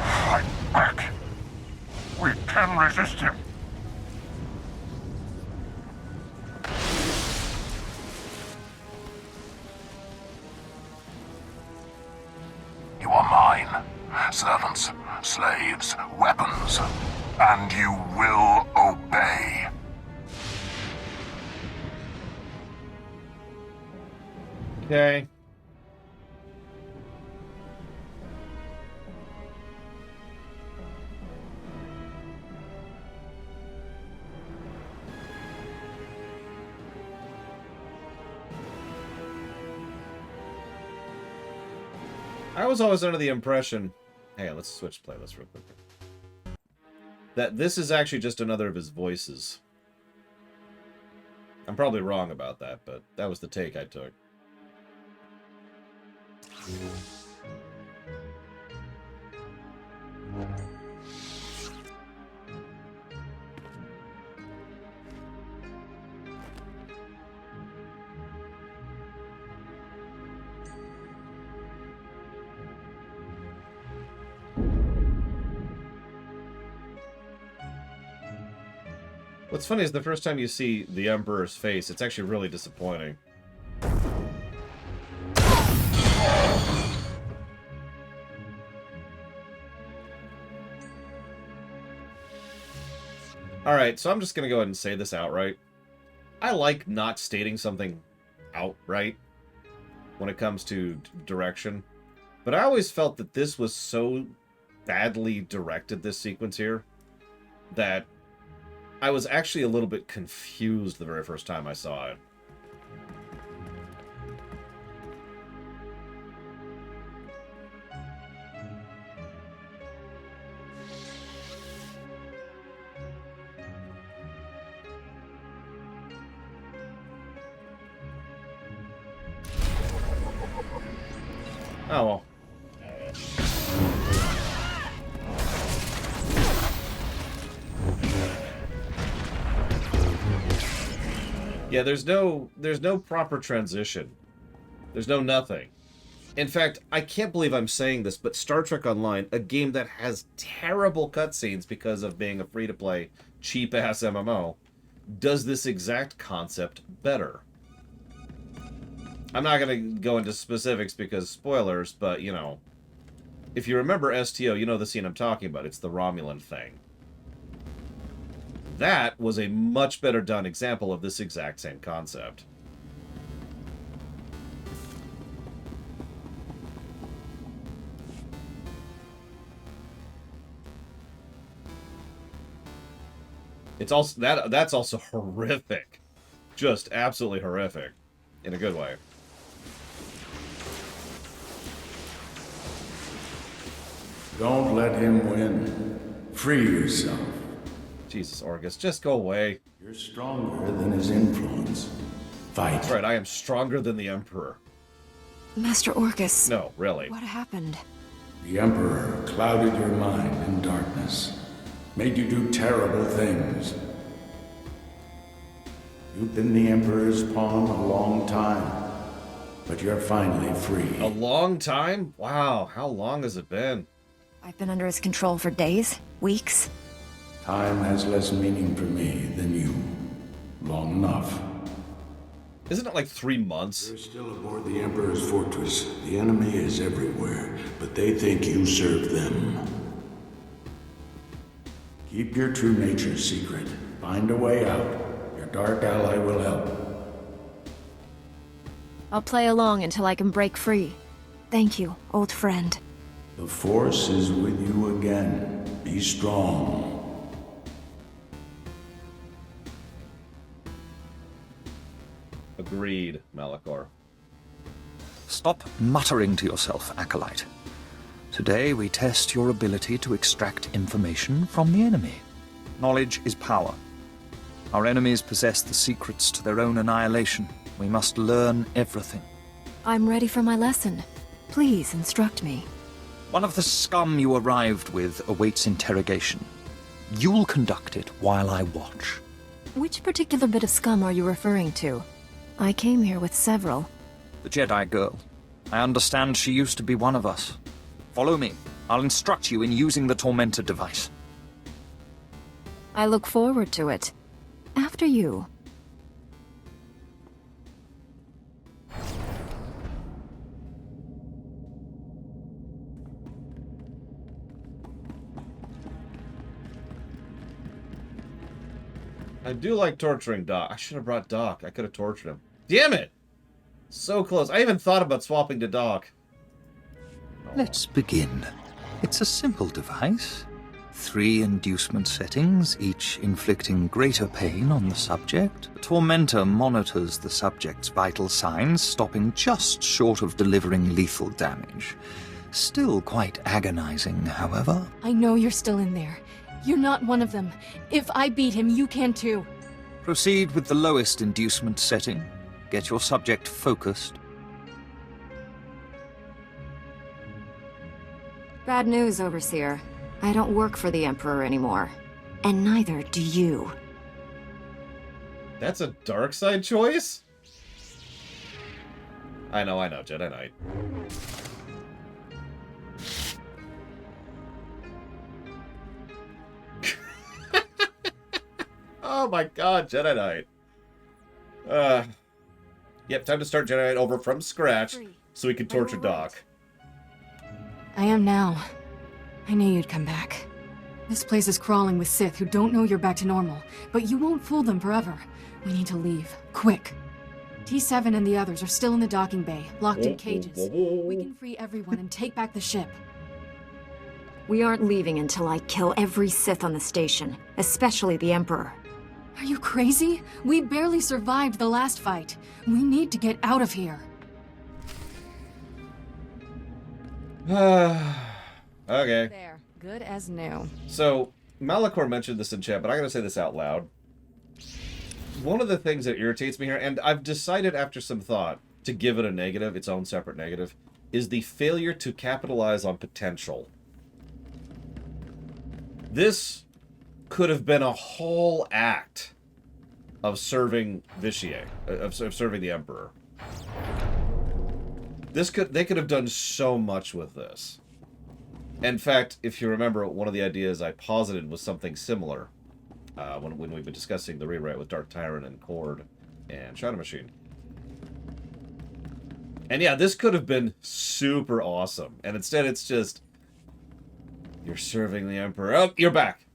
Fight back. We can resist him. You are mine. Servants, slaves, weapons. And you will obey. Okay. I was always under the impression... Hey, let's switch playlists real quick. That this is actually just another of his voices. I'm probably wrong about that, but that was the take I took. What's funny is the first time you see the Emperor's face, it's actually really disappointing. Alright, so I'm just gonna go ahead and say this outright. I like not stating something outright when it comes to direction, but I always felt that this was so badly directed, this sequence here, that I was actually a little bit confused the very first time I saw it. Oh, well. Yeah, there's no proper transition. There's no nothing. In fact, I can't believe I'm saying this, but Star Trek Online, a game that has terrible cutscenes because of being a free-to-play, cheap-ass MMO, does this exact concept better. I'm not going to go into specifics because spoilers, but, you know, if you remember STO, you know the scene I'm talking about. It's the Romulan thing. That was a much better done example of this exact same concept. It's also that's also horrific. Just absolutely horrific. In a good way. Don't let him win. Free yourself. Jesus, Orgus, just go away. You're stronger than his influence. Fight. That's right, I am stronger than the Emperor. Master Orgus. No, really. What happened? The Emperor clouded your mind in darkness. Made you do terrible things. You've been the Emperor's pawn a long time, but you're finally free. A long time? Wow, how long has it been? I've been under his control for days, weeks. Time has less meaning for me than you. Long enough. Isn't it like 3 months? You're still aboard the Emperor's fortress. The enemy is everywhere, but they think you serve them. Keep your true nature secret. Find a way out. Your dark ally will help. I'll play along until I can break free. Thank you, old friend. The Force is with you again. Be strong. Agreed, Malachor. Stop muttering to yourself, Acolyte. Today we test your ability to extract information from the enemy. Knowledge is power. Our enemies possess the secrets to their own annihilation. We must learn everything. I'm ready for my lesson. Please instruct me. One of the scum you arrived with awaits interrogation. You'll conduct it while I watch. Which particular bit of scum are you referring to? I came here with several. The Jedi girl. I understand she used to be one of us. Follow me. I'll instruct you in using the Tormentor device. I look forward to it. After you. I do like torturing Doc. I should have brought Doc. I could have tortured him. Damn it! So close. I even thought about swapping to Doc. Let's begin. It's a simple device. 3 inducement settings, each inflicting greater pain on the subject. The Tormentor monitors the subject's vital signs, stopping just short of delivering lethal damage. Still quite agonizing, however. I know you're still in there. You're not one of them. If I beat him, you can too. Proceed with the lowest inducement setting. Get your subject focused. Bad news, Overseer. I don't work for the Emperor anymore. And neither do you. That's a dark side choice? I know, Jedi Knight. Oh my god, Jedi Knight. Yep, time to start Jedi Knight over from scratch so we can torture Doc. I am now. I knew you'd come back. This place is crawling with Sith who don't know you're back to normal, but you won't fool them forever. We need to leave. Quick. T7 and the others are still in the docking bay, locked in cages. We can free everyone and take back the ship. We aren't leaving until I kill every Sith on the station, especially the Emperor. Are you crazy? We barely survived the last fight. We need to get out of here. Okay. There. Good as new. So, Malachor mentioned this in chat, but I gotta say this out loud. One of the things that irritates me here, and I've decided after some thought to give it a negative, its own separate negative, is the failure to capitalize on potential. This could have been a whole act of serving Vitiate, of serving the Emperor. They could have done so much with this. In fact, if you remember, one of the ideas I posited was something similar when we've been discussing the rewrite with Dark Tyrant and Cord and Shadow Machine. And yeah, this could have been super awesome. And instead it's just, you're serving the Emperor. Oh, you're back.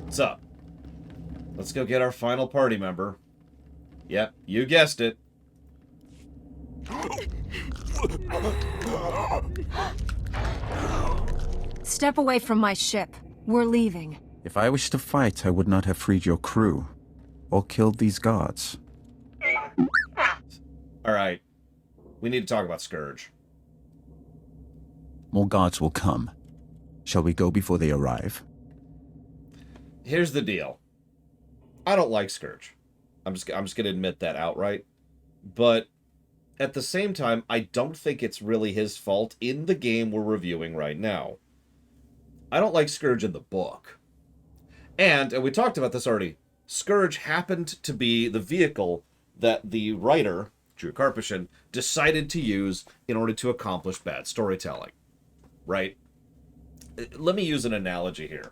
What's up? Let's go get our final party member. Yep, you guessed it. Step away from my ship. We're leaving. If I wished to fight, I would not have freed your crew. Or killed these guards. Alright. We need to talk about Scourge. More guards will come. Shall we go before they arrive? Here's the deal. I don't like Scourge. I'm just going to admit that outright. But at the same time, I don't think it's really his fault in the game we're reviewing right now. I don't like Scourge in the book. And we talked about this already, Scourge happened to be the vehicle that the writer, Drew Karpyshyn, decided to use in order to accomplish bad storytelling. Right? Let me use an analogy here.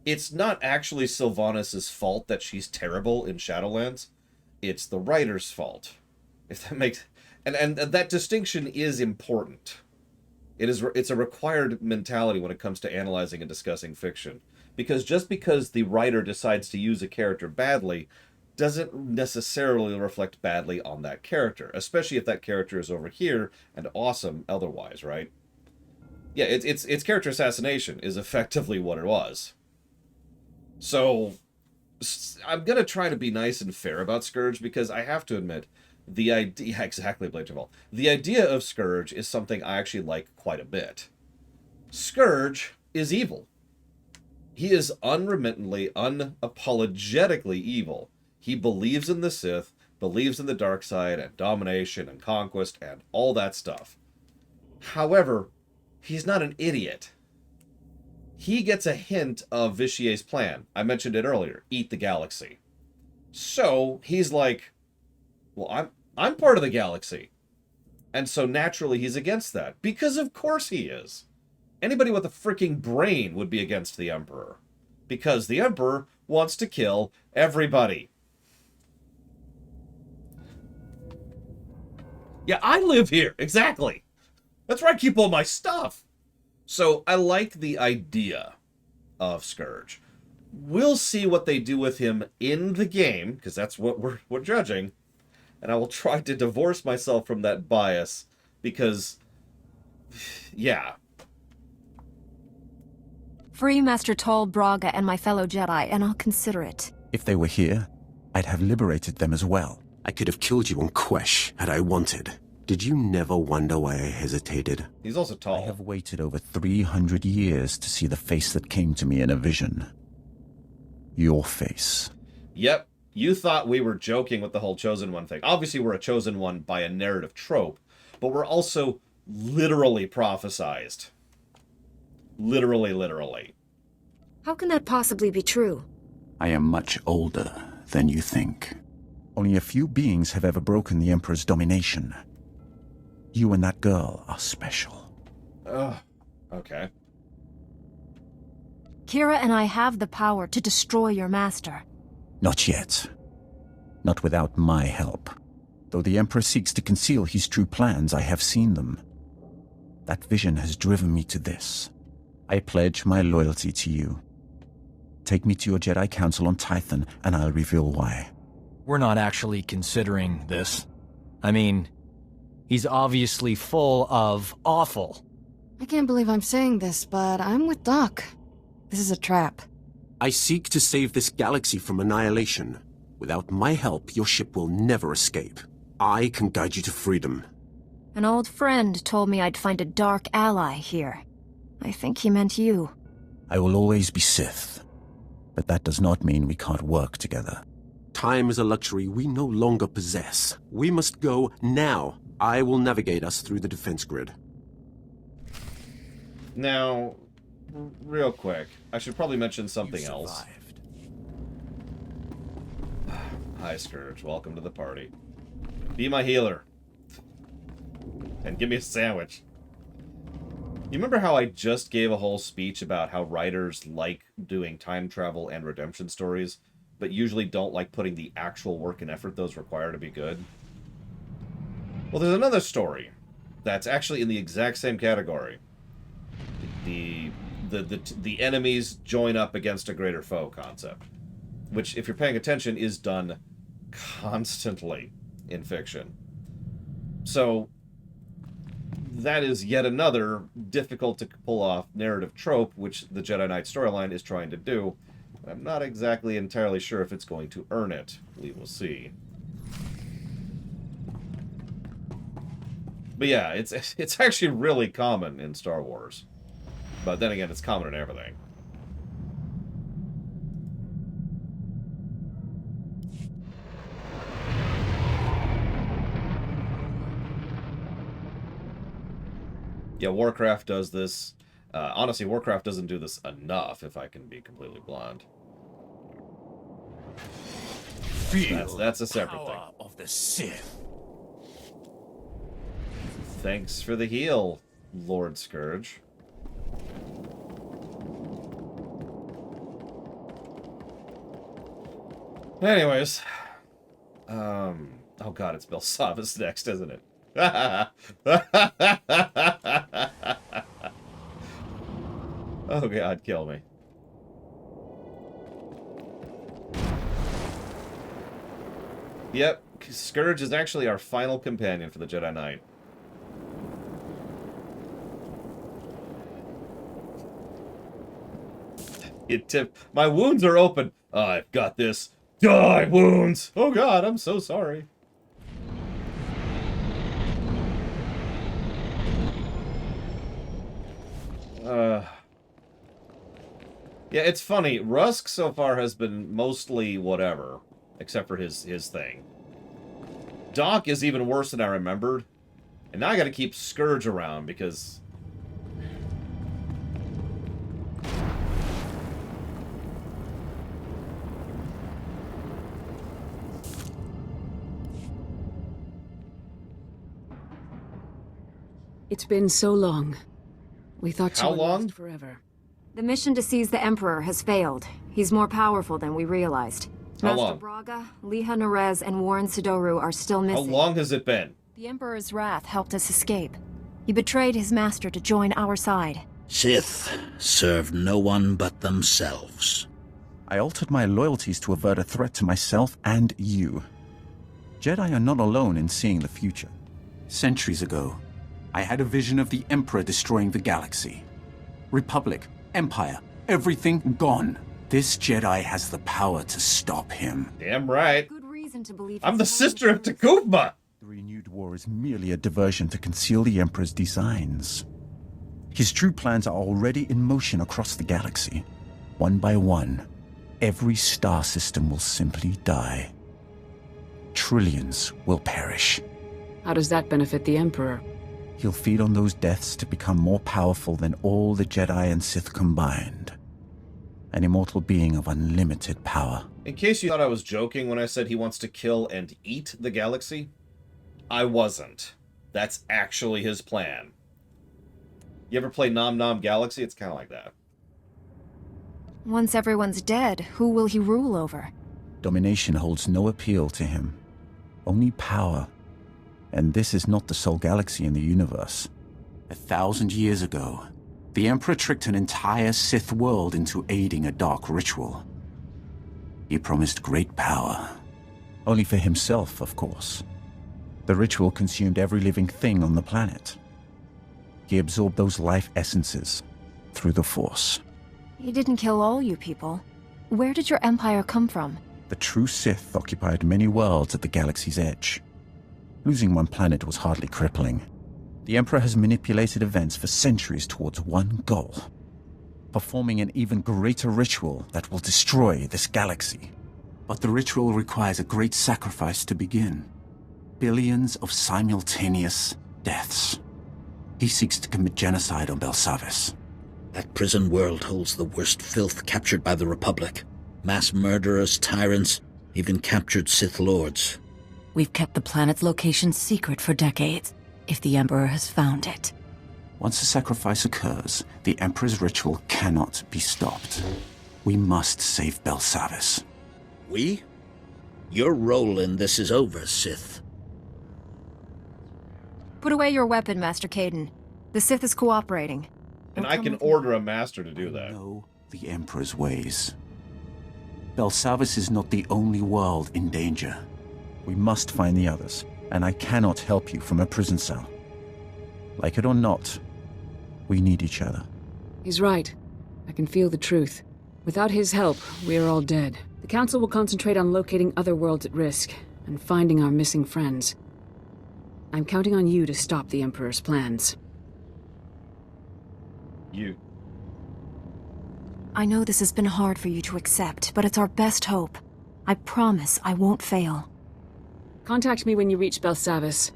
It's not actually Sylvanas' fault that she's terrible in Shadowlands. It's the writer's fault. If that makes... And that distinction is important. It's a required mentality when it comes to analyzing and discussing fiction. Because just because the writer decides to use a character badly doesn't necessarily reflect badly on that character. Especially if that character is over here and awesome otherwise, right? Yeah, it's character assassination is effectively what it was. So, I'm going to try to be nice and fair about Scourge because I have to admit, the idea... Yeah, exactly, Blade Javal. The idea of Scourge is something I actually like quite a bit. Scourge is evil. He is unremittingly, unapologetically evil. He believes in the Sith, believes in the dark side, and domination, and conquest, and all that stuff. However, he's not an idiot. He gets a hint of Vitiate's plan. I mentioned it earlier. Eat the galaxy. So, he's like, well, I'm part of the galaxy. And so naturally he's against that. Because of course he is. Anybody with a freaking brain would be against the Emperor. Because the Emperor wants to kill everybody. Yeah, I live here. Exactly. That's where I keep all my stuff. So I like the idea of Scourge. We'll see what they do with him in the game, because that's what we're judging. And I will try to divorce myself from that bias, because, yeah. Free Master Tol Braga and my fellow Jedi, and I'll consider it. If they were here, I'd have liberated them as well. I could have killed you on Quesh had I wanted. Did you never wonder why I hesitated? He's also tall. I have waited over 300 years to see the face that came to me in a vision. Your face. Yep. You thought we were joking with the whole Chosen One thing. Obviously, we're a Chosen One by a narrative trope, but we're also literally prophesized. Literally. How can that possibly be true? I am much older than you think. Only a few beings have ever broken the Emperor's domination. You and that girl are special. Ugh. Okay. Kira and I have the power to destroy your master. Not yet. Not without my help. Though the Emperor seeks to conceal his true plans, I have seen them. That vision has driven me to this. I pledge my loyalty to you. Take me to your Jedi Council on Tython, and I'll reveal why. We're not actually considering this. I mean, he's obviously full of awful. I can't believe I'm saying this, but I'm with Doc. This is a trap. I seek to save this galaxy from annihilation. Without my help, your ship will never escape. I can guide you to freedom. An old friend told me I'd find a dark ally here. I think he meant you. I will always be Sith. But that does not mean we can't work together. Time is a luxury we no longer possess. We must go now. I will navigate us through the defense grid. Now, real quick, I should probably mention something else. Hi, Scourge. Welcome to the party. Be my healer. And give me a sandwich. You remember how I just gave a whole speech about how writers like doing time travel and redemption stories, but usually don't like putting the actual work and effort those require to be good? Well, there's another story that's actually in the exact same category. The enemies join up against a greater foe concept, which, if you're paying attention, is done constantly in fiction. So that is yet another difficult to pull off narrative trope, which the Jedi Knight storyline is trying to do. I'm not exactly entirely sure if it's going to earn it. We will see. But yeah, it's actually really common in Star Wars. But then again, it's common in everything. Yeah, Warcraft does this. Honestly, Warcraft doesn't do this enough, if I can be completely blunt. That's a separate thing. Of the Sith. Thanks for the heal, Lord Scourge. Anyways, oh god, it's Belsavis next, isn't it? Oh god, kill me. Yep, Scourge is actually our final companion for the Jedi Knight. My wounds are open. I've got this. Die, wounds! Oh god, I'm so sorry. Yeah, it's funny. Rusk so far has been mostly whatever, except for his thing. Doc is even worse than I remembered. And now I gotta keep Scourge around because... It's been so long. We thought How you were long? lost forever. The mission to seize the Emperor has failed. He's more powerful than we realized. How Master long? Braga, Liha Nerez, and Warren Sidoru are still How missing. long has it been? The Emperor's wrath helped us escape. He betrayed his master to join our side. Sith serve no one but themselves. I altered my loyalties to avert a threat to myself and you. Jedi are not alone in seeing the future. Centuries ago, I had a vision of the Emperor destroying the galaxy. Republic, Empire, everything gone. This Jedi has the power to stop him. Damn right. Good reason to believe I'm the sister of Takufma! The renewed war is merely a diversion to conceal the Emperor's designs. His true plans are already in motion across the galaxy. One by one, every star system will simply die. Trillions will perish. How does that benefit the Emperor? He'll feed on those deaths to become more powerful than all the Jedi and Sith combined. An immortal being of unlimited power. In case you thought I was joking when I said he wants to kill and eat the galaxy, I wasn't. That's actually his plan. You ever play Nom Nom Galaxy? It's kind of like that. Once everyone's dead, who will he rule over? Domination holds no appeal to him. Only power. And this is not the sole galaxy in the universe. 1,000 years ago, the Emperor tricked an entire Sith world into aiding a dark ritual. He promised great power. Only for himself, of course. The ritual consumed every living thing on the planet. He absorbed those life essences through the Force. He didn't kill all you people. Where did your empire come from? The true Sith occupied many worlds at the galaxy's edge. Losing one planet was hardly crippling. The Emperor has manipulated events for centuries towards one goal: performing an even greater ritual that will destroy this galaxy. But the ritual requires a great sacrifice to begin. Billions of simultaneous deaths. He seeks to commit genocide on Belsavis. That prison world holds the worst filth captured by the Republic. Mass murderers, tyrants, even captured Sith Lords. We've kept the planet's location secret for decades. If the Emperor has found it. Once a sacrifice occurs, the Emperor's ritual cannot be stopped. We must save Belsavis. We? Your role in this is over, Sith. Put away your weapon, Master Caden. The Sith is cooperating. And I can order a master to do that. Know the Emperor's ways. Belsavis is not the only world in danger. We must find the others, and I cannot help you from a prison cell. Like it or not, we need each other. He's right. I can feel the truth. Without his help, we are all dead. The Council will concentrate on locating other worlds at risk, and finding our missing friends. I'm counting on you to stop the Emperor's plans. You. I know this has been hard for you to accept, but it's our best hope. I promise I won't fail. Contact me when you reach Belsavis.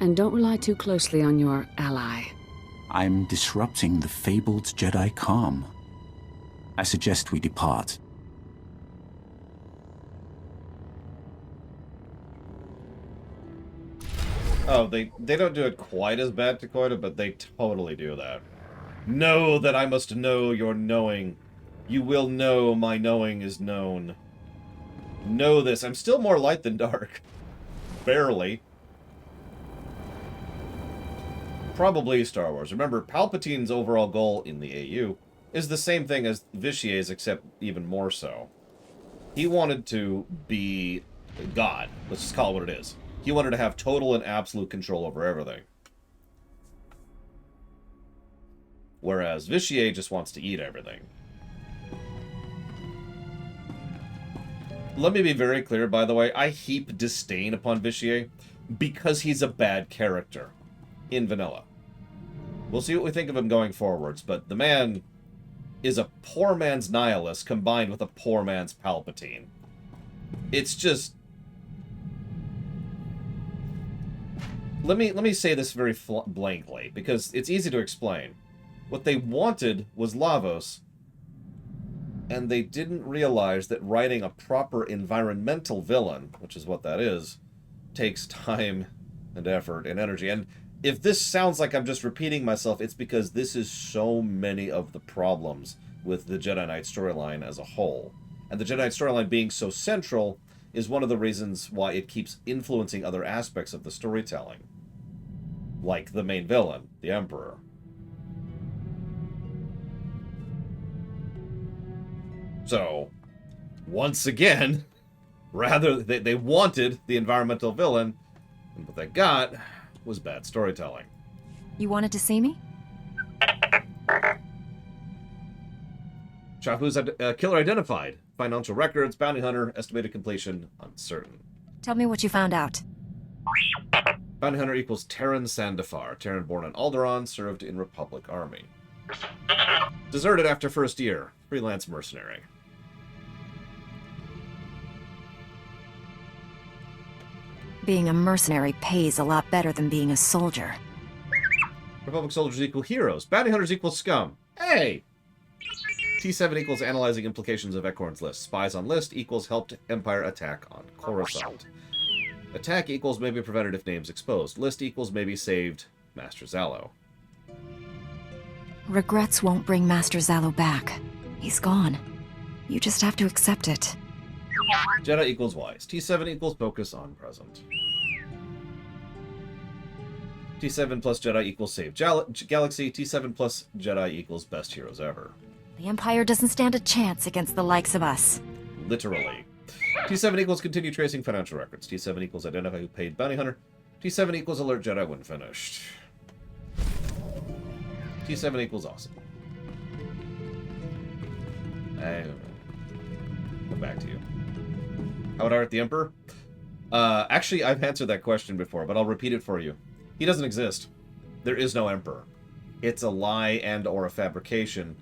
And don't rely too closely on your ally. I'm disrupting the fabled Jedi calm. I suggest we depart. Oh, they don't do it quite as bad to Koida, but they totally do that. Know that I must know your knowing. You will know my knowing is known. Know this. I'm still more light than dark. Barely. Probably Star Wars. Remember, Palpatine's overall goal in the AU is the same thing as Vitia's, except even more so. He wanted to be God. Let's just call it what it is. He wanted to have total and absolute control over everything. Whereas Vitiate just wants to eat everything. Let me be very clear, by the way. I heap disdain upon Vitiate because he's a bad character in vanilla. We'll see what we think of him going forwards, but the man is a poor man's nihilist combined with a poor man's Palpatine. It's just... Let me say this very blankly, because it's easy to explain. What they wanted was Lavos, and they didn't realize that writing a proper environmental villain, which is what that is, takes time and effort and energy. And if this sounds like I'm just repeating myself, it's because this is so many of the problems with the Jedi Knight storyline as a whole. And the Jedi Knight storyline being so central is one of the reasons why it keeps influencing other aspects of the storytelling. Like the main villain, the Emperor. So, once again, rather, they wanted the environmental villain, and what they got was bad storytelling. You wanted to see me? Chafu's killer identified. Financial records, bounty hunter, estimated completion, uncertain. Tell me what you found out. Bounty hunter equals Terran Sandafar. Terran born on Alderaan, served in Republic Army. Deserted after first year. Freelance mercenary. Being a mercenary pays a lot better than being a soldier. Republic soldiers equal heroes. Bounty hunters equal scum. Hey! T7 equals analyzing implications of Ekhorn's list. Spies on list equals helped Empire attack on Coruscant. Attack equals maybe prevented if names exposed. List equals maybe saved Master Zalo. Regrets won't bring Master Zalo back. He's gone. You just have to accept it. Jedi equals wise. T7 equals focus on present. T7 plus Jedi equals save galaxy. T7 plus Jedi equals best heroes ever. The Empire doesn't stand a chance against the likes of us. Literally. T7 equals continue tracing financial records. T7 equals identify who paid bounty hunter. T7 equals alert Jedi when finished. T7 equals awesome. Go back to you. How would I write the Emperor? Actually, I've answered that question before, but I'll repeat it for you. He doesn't exist. There is no Emperor. It's a lie and or a fabrication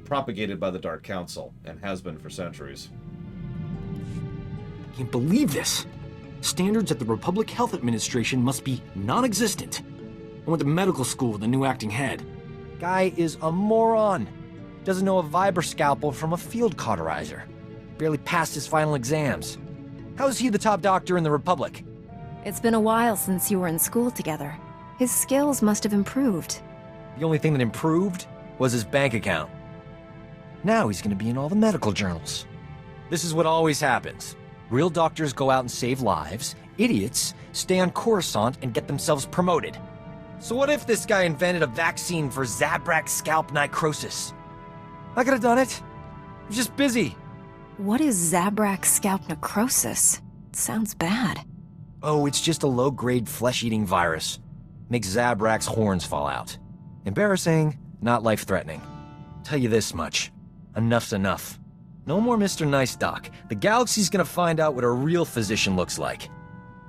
propagated by the Dark Council, and has been for centuries. Can't believe this. Standards at the Republic Health Administration must be non-existent. I went to medical school with a new acting head. Guy is a moron. Doesn't know a vibra scalpel from a field cauterizer. Barely passed his final exams. How is he the top doctor in the Republic? It's been a while since you were in school together. His skills must have improved. The only thing that improved was his bank account. Now he's gonna be in all the medical journals. This is what always happens. Real doctors go out and save lives. Idiots stay on Coruscant and get themselves promoted. So what if this guy invented a vaccine for Zabrak scalp necrosis? I could have done it. I'm just busy. What is Zabrak scalp necrosis? Sounds bad. Oh, it's just a low-grade flesh-eating virus. Makes Zabrak's horns fall out. Embarrassing, not life-threatening. Tell you this much. Enough's enough. No more Mr. Nice Doc. The galaxy's gonna find out what a real physician looks like.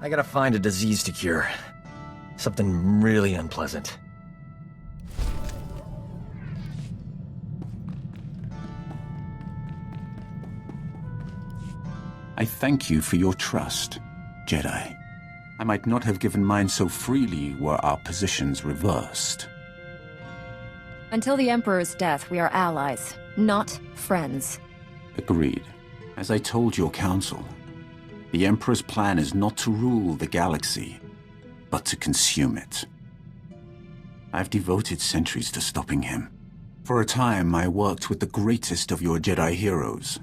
I gotta find a disease to cure. Something really unpleasant. I thank you for your trust, Jedi. I might not have given mine so freely were our positions reversed. Until the Emperor's death, we are allies, not friends. Agreed. As I told your council, the Emperor's plan is not to rule the galaxy, but to consume it. I've devoted centuries to stopping him. For a time, I worked with the greatest of your Jedi heroes,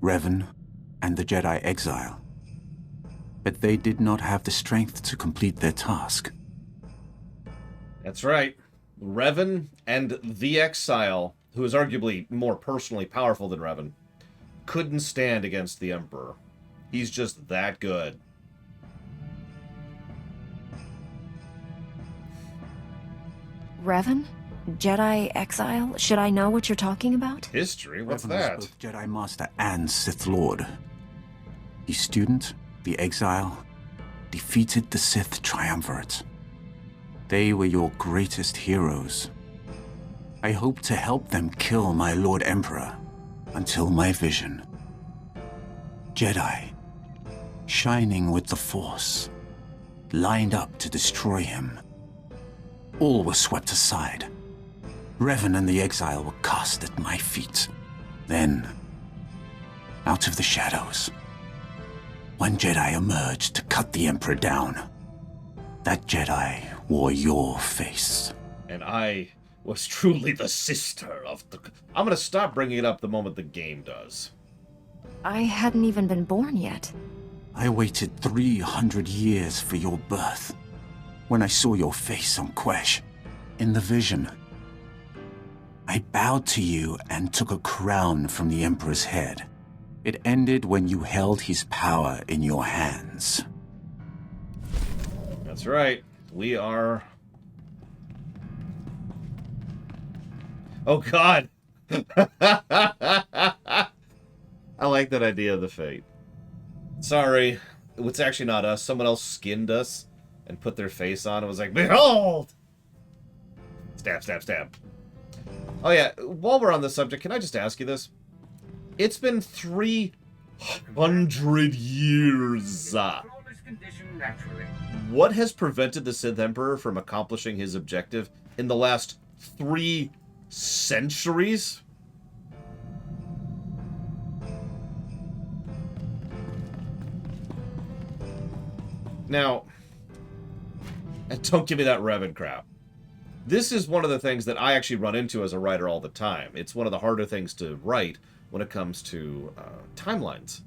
Revan and the Jedi Exile. But they did not have the strength to complete their task. That's right. Revan and the Exile, who is arguably more personally powerful than Revan, couldn't stand against the Emperor. He's just that good. Revan? Jedi Exile? Should I know what you're talking about? History? What's Revan that? was both Jedi Master and Sith Lord. The student, the Exile, defeated the Sith Triumvirate. They were your greatest heroes. I hope to help them kill my Lord Emperor until my vision. Jedi, shining with the Force, lined up to destroy him. All were swept aside. Revan and the Exile were cast at my feet. Then, out of the shadows, one Jedi emerged to cut the Emperor down. That Jedi wore your face. And I was truly the sister of the... I'm gonna stop bringing it up the moment the game does. I hadn't even been born yet. I waited 300 years for your birth. When I saw your face on Quesh, in the vision, I bowed to you and took a crown from the Emperor's head. It ended when you held his power in your hands. That's right. We are... Oh, God! I like that idea of the fate. Sorry. It's actually not us. Someone else skinned us and put their face on and was like, behold! Stab, stab, stab. Oh, yeah. While we're on this subject, can I just ask you this? It's been 300 years. What has prevented the Sith Emperor from accomplishing his objective in the last 3 centuries? Now, and don't give me that Revan crap. This is one of the things that I actually run into as a writer all the time. It's one of the harder things to write when it comes to timelines.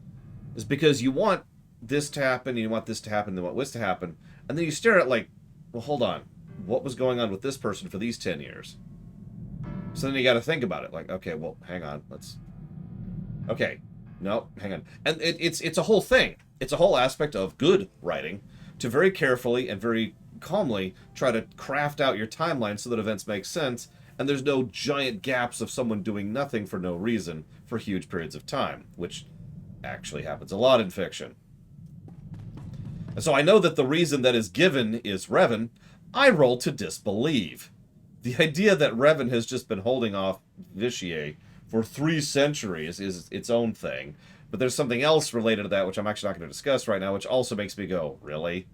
Is because you want this to happen, you want this to happen, then you want this to happen, and then you stare at like, well, hold on. What was going on with this person for these 10 years? So then you got to think about it. Like, okay, well, hang on. Let's... Okay. No, hang on. And it's a whole thing. It's a whole aspect of good writing to very carefully and very calmly try to craft out your timeline so that events make sense, and there's no giant gaps of someone doing nothing for no reason for huge periods of time, which actually happens a lot in fiction. And so I know that the reason that is given is Revan. I roll to disbelieve. The idea that Revan has just been holding off Vitier for 3 centuries is its own thing. But there's something else related to that, which I'm actually not going to discuss right now, which also makes me go, really?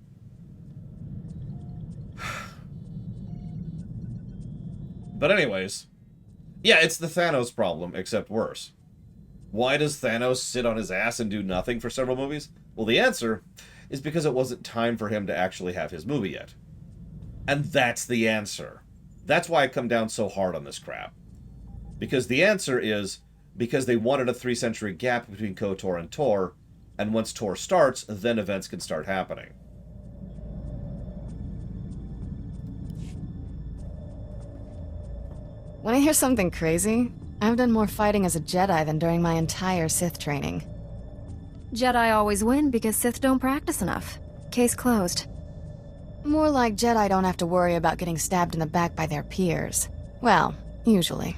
But anyways, yeah, it's the Thanos problem, except worse. Why does Thanos sit on his ass and do nothing for several movies? Well, the answer is because it wasn't time for him to actually have his movie yet. And that's the answer. That's why I come down so hard on this crap. Because the answer is because they wanted a 3-century gap between KOTOR and Tor, and once Tor starts, then events can start happening. Want to hear something crazy? I've done more fighting as a Jedi than during my entire Sith training. Jedi always win because Sith don't practice enough. Case closed. More like Jedi don't have to worry about getting stabbed in the back by their peers. Well, usually.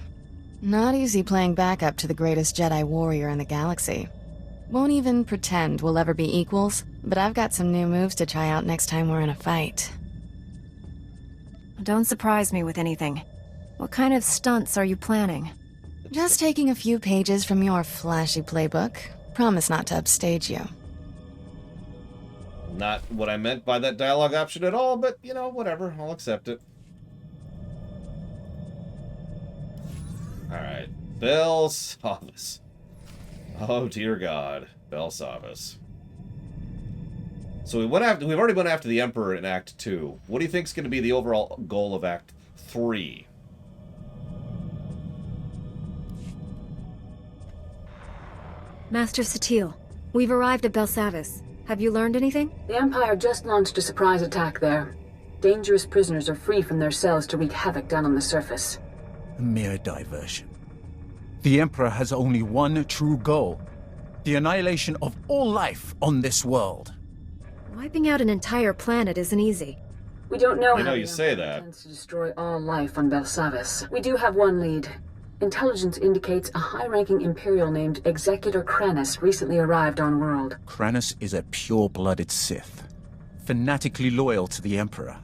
Not easy playing backup to the greatest Jedi warrior in the galaxy. Won't even pretend we'll ever be equals, but I've got some new moves to try out next time we're in a fight. Don't surprise me with anything. What kind of stunts are you planning? Just taking a few pages from your flashy playbook. Promise not to upstage you. Not what I meant by that dialogue option at all, but, you know, whatever. I'll accept it. Alright. Belsavis. Oh, dear God. Belsavis. So we've already went after the Emperor in Act 2. What do you think is going to be the overall goal of Act 3? Master Satil, we've arrived at Belsavis. Have you learned anything? The Empire just launched a surprise attack there. Dangerous prisoners are free from their cells to wreak havoc down on the surface. A mere diversion. The Emperor has only one true goal: the annihilation of all life on this world. Wiping out an entire planet isn't easy. We don't know I know how you the say Empire that. intends to destroy all life on Belsavis. We do have one lead. Intelligence indicates a high-ranking Imperial named Executor Kranis recently arrived on world. Kranis is a pure-blooded Sith, fanatically loyal to the Emperor.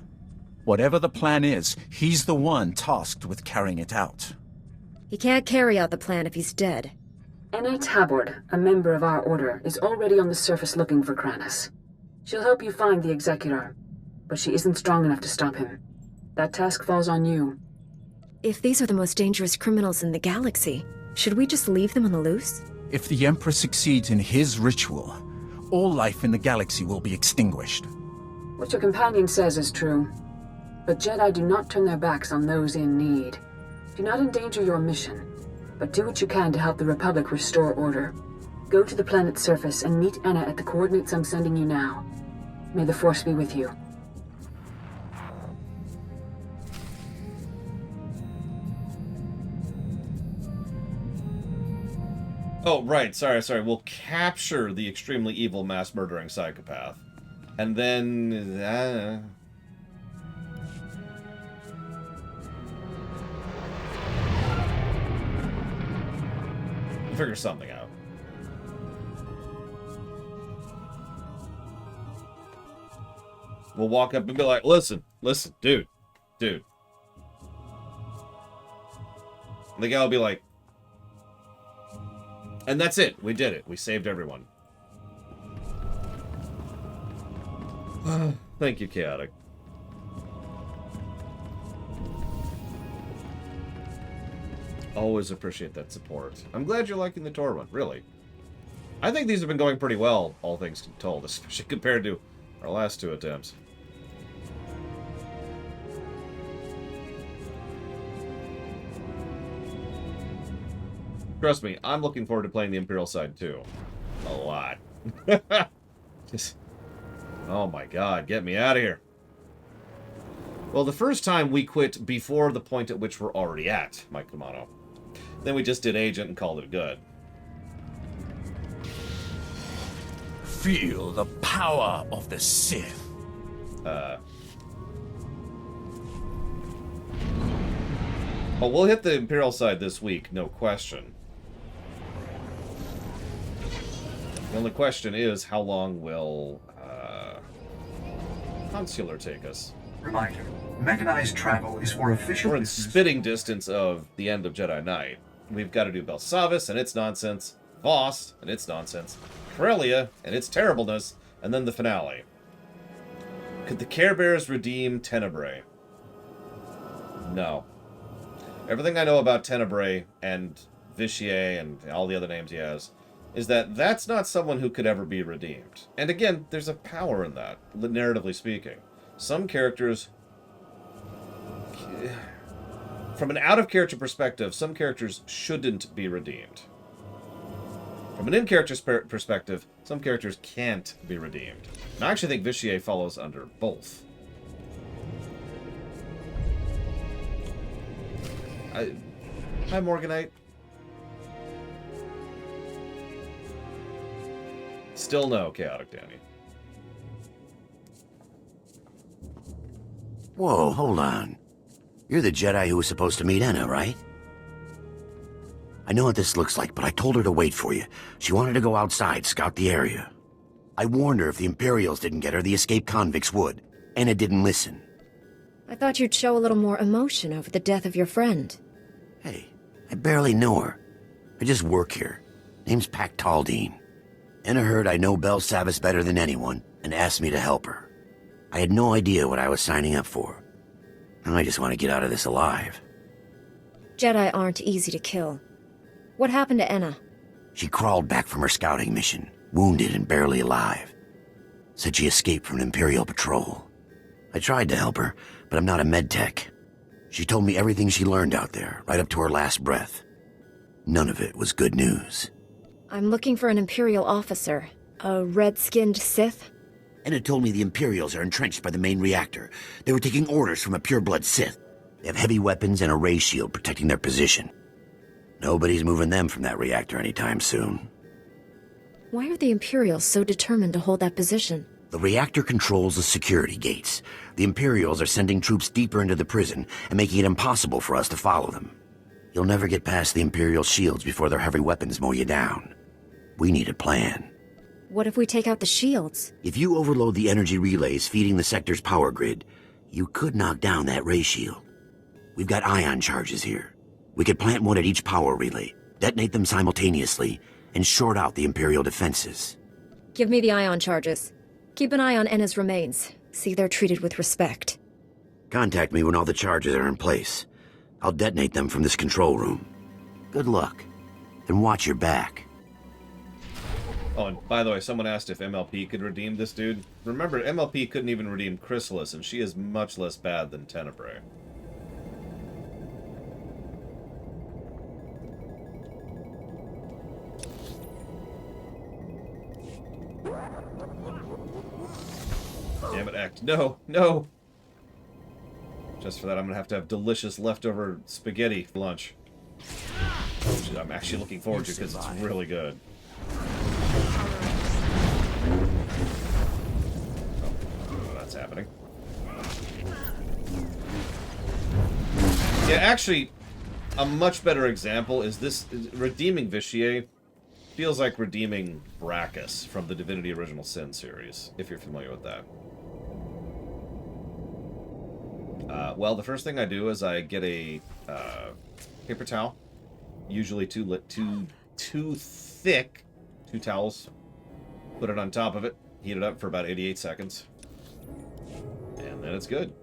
Whatever the plan is, he's the one tasked with carrying it out. He can't carry out the plan if he's dead. Anna Tabord, a member of our order, is already on the surface looking for Kranis. She'll help you find the Executor, but she isn't strong enough to stop him. That task falls on you. If these are the most dangerous criminals in the galaxy, should we just leave them on the loose? If the Emperor succeeds in his ritual, all life in the galaxy will be extinguished. What your companion says is true. But Jedi do not turn their backs on those in need. Do not endanger your mission, but do what you can to help the Republic restore order. Go to the planet's surface and meet Anna at the coordinates I'm sending you now. May the Force be with you. Oh, right. Sorry. We'll capture the extremely evil mass-murdering psychopath. And then... we'll figure something out. We'll walk up and be like, listen, dude. And the guy will be like, and that's it. We did it. We saved everyone. Thank you, Chaotic. Always appreciate that support. I'm glad you're liking the Tor one, really. I think these have been going pretty well, all things told, especially compared to our last 2 attempts. Trust me, I'm looking forward to playing the Imperial side too. A lot. Just, oh my god, get me out of here. Well, the first time we quit before the point at which we're already at, Mike Kamano. Then we just did Agent and called it good. Feel the power of the Sith. Well, we'll hit the Imperial side this week, no question. only question is, how long will Consular take us? Reminder, mechanized travel is for official We're in business. spitting distance of the end of Jedi Knight. We've got to do Belsavis and its nonsense, Voss and its nonsense, Corellia and its terribleness, and then the finale. Could the Care Bears redeem Tenebrae? No. Everything I know about Tenebrae and Vitier and all the other names he has is that that's not someone who could ever be redeemed. And again, there's a power in that, narratively speaking. Some characters, from an out-of-character perspective, some characters shouldn't be redeemed. From an in-character perspective, some characters can't be redeemed. And I actually think Vitier follows under both. Hi, Morganite. Still no, Chaotic Danny. Whoa, hold on. You're the Jedi who was supposed to meet Enna, right? I know what this looks like, but I told her to wait for you. She wanted to go outside, scout the area. I warned her if the Imperials didn't get her, the escaped convicts would. Enna didn't listen. I thought you'd show a little more emotion over the death of your friend. Hey, I barely know her. I just work here. Name's Pac Taldine. Enna heard I know Belsavis better than anyone, and asked me to help her. I had no idea what I was signing up for. Now I just want to get out of this alive. Jedi aren't easy to kill. What happened to Enna? She crawled back from her scouting mission, wounded and barely alive. Said she escaped from an Imperial patrol. I tried to help her, but I'm not a medtech. She told me everything she learned out there, right up to her last breath. None of it was good news. I'm looking for an Imperial officer. A red-skinned Sith? Enna told me the Imperials are entrenched by the main reactor. They were taking orders from a pureblood Sith. They have heavy weapons and a ray shield protecting their position. Nobody's moving them from that reactor anytime soon. Why are the Imperials so determined to hold that position? The reactor controls the security gates. The Imperials are sending troops deeper into the prison and making it impossible for us to follow them. You'll never get past the Imperial shields before their heavy weapons mow you down. We need a plan. What if we take out the shields? If you overload the energy relays feeding the sector's power grid, you could knock down that ray shield. We've got ion charges here. We could plant one at each power relay, detonate them simultaneously, and short out the Imperial defenses. Give me the ion charges. Keep an eye on Enna's remains. See they're treated with respect. Contact me when all the charges are in place. I'll detonate them from this control room. Good luck. And watch your back. Oh, and by the way, someone asked if MLP could redeem this dude. Remember, MLP couldn't even redeem Chrysalis, and she is much less bad than Tenebrae. Damn it, Act. No, no! Just for that, I'm gonna have delicious leftover spaghetti for lunch. Which I'm actually looking forward to because it's really good. Oh, that's happening. Yeah, actually, a much better example is this. Redeeming Vitier feels like redeeming Brachus from the Divinity Original Sin series, if you're familiar with that. Well, the first thing I do is I get a paper towel, usually too thick, 2 towels, put it on top of it, heat it up for about 88 seconds, and then it's good.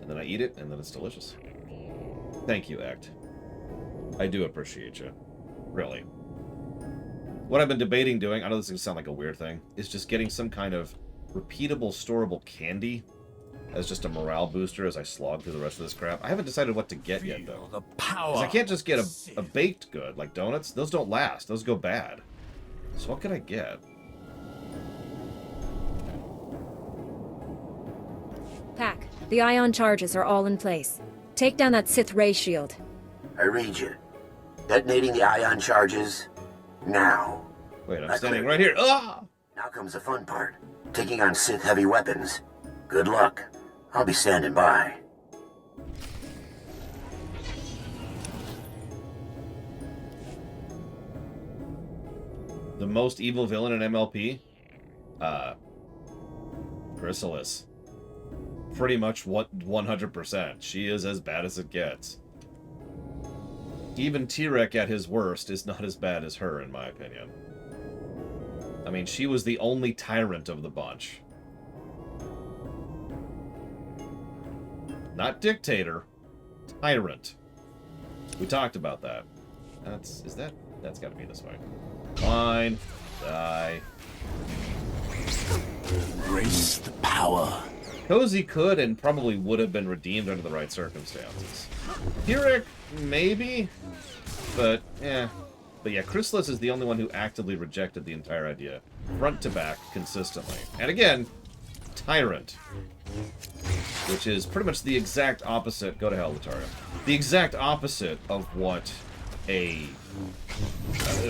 And then I eat it, and then it's delicious. Thank you, Act. I do appreciate you. Really. What I've been debating doing, I know this is going to sound like a weird thing, is just getting some kind of repeatable, storable candy as just a morale booster as I slog through the rest of this crap. I haven't decided what to get yet, though. The power. 'Cause I can't just get a baked good, like donuts. Those don't last. Those go bad. So what could I get? Pac, the ion charges are all in place. Take down that Sith ray shield. I read you. Detonating the ion charges now. Wait, I'm standing right here. Ah! Now comes the fun part. Taking on Sith heavy weapons. Good luck. I'll be standing by. The The most evil villain in MLP? Chrysalis. Pretty much 100%. She is as bad as it gets. Even T-Rex at his worst is not as bad as her, in my opinion. I mean, she was the only tyrant of the bunch. Not dictator. Tyrant. We talked about that. That's gotta be this way. Fine. Die. Embrace the power. Cozy could and probably would have been redeemed under the right circumstances. T-Rex, maybe? But, eh. But yeah, Chrysalis is the only one who actively rejected the entire idea. Front to back, consistently. And again, tyrant. Which is pretty much the exact opposite... Go to hell, Lataria. The exact opposite of what a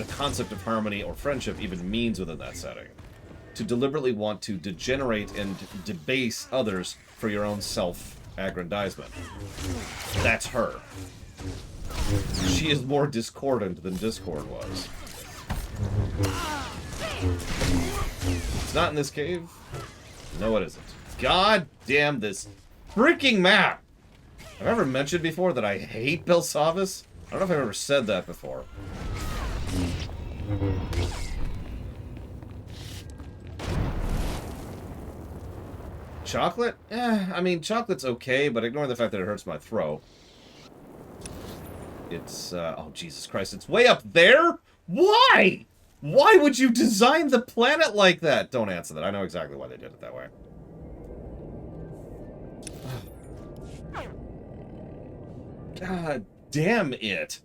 concept of harmony or friendship even means within that setting. To deliberately want to degenerate and debase others for your own self-aggrandizement. That's her. She is more discordant than Discord was. It's not in this cave? No, it isn't. God damn this freaking map! Have I ever mentioned before that I hate Belsavis? I don't know if I've ever said that before. Chocolate? I mean, chocolate's okay, but ignore the fact that it hurts my throat. It's, oh, Jesus Christ, it's way up there? Why? Why would you design the planet like that? Don't answer that. I know exactly why they did it that way. God damn it.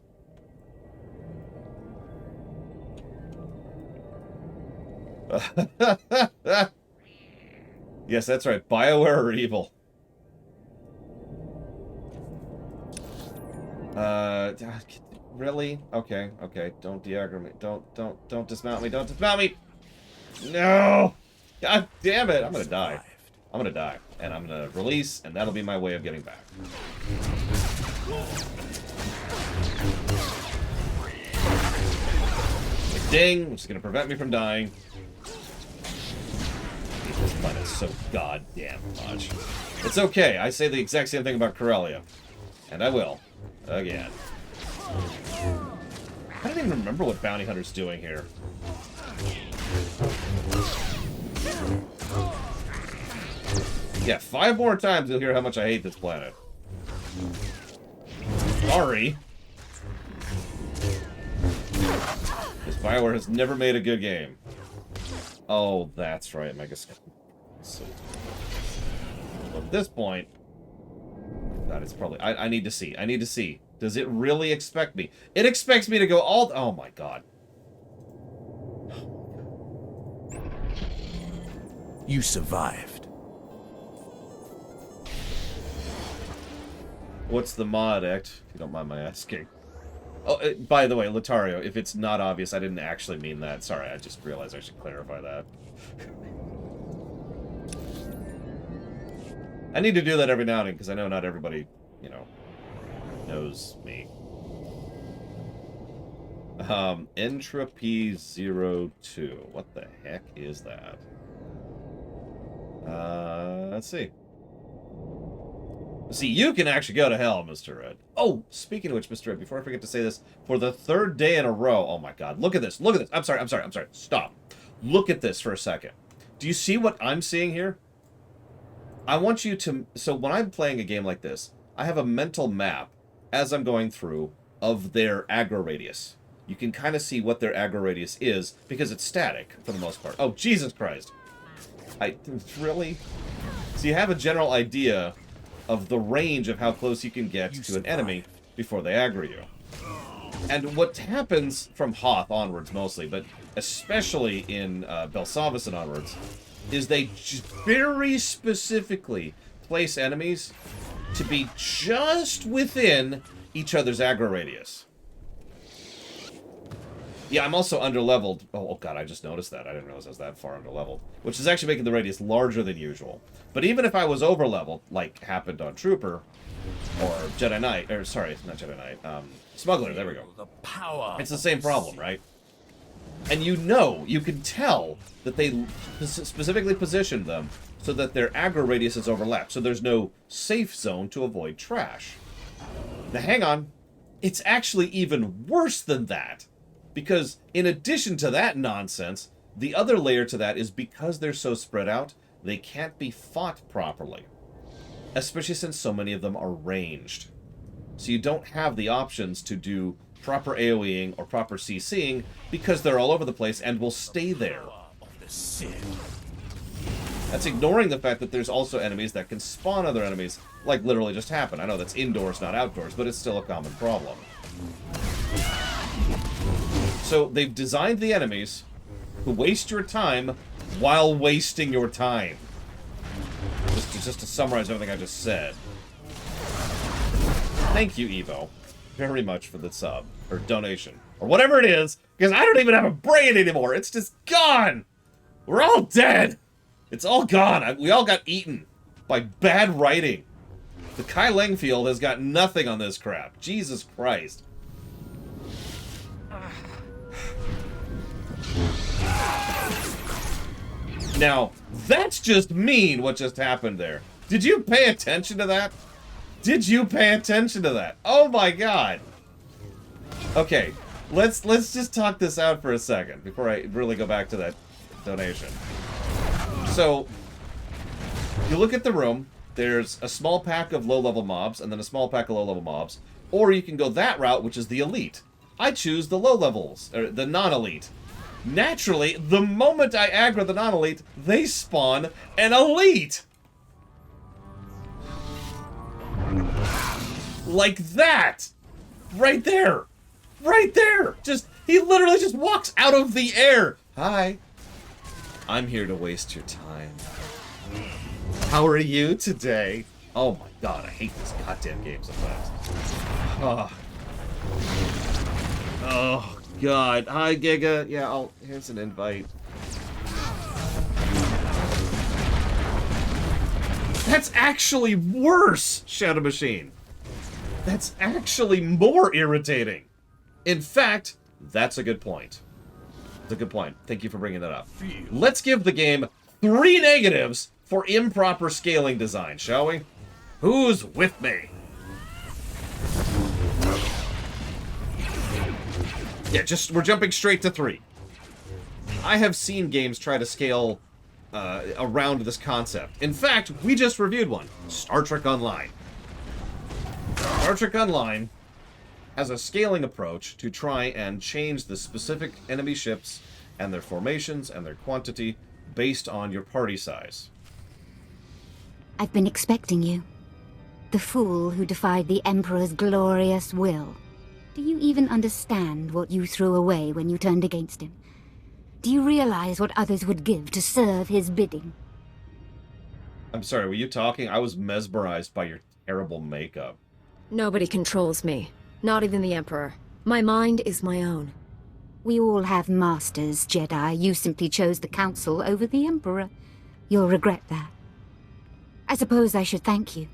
Yes, that's right. BioWare or evil. Really? Okay, okay. Don't de-aggro me. Don't dismount me. Don't dismount me! No! God damn it! I'm gonna die. I'm gonna die. And I'm gonna release, and that'll be my way of getting back. Like, ding! Which is gonna prevent me from dying. This planet so goddamn much. It's okay. I say the exact same thing about Corellia. And I will. Again. I don't even remember what Bounty Hunter's doing here. Yeah, 5 more times you'll hear how much I hate this planet. Sorry. This BioWare has never made a good game. Oh, that's right, Megascope. So, at this point, God, it's probably... I need to see. I need to see. Does it really expect me? It expects me to go all... Oh, my God. You survived. What's the mod act? If you don't mind my asking. Oh, by the way, Latario, if it's not obvious, I didn't actually mean that. Sorry, I just realized I should clarify that. I need to do that every now and then, because I know not everybody, you know, knows me. Entropy 02. What the heck is that? Let's see. See, you can actually go to hell, Mr. Red. Oh, speaking of which, Mr. Red, before I forget to say this, for the 3rd day in a row, oh my God, look at this, look at this. I'm sorry, stop. Look at this for a second. Do you see what I'm seeing here? I want you to, so when I'm playing a game like this, I have a mental map, as I'm going through, of their aggro radius. You can kind of see what their aggro radius is, because it's static, for the most part. Oh, Jesus Christ. Really? So you have a general idea of the range of how close you can get to an enemy before they aggro you. And what happens from Hoth onwards mostly, but especially in Belsavis and onwards, is they very specifically place enemies to be just within each other's aggro radius. Yeah, I'm also underleveled. Oh, God, I just noticed that. I didn't realize I was that far underleveled. Which is actually making the radius larger than usual. But even if I was overleveled, like happened on Trooper, or Jedi Knight, or sorry, not Jedi Knight, Smuggler, there we go. The power. It's the same problem, right? And you can tell that they specifically positioned them so that their aggro radiuses overlap, so there's no safe zone to avoid trash. Now hang on, it's actually even worse than that, because in addition to that nonsense, the other layer to that is because they're so spread out, they can't be fought properly, especially since so many of them are ranged. So you don't have the options to do proper AoEing or proper CCing because they're all over the place and will stay there. That's ignoring the fact that there's also enemies that can spawn other enemies, like literally just happen. I know that's indoors, not outdoors, but it's still a common problem. So they've designed the enemies who waste your time while wasting your time. Just to summarize everything I just said. Thank you, Evo, very much for the sub, or donation, or whatever it is, because I don't even have a brain anymore. It's just gone. We're all dead. It's all gone. We all got eaten by bad writing. The Kai Leng field has got nothing on this crap. Jesus Christ. Now, that's just mean what just happened there. Did you pay attention to that? Did you pay attention to that? Oh my god. Okay, let's just talk this out for a second before I really go back to that donation. So, you look at the room, there's a small pack of low-level mobs and then a small pack of low-level mobs, or you can go that route, which is the elite. I choose the low levels, or the non-elite. Naturally, the moment I aggro the non-elite, they spawn an elite! Like that! Right there! Right there! He literally just walks out of the air! Hi. I'm here to waste your time. How are you today? Oh my god, I hate this goddamn game sometimes. Oh god. Hi, Giga. Yeah, here's an invite. That's actually worse, Shadow Machine. That's actually more irritating. In fact, that's a good point. That's a good point. Thank you for bringing that up. Let's give the game 3 negatives for improper scaling design, shall we? Who's with me? Yeah, we're jumping straight to 3. I have seen games try to scale around this concept. In fact, we just reviewed one. Star Trek Online. Star Trek Online has a scaling approach to try and change the specific enemy ships and their formations and their quantity based on your party size. I've been expecting you. The fool who defied the Emperor's glorious will. Do you even understand what you threw away when you turned against him? Do you realize what others would give to serve his bidding? I'm sorry, were you talking? I was mesmerized by your terrible makeup. Nobody controls me. Not even the Emperor. My mind is my own. We all have masters, Jedi. You simply chose the Council over the Emperor. You'll regret that. I suppose I should thank you.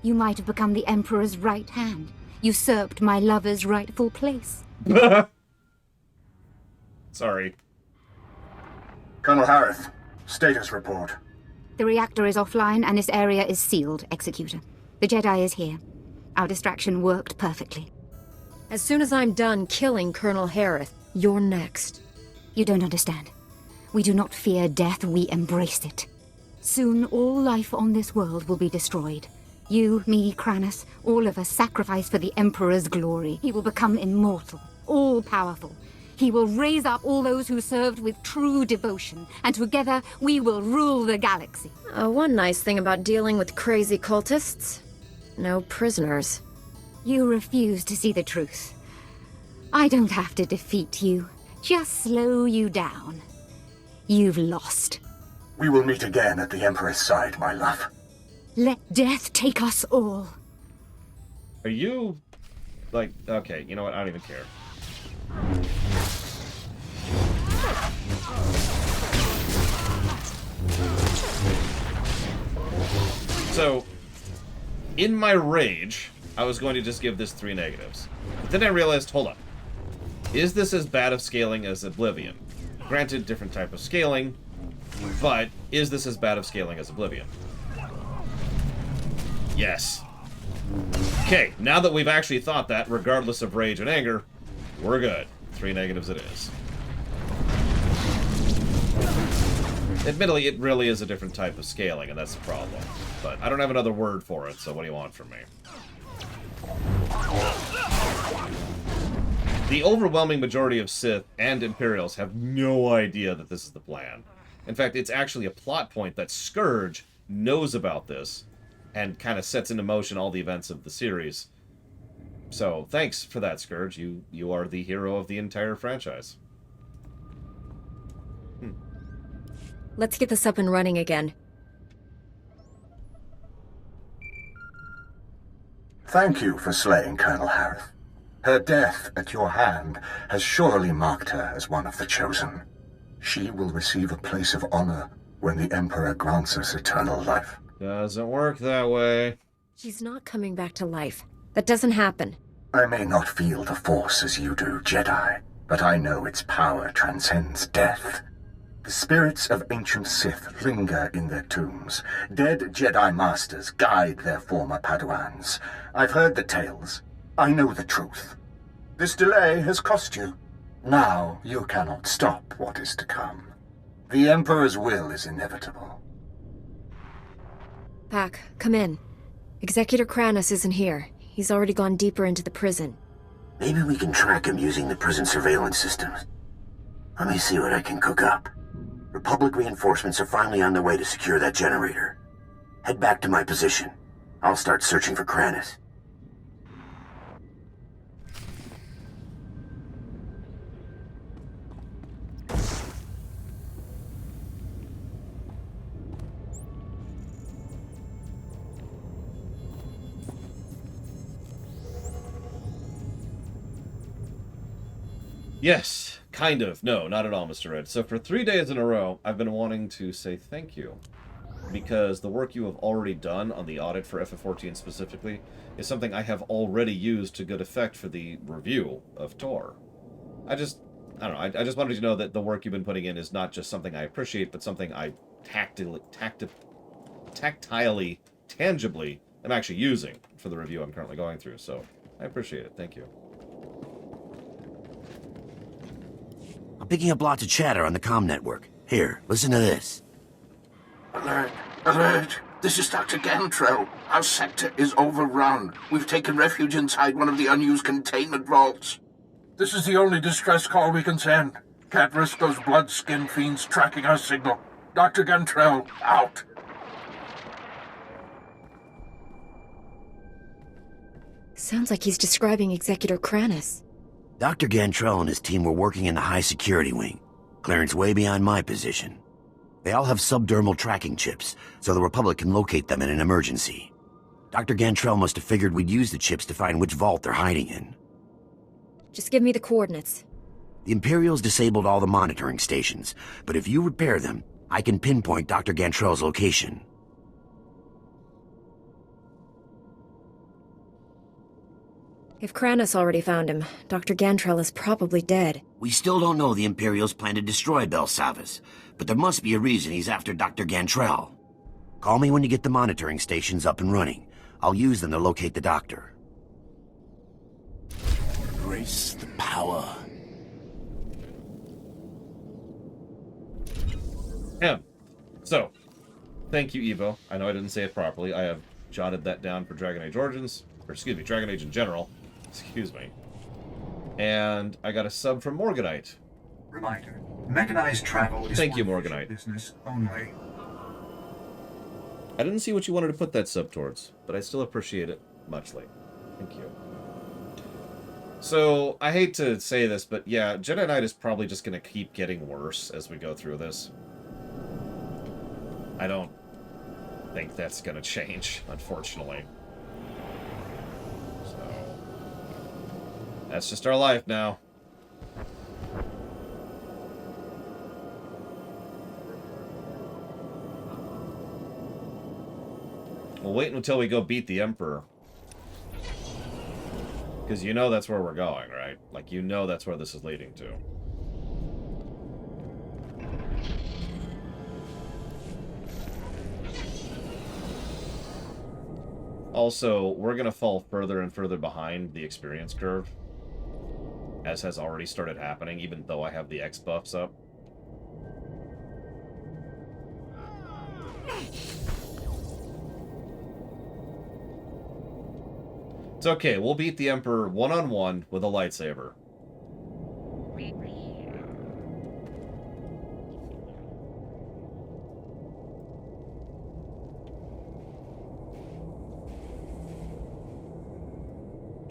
You might have become the Emperor's right hand, usurped my lover's rightful place. Sorry. Colonel Harith, status report. The reactor is offline and this area is sealed, Executor. The Jedi is here. Our distraction worked perfectly. As soon as I'm done killing Colonel Harith, you're next. You don't understand. We do not fear death, we embrace it. Soon all life on this world will be destroyed. You, me, Kranos, all of us sacrifice for the Emperor's glory. He will become immortal, all-powerful. He will raise up all those who served with true devotion, and together we will rule the galaxy. One nice thing about dealing with crazy cultists: no prisoners. You refuse to see the truth. I don't have to defeat you, just slow you down. You've lost. We will meet again at the Emperor's side, my love. Let death take us all. Are you... like... okay, you know what? I don't even care. So, in my rage, I was going to just give this 3 negatives. But then I realized, hold on. Is this as bad of scaling as Oblivion? Granted, different type of scaling, but is this as bad of scaling as Oblivion? Yes. Okay, now that we've actually thought that, regardless of rage and anger, we're good. 3 negatives it is. Admittedly, it really is a different type of scaling, and that's the problem. But I don't have another word for it, so what do you want from me? The overwhelming majority of Sith and Imperials have no idea that this is the plan. In fact, it's actually a plot point that Scourge knows about this and kind of sets into motion all the events of the series. So, thanks for that, Scourge. You are the hero of the entire franchise. Let's get this up and running again. Thank you for slaying Colonel Harith. Her death at your hand has surely marked her as one of the chosen. She will receive a place of honor when the Emperor grants us eternal life. Doesn't work that way. She's not coming back to life. That doesn't happen. I may not feel the Force as you do, Jedi, but I know its power transcends death. The spirits of ancient Sith linger in their tombs. Dead Jedi Masters guide their former Padawans. I've heard the tales. I know the truth. This delay has cost you. Now you cannot stop what is to come. The Emperor's will is inevitable. Pac, come in. Executor Kranis isn't here. He's already gone deeper into the prison. Maybe we can track him using the prison surveillance systems. Let me see what I can cook up. Republic reinforcements are finally on their way to secure that generator. Head back to my position. I'll start searching for Kranis. Yes, kind of. No, not at all, Mr. Red. So for 3 days in a row, I've been wanting to say thank you. Because the work you have already done on the audit for FF14 specifically is something I have already used to good effect for the review of Tor. I don't know, I just wanted you to know that the work you've been putting in is not just something I appreciate, but something I tactilely, tangibly am actually using for the review I'm currently going through. So I appreciate it. Thank you. I'm picking up lots of chatter on the comm network. Here, listen to this. Alert! Alert! This is Dr. Gantrell. Our sector is overrun. We've taken refuge inside one of the unused containment vaults. This is the only distress call we can send. Can't risk those blood-skinned fiends tracking our signal. Dr. Gantrell, out! Sounds like he's describing Executor Kranis. Dr. Gantrell and his team were working in the high security wing. Clearance way beyond my position. They all have subdermal tracking chips, so the Republic can locate them in an emergency. Dr. Gantrell must have figured we'd use the chips to find which vault they're hiding in. Just give me the coordinates. The Imperials disabled all the monitoring stations, but if you repair them, I can pinpoint Dr. Gantrell's location. If Kranis already found him, Dr. Gantrell is probably dead. We still don't know the Imperials plan to destroy Belsavas, but there must be a reason he's after Dr. Gantrell. Call me when you get the monitoring stations up and running. I'll use them to locate the doctor. Embrace the power. Yeah. So, thank you, Evo. I know I didn't say it properly. I have jotted that down for Dragon Age Origins. Or, excuse me, Dragon Age in general. Excuse me. And I got a sub from Morganite. Reminder. Mechanized travel is Thank you, Morganite. business only. I didn't see what you wanted to put that sub towards, but I still appreciate it muchly. Thank you. So, I hate to say this, but yeah, Jedi Knight is probably just going to keep getting worse as we go through this. I don't think that's going to change, unfortunately. So, that's just our life now. We'll wait until we go beat the Emperor. Because you know that's where we're going, right? Like, you know that's where this is leading to. Also, we're going to fall further and further behind the experience curve, as has already started happening, even though I have the X buffs up. It's okay, we'll beat the Emperor one-on-one with a lightsaber.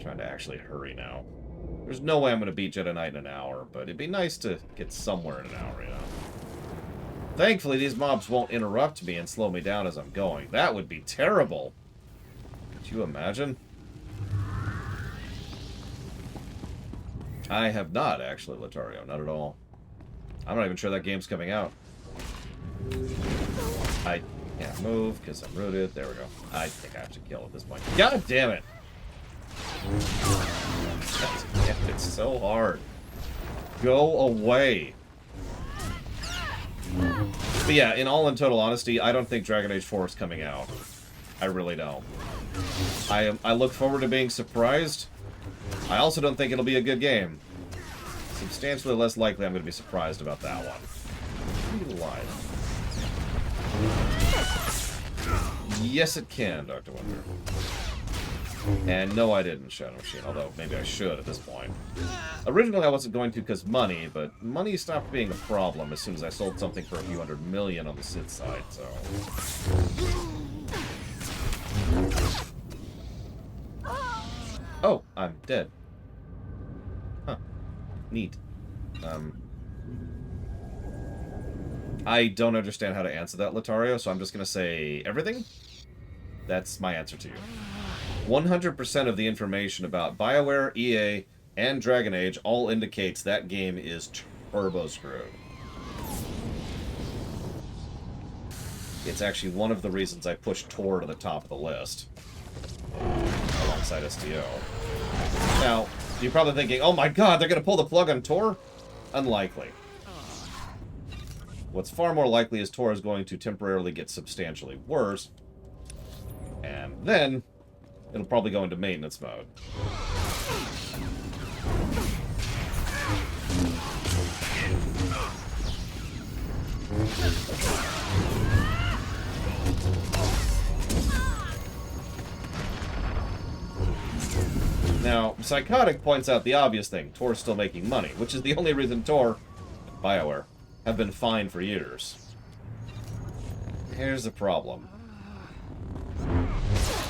Trying to actually hurry now. There's no way I'm going to beat Jedi Knight in an hour, but it'd be nice to get somewhere in an hour, you know? Thankfully, these mobs won't interrupt me and slow me down as I'm going. That would be terrible. Could you imagine? I have not, actually, Latario. Not at all. I'm not even sure that game's coming out. I can't move because I'm rooted. There we go. I think I have to kill at this point. God damn it! It's so hard. Go away. But yeah, in all in total honesty, I don't think Dragon Age 4 is coming out. I really don't. I look forward to being surprised. I also don't think it'll be a good game. Substantially less likely I'm going to be surprised about that one. Be alive. Yes, it can, Dr. Winter. And no, I didn't, Shadow Machine, although maybe I should at this point. Originally, I wasn't going to because money, but money stopped being a problem as soon as I sold something for a few $100 million on the Sith side, so... Oh, I'm dead. Huh. Neat. I don't understand how to answer that, Latario, so I'm just going to say everything? That's my answer to you. 100% of the information about BioWare, EA, and Dragon Age all indicates that game is turbo-screwed. It's actually one of the reasons I pushed Tor to the top of the list. Alongside STO. Now, you're probably thinking, oh my god, they're going to pull the plug on Tor? Unlikely. What's far more likely is Tor is going to temporarily get substantially worse, and then it'll probably go into maintenance mode. Now, Psychotic points out the obvious thing. Tor's still making money, which is the only reason Tor, BioWare, have been fine for years. Here's the problem.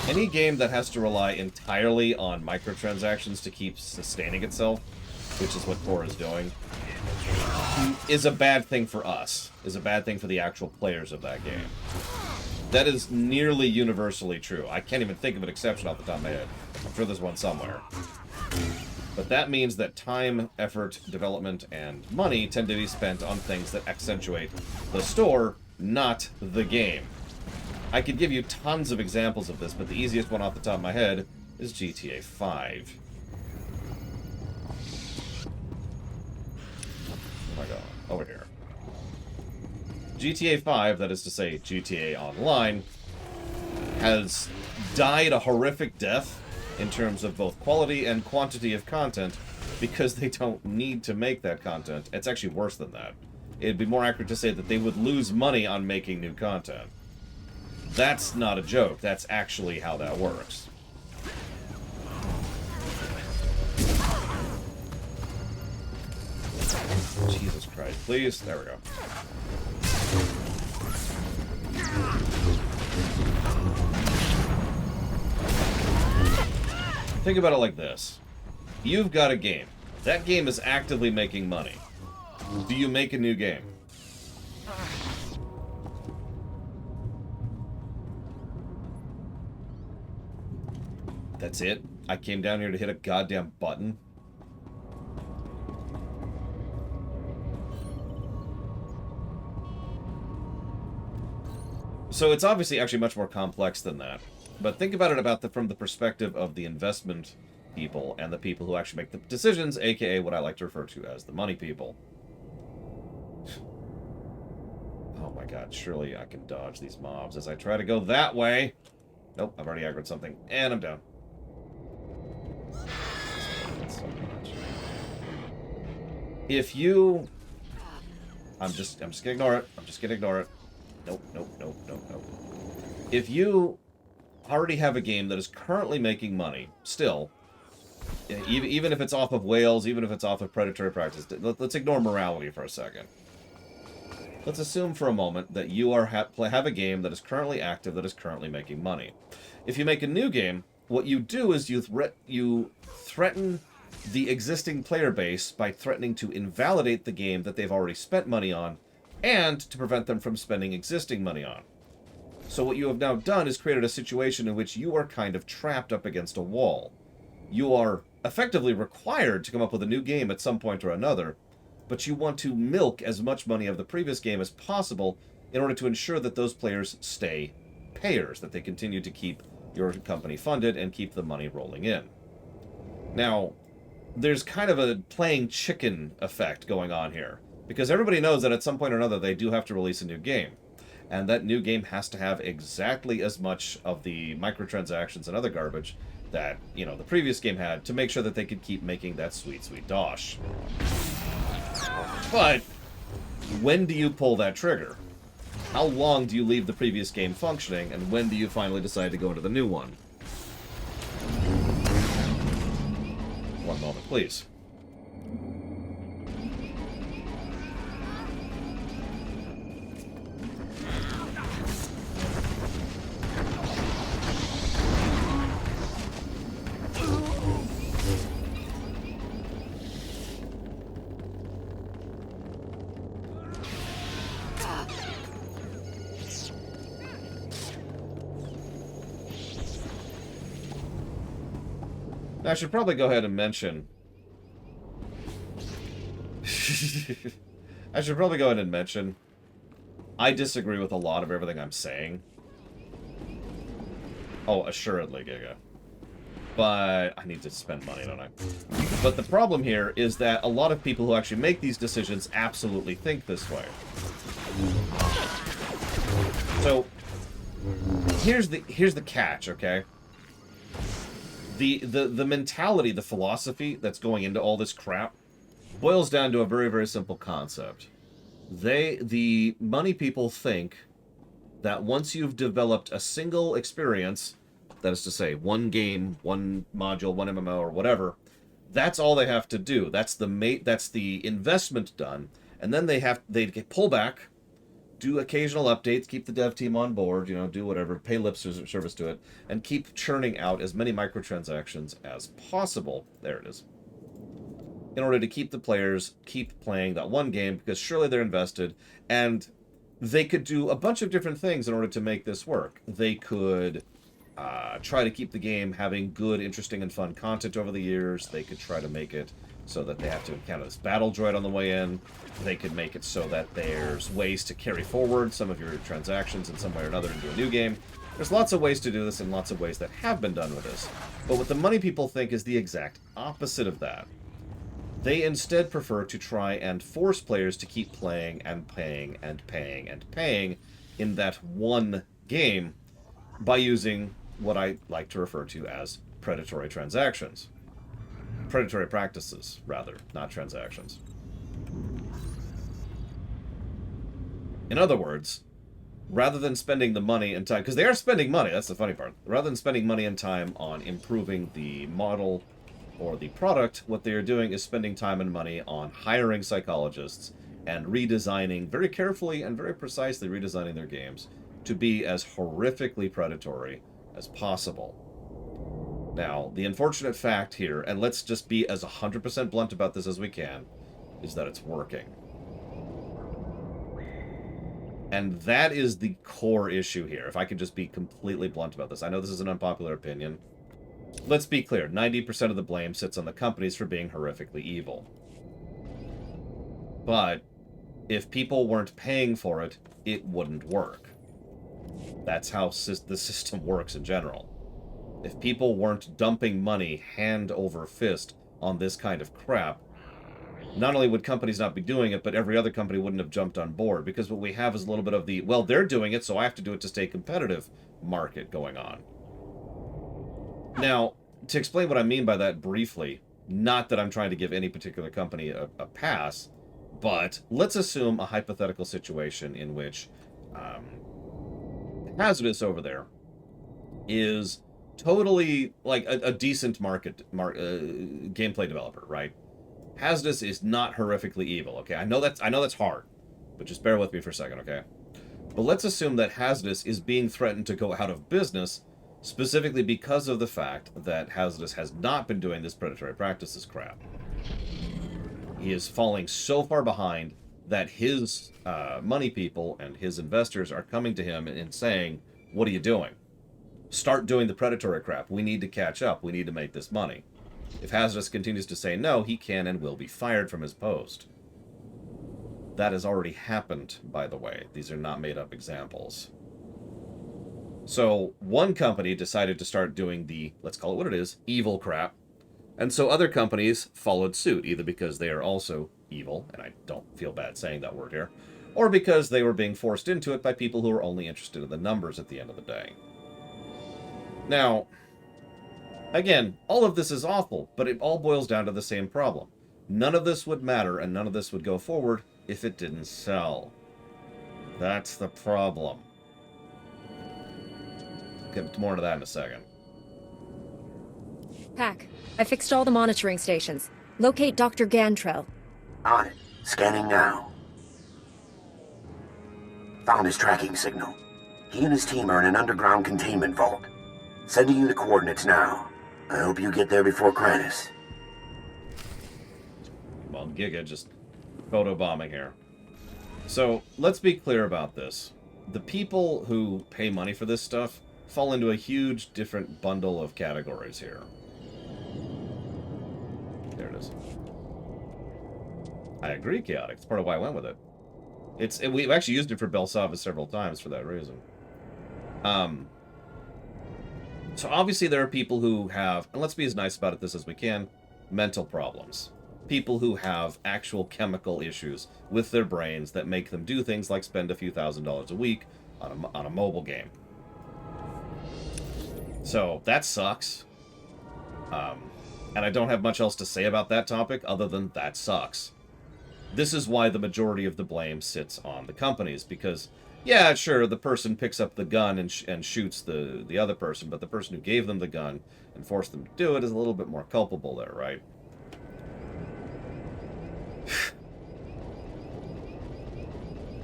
Any game that has to rely entirely on microtransactions to keep sustaining itself, which is what Tor is doing, is a bad thing for us, is a bad thing for the actual players of that game. That is nearly universally true. I can't even think of an exception off the top of my head. I'm sure there's one somewhere. But that means that time, effort, development, and money tend to be spent on things that accentuate the store, not the game. I could give you tons of examples of this, but the easiest one off the top of my head is GTA 5. Oh my god, over here. GTA 5, that is to say GTA Online, has died a horrific death in terms of both quality and quantity of content because they don't need to make that content. It's actually worse than that. It'd be more accurate to say that they would lose money on making new content. That's not a joke. That's actually how that works. Jesus Christ, please. There we go. Think about it like this. You've got a game. That game is actively making money. Do you make a new game? That's it? I came down here to hit a goddamn button? So it's obviously actually much more complex than that. But think about it from the perspective of the investment people and the people who actually make the decisions, aka what I like to refer to as the money people. Oh my god, surely I can dodge these mobs as I try to go that way. Nope, I've already aggroed something, and I'm down. So much. If you... I'm just gonna ignore it. I'm just gonna ignore it. Nope, nope, nope, nope, nope. If you already have a game that is currently making money, still, even if it's off of whales, even if it's off of predatory practice, let's ignore morality for a second. Let's assume for a moment that you have a game that is currently active, that is currently making money. If you make a new game, what you do is you threaten the existing player base by threatening to invalidate the game that they've already spent money on, and to prevent them from spending existing money on. So what you have now done is created a situation in which you are kind of trapped up against a wall. You are effectively required to come up with a new game at some point or another, but you want to milk as much money of the previous game as possible in order to ensure that those players stay payers, that they continue to keep your company funded and keep the money rolling in. Now, there's kind of a playing chicken effect going on here, because everybody knows that at some point or another they do have to release a new game, and that new game has to have exactly as much of the microtransactions and other garbage that, you know, the previous game had to make sure that they could keep making that sweet, sweet dosh. But when do you pull that trigger? How long do you leave the previous game functioning, and when do you finally decide to go into the new one? One moment, please. I should probably go ahead and mention... I disagree with a lot of everything I'm saying. Oh, assuredly, Giga. But I need to spend money, don't I? But the problem here is that a lot of people who actually make these decisions absolutely think this way. So, here's the catch, okay? The mentality, the philosophy that's going into all this crap boils down to a very, very simple concept. The money people think that once you've developed a single experience, that is to say, one game, one module, one MMO, or whatever, that's all they have to do. That's the investment done, and then they pull back, do occasional updates, keep the dev team on board, you know, do whatever, pay lip service to it, and keep churning out as many microtransactions as possible. There it is. In order to keep the players keep playing that one game, because surely they're invested, and they could do a bunch of different things in order to make this work. They could try to keep the game having good, interesting, and fun content over the years. They could try to make it so that they have to encounter this battle droid on the way in. They could make it so that there's ways to carry forward some of your transactions in some way or another into a new game. There's lots of ways to do this and lots of ways that have been done with this. But what the money people think is the exact opposite of that. They instead prefer to try and force players to keep playing and paying and paying and paying in that one game by using what I like to refer to as predatory transactions. Predatory practices, rather, not transactions. In other words, rather than spending the money and time, because they are spending money, that's the funny part, rather than spending money and time on improving the model or the product, what they are doing is spending time and money on hiring psychologists and redesigning, very carefully and very precisely redesigning their games to be as horrifically predatory as possible. Now, the unfortunate fact here, and let's just be as 100% blunt about this as we can, is that it's working. And that is the core issue here, if I could just be completely blunt about this. I know this is an unpopular opinion. Let's be clear, 90% of the blame sits on the companies for being horrifically evil. But if people weren't paying for it, it wouldn't work. That's how the system works in general. If people weren't dumping money hand over fist on this kind of crap, not only would companies not be doing it, but every other company wouldn't have jumped on board. Because what we have is a little bit of the, well, they're doing it, so I have to do it to stay competitive market going on. Now, to explain what I mean by that briefly, not that I'm trying to give any particular company a pass, but let's assume a hypothetical situation in which Hazardous over there is totally like a decent gameplay developer, right? Hazardous is not horrifically evil, okay? I know that's hard, but just bear with me for a second, okay? But let's assume that Hazardous is being threatened to go out of business specifically because of the fact that Hazardous has not been doing this predatory practices crap. He is falling so far behind that his money people and his investors are coming to him and saying, what are you doing? Start doing the predatory crap. We need to catch up. We need to make this money. If Hazardous continues to say no, he can and will be fired from his post. That has already happened, by the way. These are not made-up examples. So, one company decided to start doing the, let's call it what it is, evil crap. And so other companies followed suit, either because they are also evil, and I don't feel bad saying that word here, or because they were being forced into it by people who were only interested in the numbers at the end of the day. Now, again, all of this is awful, but it all boils down to the same problem. None of this would matter and none of this would go forward if it didn't sell. That's the problem. Get more into that in a second. Pack, I fixed all the monitoring stations. Locate Dr. Gantrell. On it. Scanning now. Found his tracking signal. He and his team are in an underground containment vault. Sending you the coordinates now. I hope you get there before Kranis. Well, Giga just photobombing here. So, let's be clear about this. The people who pay money for this stuff fall into a huge different bundle of categories here. There it is. I agree, Chaotic. It's part of why I went with it. We've actually used it for Belsava several times for that reason. So obviously there are people who have, and let's be as nice about it as we can, mental problems. People who have actual chemical issues with their brains that make them do things like spend a few $1,000s a week on a mobile game. So that sucks. And I don't have much else to say about that topic other than that sucks. This is why the majority of the blame sits on the companies, because, yeah, sure, the person picks up the gun and shoots the other person, but the person who gave them the gun and forced them to do it is a little bit more culpable there, right?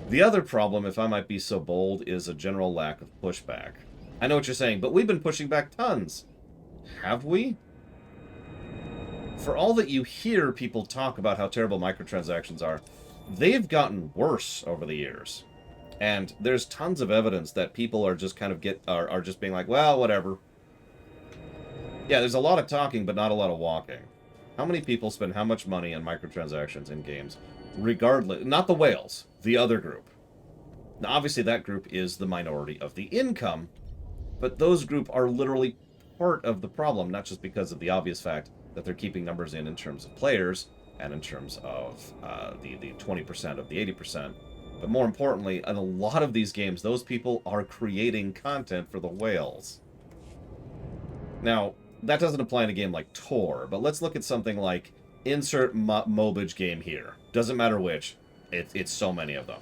The other problem, if I might be so bold, is a general lack of pushback. I know what you're saying, but we've been pushing back tons. Have we? For all that you hear people talk about how terrible microtransactions are, they've gotten worse over the years. And there's tons of evidence that people are just kind of are just being like, well, whatever. Yeah, there's a lot of talking, but not a lot of walking. How many people spend how much money on microtransactions in games? Regardless, not the whales, the other group. Now, obviously that group is the minority of the income, but those group are literally part of the problem, not just because of the obvious fact that they're keeping numbers in terms of players and in terms of the 20% of the 80%. But more importantly, in a lot of these games, those people are creating content for the whales. Now, that doesn't apply in a game like Tor, but let's look at something like insert mobage game here. Doesn't matter which. It's so many of them.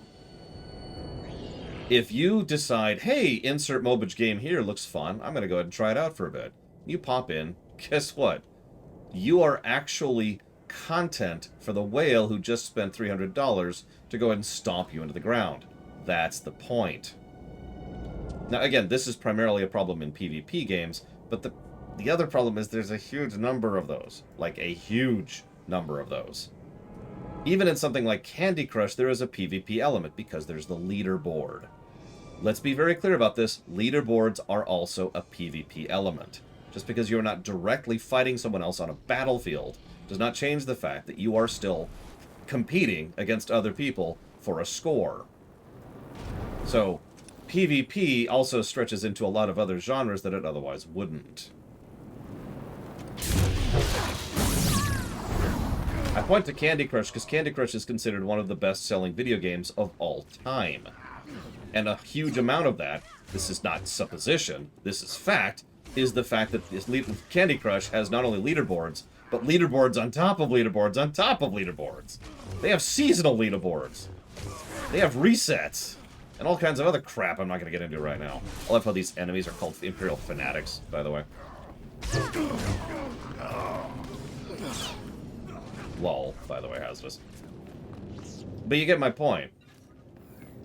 If you decide, hey, insert mobage game here looks fun, I'm going to go ahead and try it out for a bit. You pop in, guess what? You are actually content for the whale who just spent $300 to go ahead and stomp you into the ground. That's the point. Now, again, this is primarily a problem in PvP games, but the other problem is there's a huge number of those. Like, a huge number of those. Even in something like Candy Crush, there is a PvP element because there's the leaderboard. Let's be very clear about this. Leaderboards are also a PvP element. Just because you're not directly fighting someone else on a battlefield does not change the fact that you are still competing against other people for a score. So, PvP also stretches into a lot of other genres that it otherwise wouldn't. I point to Candy Crush because Candy Crush is considered one of the best-selling video games of all time. And a huge amount of that, this is not supposition, this is fact, is the fact that this Candy Crush has not only leaderboards, but leaderboards on top of leaderboards on top of leaderboards. They have seasonal leaderboards. They have resets. And all kinds of other crap I'm not going to get into right now. I love how these enemies are called Imperial Fanatics, by the way. Lol, by the way, Hazardous. But you get my point.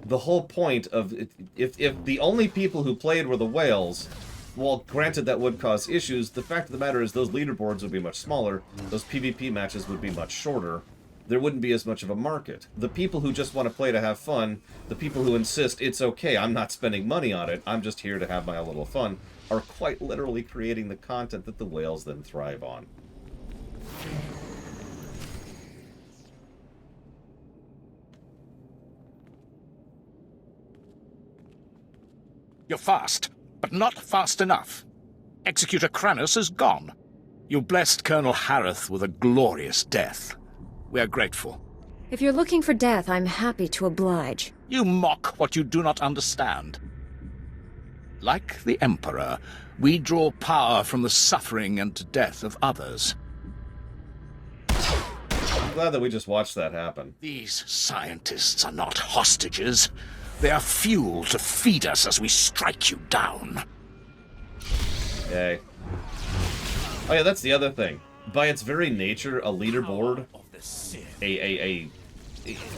The whole point of... If the only people who played were the whales, well, granted that would cause issues, the fact of the matter is those leaderboards would be much smaller, those PvP matches would be much shorter, there wouldn't be as much of a market. The people who just want to play to have fun, the people who insist, it's okay, I'm not spending money on it, I'm just here to have my little fun, are quite literally creating the content that the whales then thrive on. You're fast, but not fast enough. Executor Kranos is gone. You blessed Colonel Harith with a glorious death. We are grateful. If you're looking for death, I'm happy to oblige. You mock what you do not understand. Like the Emperor, we draw power from the suffering and death of others. I'm glad that we just watched that happen. These scientists are not hostages. They are fuel to feed us as we strike you down. Yay. Oh yeah, that's the other thing. By its very nature, a leaderboard,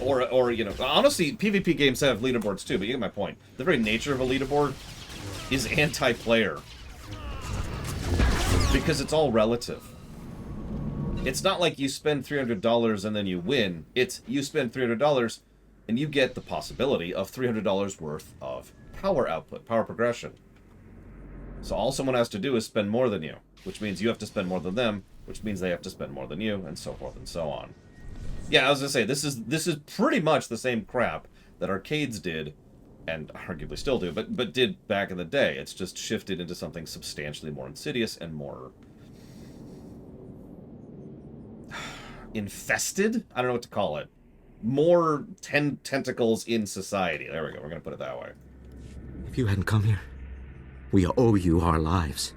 or you know, honestly, PvP games have leaderboards too, but you get my point. The very nature of a leaderboard is anti-player. Because it's all relative. It's not like you spend $300 and then you win. It's you spend $300 and you get the possibility of $300 worth of power output, power progression. So all someone has to do is spend more than you, which means you have to spend more than them, which means they have to spend more than you, and so forth and so on. Yeah, I was gonna say, this is pretty much the same crap that arcades did, and arguably still do, but did back in the day. It's just shifted into something substantially more insidious and more infested? I don't know what to call it. More tentacles in society. There we go, we're gonna put it that way. If you hadn't come here, we owe you our lives.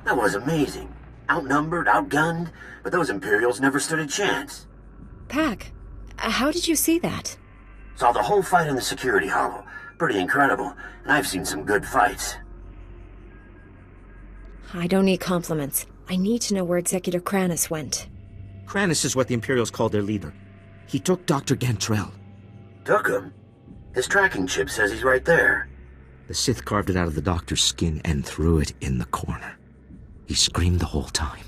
That was amazing. Outnumbered, outgunned, but those Imperials never stood a chance. Pac, how did you see that? Saw the whole fight in the security hollow. Pretty incredible, and I've seen some good fights. I don't need compliments. I need to know where Executor Kranos went. Kranos is what the Imperials call their leader. He took Dr. Gantrell. Took him? His tracking chip says he's right there. The Sith carved it out of the doctor's skin and threw it in the corner. He screamed the whole time.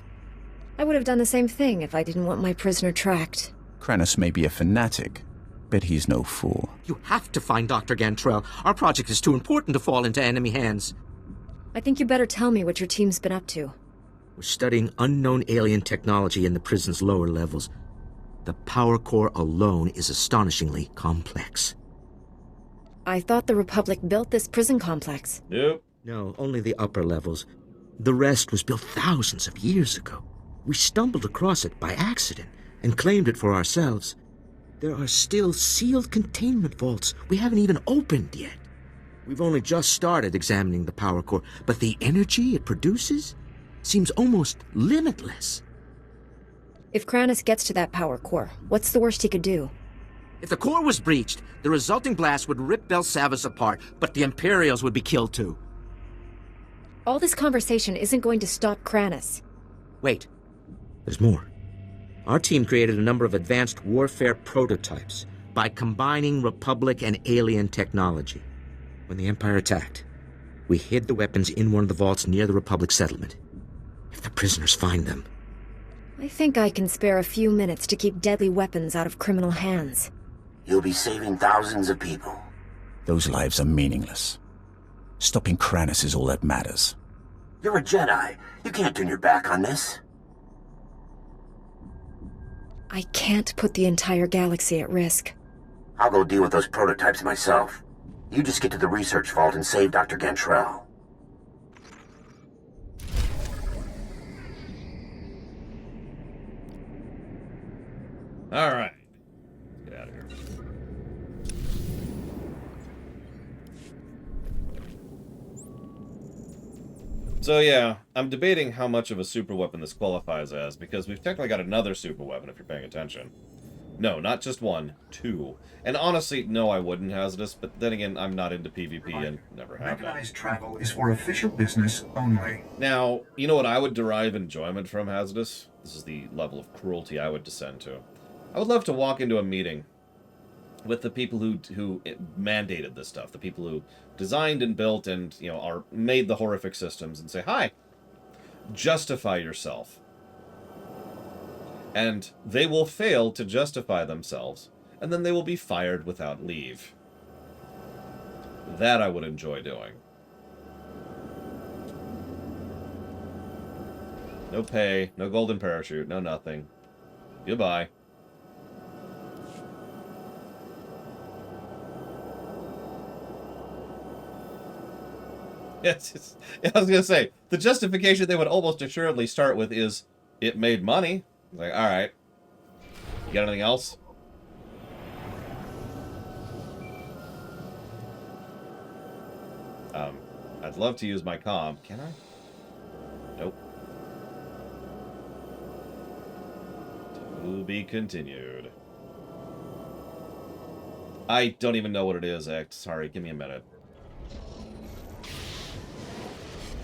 I would have done the same thing if I didn't want my prisoner tracked. Kranos may be a fanatic, but he's no fool. You have to find Dr. Gantrell. Our project is too important to fall into enemy hands. I think you better tell me what your team's been up to. We're studying unknown alien technology in the prison's lower levels. The power core alone is astonishingly complex. I thought the Republic built this prison complex. Nope. No, only the upper levels. The rest was built thousands of years ago. We stumbled across it by accident and claimed it for ourselves. There are still sealed containment vaults we haven't even opened yet. We've only just started examining the power core, but the energy it produces seems almost limitless. If Kranos gets to that power core, what's the worst he could do? If the core was breached, the resulting blast would rip Belsavus apart, but the Imperials would be killed too. All this conversation isn't going to stop Kranos. Wait. There's more. Our team created a number of advanced warfare prototypes by combining Republic and alien technology. When the Empire attacked, we hid the weapons in one of the vaults near the Republic settlement. If the prisoners find them... I think I can spare a few minutes to keep deadly weapons out of criminal hands. You'll be saving thousands of people. Those lives are meaningless. Stopping Kranos is all that matters. You're a Jedi. You can't turn your back on this. I can't put the entire galaxy at risk. I'll go deal with those prototypes myself. You just get to the research vault and save Dr. Gantrell. Alright. Get out of here. So yeah, I'm debating how much of a super weapon this qualifies as, because we've technically got another super weapon if you're paying attention. No, not just one, two. And honestly, no, I wouldn't hazardous, but then again, I'm not into PvP and never have been. Mechanized travel is for official business only. Now, you know what I would derive enjoyment from hazardous? This is the level of cruelty I would descend to. I would love to walk into a meeting with the people who mandated this stuff, the people who designed and built and, you know, made the horrific systems, and say, "Hi, justify yourself." And they will fail to justify themselves, and then they will be fired without leave. That I would enjoy doing. No pay, no golden parachute, no nothing. Goodbye. Yes, I was going to say, the justification they would almost assuredly start with is, it made money. Like, alright. You got anything else? I'd love to use my comm. Can I? Nope. To be continued. I don't even know what it is, Act. Sorry, give me a minute.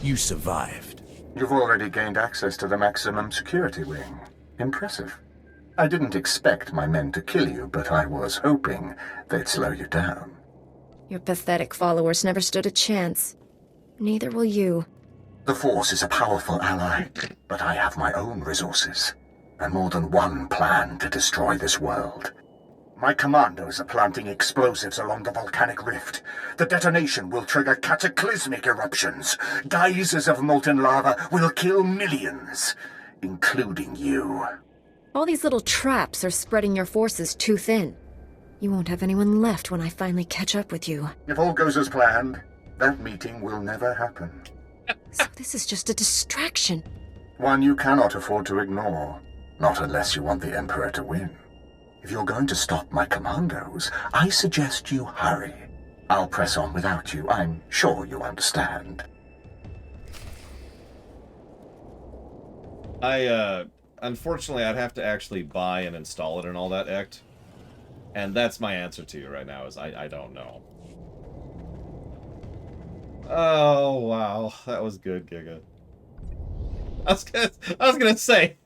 You survived. You've already gained access to the maximum security wing. Impressive. I didn't expect my men to kill you, but I was hoping they'd slow you down. Your pathetic followers never stood a chance. Neither will you. The Force is a powerful ally, but I have my own resources, and more than one plan to destroy this world. My commandos are planting explosives along the volcanic rift. The detonation will trigger cataclysmic eruptions. Geysers of molten lava will kill millions, including you. All these little traps are spreading your forces too thin. You won't have anyone left when I finally catch up with you. If all goes as planned, that meeting will never happen. So this is just a distraction. One you cannot afford to ignore, not unless you want the Emperor to win. If you're going to stop my commandos, I suggest you hurry. I'll press on without you. I'm sure you understand. Unfortunately, I'd have to actually buy and install it and all that, Ect. And that's my answer to you right now, is I don't know. Oh, wow. That was good, Giga. I was gonna say,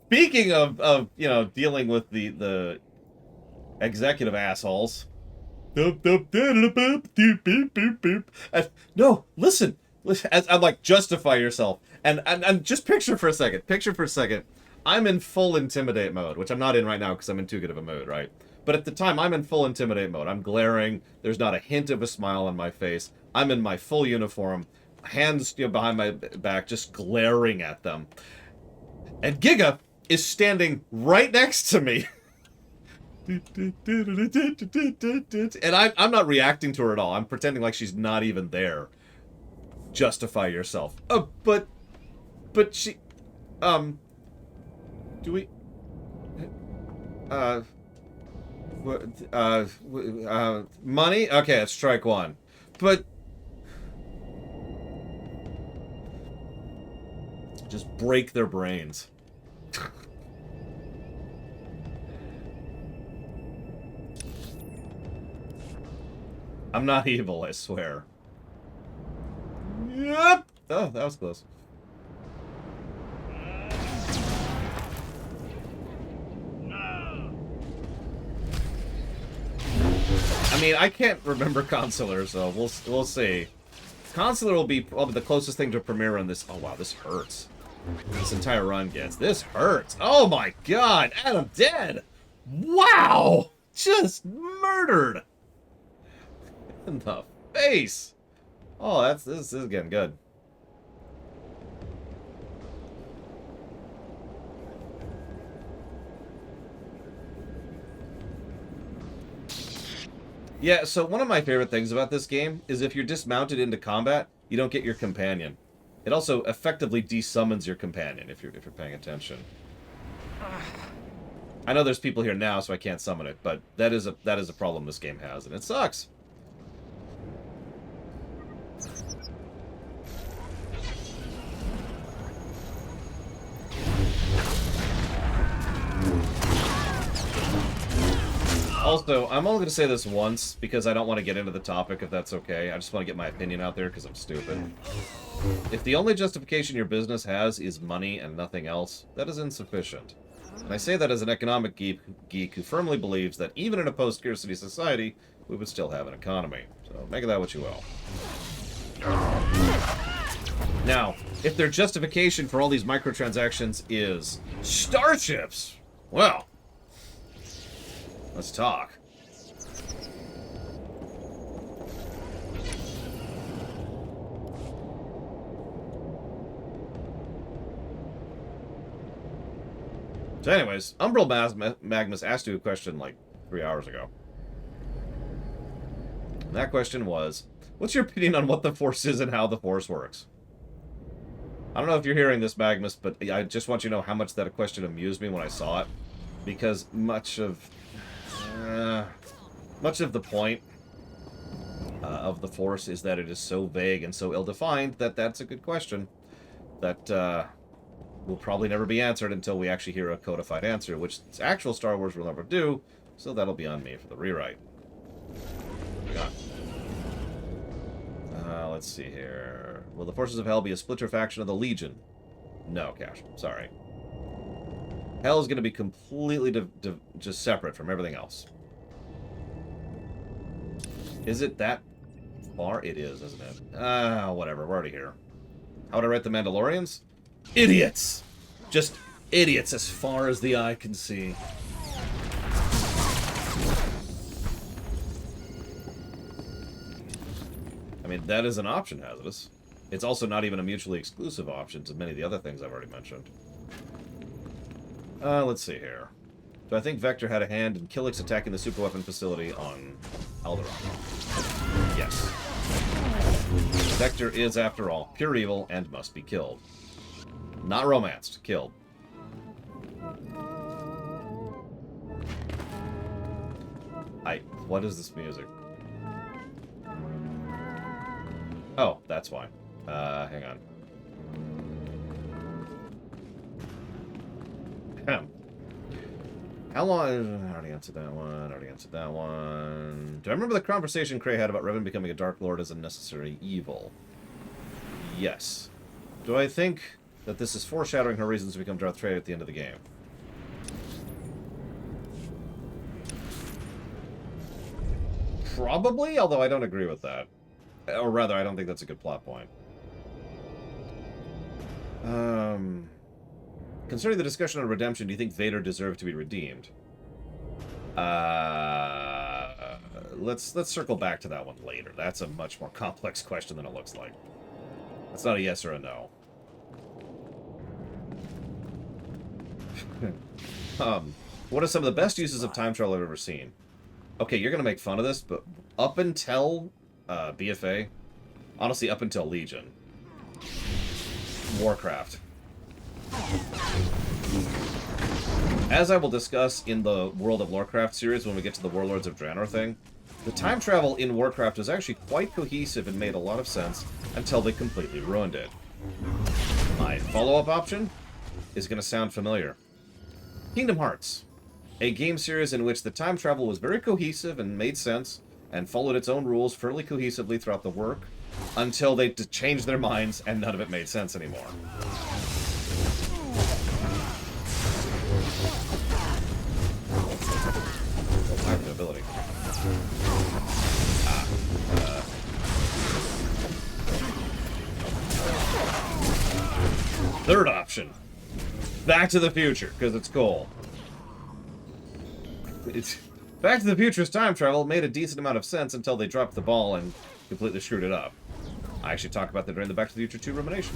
speaking of you know, dealing with the executive assholes. No, listen. I'm like, justify yourself. And just picture for a second. I'm in full intimidate mode, which I'm not in right now because I'm in too good of a mood, right? But at the time, I'm in full intimidate mode. I'm glaring. There's not a hint of a smile on my face. I'm in my full uniform, hands, you know, behind my back, just glaring at them. And Giga is standing right next to me. And I'm not reacting to her at all. I'm pretending like she's not even there. Justify yourself. But she, do we, money? Okay, that's strike one. But just break their brains. I'm not evil, I swear. Yep. Oh, that was close. I mean, I can't remember Consular, so we'll see. Consular will be probably the closest thing to a premiere on this. Oh wow, this hurts. This entire run gets. This hurts. Oh my god, Adam dead. Wow, just murdered in the face. Oh, this is getting good. Yeah, so one of my favorite things about this game is if you're dismounted into combat, you don't get your companion. It also effectively desummons your companion if you're paying attention. I know there's people here now, so I can't summon it, but that is a problem this game has, and it sucks. Also, I'm only going to say this once, because I don't want to get into the topic, if that's okay. I just want to get my opinion out there, because I'm stupid. If the only justification your business has is money and nothing else, that is insufficient. And I say that as an economic geek who firmly believes that even in a post-scarcity society, we would still have an economy. So, make of that what you will. Now, if their justification for all these microtransactions is starships, well, let's talk. So anyways, Umbral Magnus asked you a question like 3 hours ago. And that question was, what's your opinion on what the Force is and how the Force works? I don't know if you're hearing this, Magnus, but I just want you to know how much that question amused me when I saw it. Because much of the point of the Force is that it is so vague and so ill-defined that that's a good question that will probably never be answered until we actually hear a codified answer, which actual Star Wars will never do, so that'll be on me for the rewrite. Let's see here. Will the Forces of Hell be a splinter faction of the Legion? No, Cash. Sorry. Hell is going to be completely just separate from everything else. Is it that far? It is, isn't it? Whatever. We're already here. How would I write the Mandalorians? Idiots! Just idiots as far as the eye can see. I mean, that is an option, Hazardous. It's also not even a mutually exclusive option to many of the other things I've already mentioned. Let's see here. Do I think Vector had a hand in Killick's attacking the superweapon facility on Alderaan? Yes. Vector is, after all, pure evil and must be killed. Not romanced. Killed. What is this music? Oh, that's why. Hang on. How long... I already answered that one. Do I remember the conversation Cray had about Revan becoming a Dark Lord as a necessary evil? Yes. Do I think that this is foreshadowing her reasons to become Darth Vader at the end of the game? Probably, although I don't agree with that. Or rather, I don't think that's a good plot point. Concerning the discussion on redemption, do you think Vader deserved to be redeemed? Let's circle back to that one later. That's a much more complex question than it looks like. That's not a yes or a no. What are some of the best uses of time travel I've ever seen? Okay, you're gonna make fun of this, but up until BFA, honestly, up until Legion, Warcraft. As I will discuss in the World of Warcraft series when we get to the Warlords of Draenor thing, the time travel in Warcraft is actually quite cohesive and made a lot of sense until they completely ruined it. My follow-up option is going to sound familiar. Kingdom Hearts, a game series in which the time travel was very cohesive and made sense and followed its own rules fairly cohesively throughout the work until they changed their minds and none of it made sense anymore. Ability. Third option. Back to the Future, because it's cool. Back to the Future's time travel made a decent amount of sense until they dropped the ball and completely screwed it up. I actually talked about that during the Back to the Future 2 Rumination.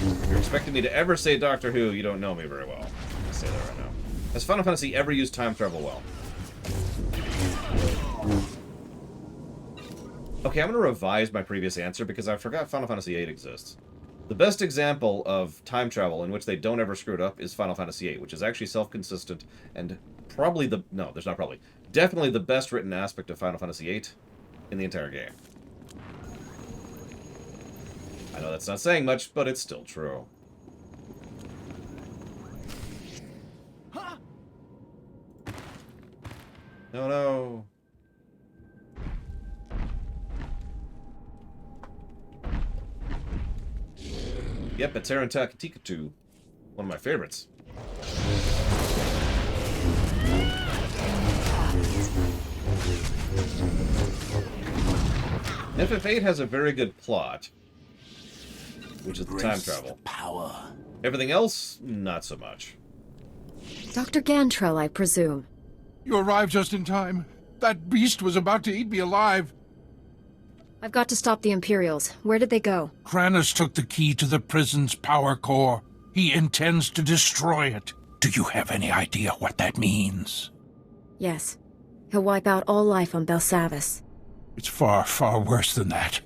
If you're expecting me to ever say Doctor Who, you don't know me very well. I'll say that right now. Has Final Fantasy ever used time travel well? Okay, I'm going to revise my previous answer because I forgot Final Fantasy VIII exists. The best example of time travel in which they don't ever screw it up is Final Fantasy VIII, which is actually self-consistent and probably the... No, there's not probably. Definitely the best written aspect of Final Fantasy VIII in the entire game. I know that's not saying much, but it's still true. No, no. Yep, it's Tarantaka Tikatu. One of my favorites. FF8 has a very good plot, which is the time travel. Power. Everything else, not so much. Dr. Gantrell, I presume. You arrived just in time. That beast was about to eat me alive. I've got to stop the Imperials. Where did they go? Kranos took the key to the prison's power core. He intends to destroy it. Do you have any idea what that means? Yes. He'll wipe out all life on Belsavis. It's far, far worse than that.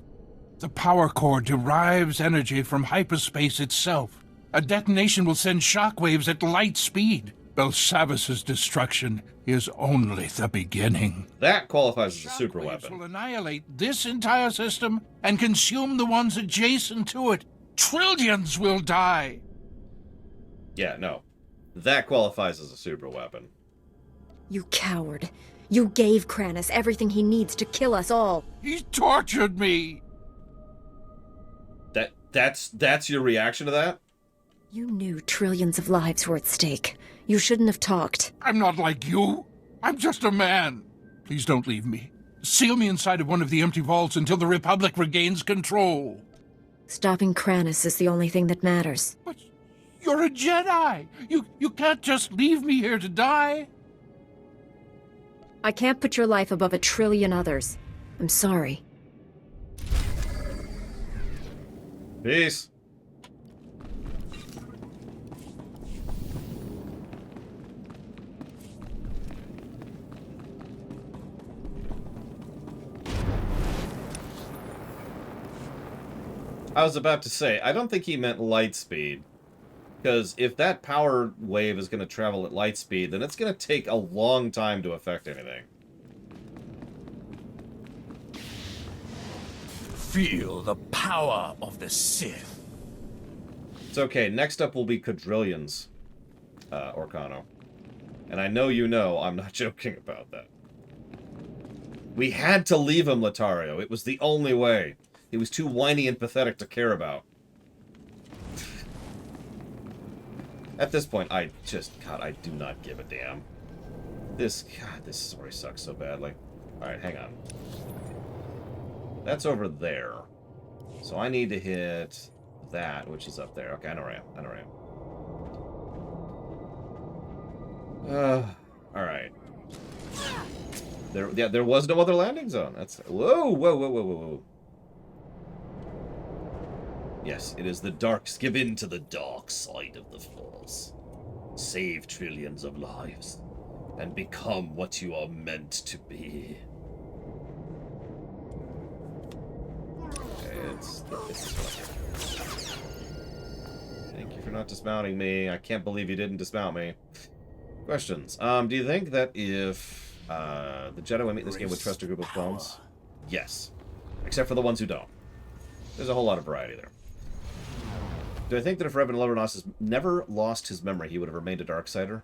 The power core derives energy from hyperspace itself. A detonation will send shockwaves at light speed. Belsavis's destruction is only the beginning. That qualifies as a super weapon. Will annihilate this entire system and consume the ones adjacent to it. Trillions will die. Yeah, no. That qualifies as a super weapon. You coward. You gave Kranos everything he needs to kill us all. He tortured me. That's your reaction to that? You knew trillions of lives were at stake. You shouldn't have talked. I'm not like you. I'm just a man. Please don't leave me. Seal me inside of one of the empty vaults until the Republic regains control. Stopping Kranos is the only thing that matters. But you're a Jedi. You can't just leave me here to die. I can't put your life above a trillion others. I'm sorry. Peace. I was about to say, I don't think he meant light speed. Because if that power wave is going to travel at light speed, then it's going to take a long time to affect anything. Feel the power of the Sith. It's okay. Next up will be quadrillions, Orcano. And I know you know I'm not joking about that. We had to leave him, Latario. It was the only way. He was too whiny and pathetic to care about. At this point, God, I do not give a damn. This story sucks so badly. Alright, hang on. That's over there. So I need to hit that, which is up there. Okay, I know where I am. Alright. There was no other landing zone. That's... Whoa. Yes, it is the darks. Give in to the dark side of the Force. Save trillions of lives. And become what you are meant to be. Okay, it's Thank you for not dismounting me. I can't believe you didn't dismount me. Questions. Do you think that if the Jedi we meet in this game would trust a group of clones? Yes. Except for the ones who don't. There's a whole lot of variety there. Do I think that if Revan Lovernos never lost his memory, he would have remained a Darksider?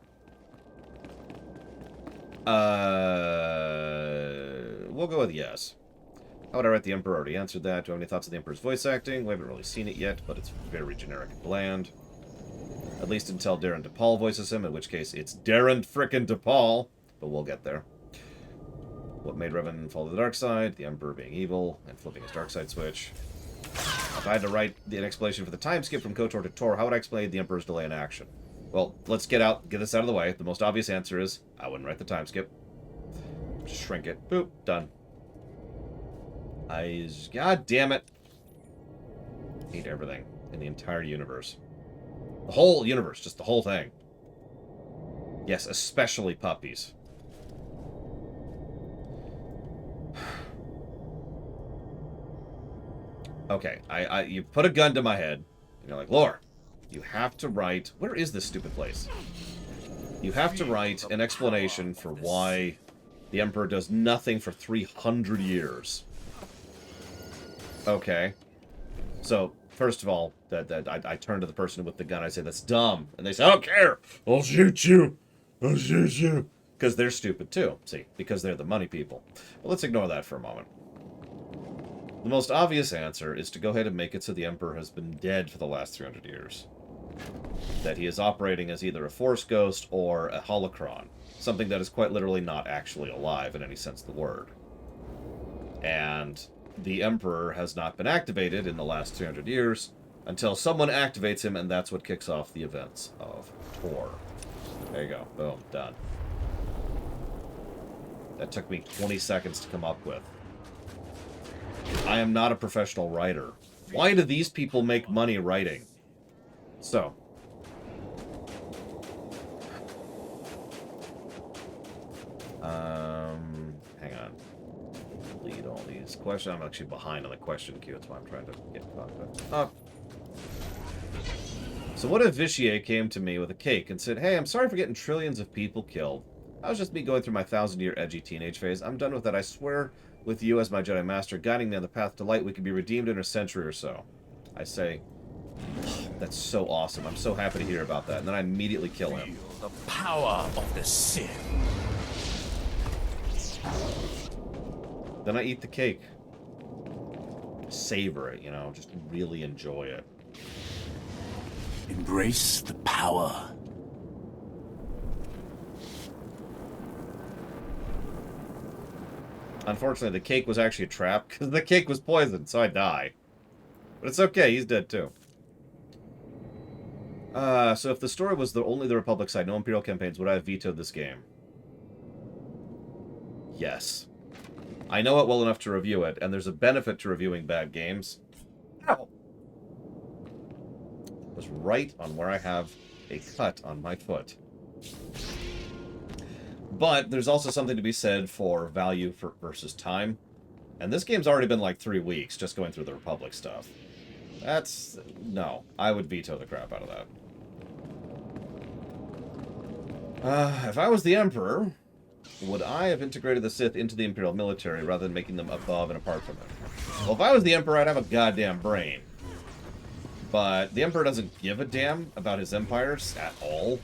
We'll go with yes. How would I write the Emperor? Already answered that. Do I have any thoughts on the Emperor's voice acting? We haven't really seen it yet, but it's very generic and bland. At least until Darren DePaul voices him, in which case it's Darren frickin' DePaul. But we'll get there. What made Revan fall to the dark side? The Emperor being evil and flipping his dark side switch. If I had to write an explanation for the time skip from KOTOR to Tor, how would I explain the Emperor's delay in action? Well, let's get this out of the way. The most obvious answer is, I wouldn't write the time skip. Just shrink it. Boop. Done. God damn it. Hate everything in the entire universe. The whole universe. Just the whole thing. Yes, especially puppies. Okay, you put a gun to my head, and you're like, Lore, you have to write... Where is this stupid place? You have to write an explanation for why the Emperor does nothing for 300 years. Okay. So, first of all, I turn to the person with the gun, I say, that's dumb. And they say, I don't care! I'll shoot you! I'll shoot you! Because they're stupid too. See, because they're the money people. Well, let's ignore that for a moment. The most obvious answer is to go ahead and make it so the Emperor has been dead for the last 300 years. That he is operating as either a Force ghost or a holocron. Something that is quite literally not actually alive in any sense of the word. And the Emperor has not been activated in the last 300 years until someone activates him, and that's what kicks off the events of Tor. There you go. Boom. Done. That took me 20 seconds to come up with. I am not a professional writer. Why do these people make money writing? So. Hang on. Delete all these questions. I'm actually behind on the question queue. That's why I'm trying to get up. So what if Vitier came to me with a cake and said, hey, I'm sorry for getting trillions of people killed. That was just me going through my 1,000-year edgy teenage phase. I'm done with that. I swear with you as my Jedi Master, guiding me on the path to light, we could be redeemed in a century or so. I say, oh, that's so awesome. I'm so happy to hear about that. And then I immediately kill him. The power of the Sith. Then I eat the cake. Savor it, you know, just really enjoy it. Embrace the power. Unfortunately, the cake was actually a trap, because the cake was poisoned, so I die. But it's okay, he's dead too. So if the story was only the Republic side, no Imperial campaigns, would I have vetoed this game? Yes. I know it well enough to review it, and there's a benefit to reviewing bad games. Ow! It was right on where I have a cut on my foot. But there's also something to be said for value versus time. And this game's already been like 3 weeks just going through the Republic stuff. That's... no. I would veto the crap out of that. If I was the Emperor, would I have integrated the Sith into the Imperial military rather than making them above and apart from it? Well, if I was the Emperor, I'd have a goddamn brain. But the Emperor doesn't give a damn about his empires at all.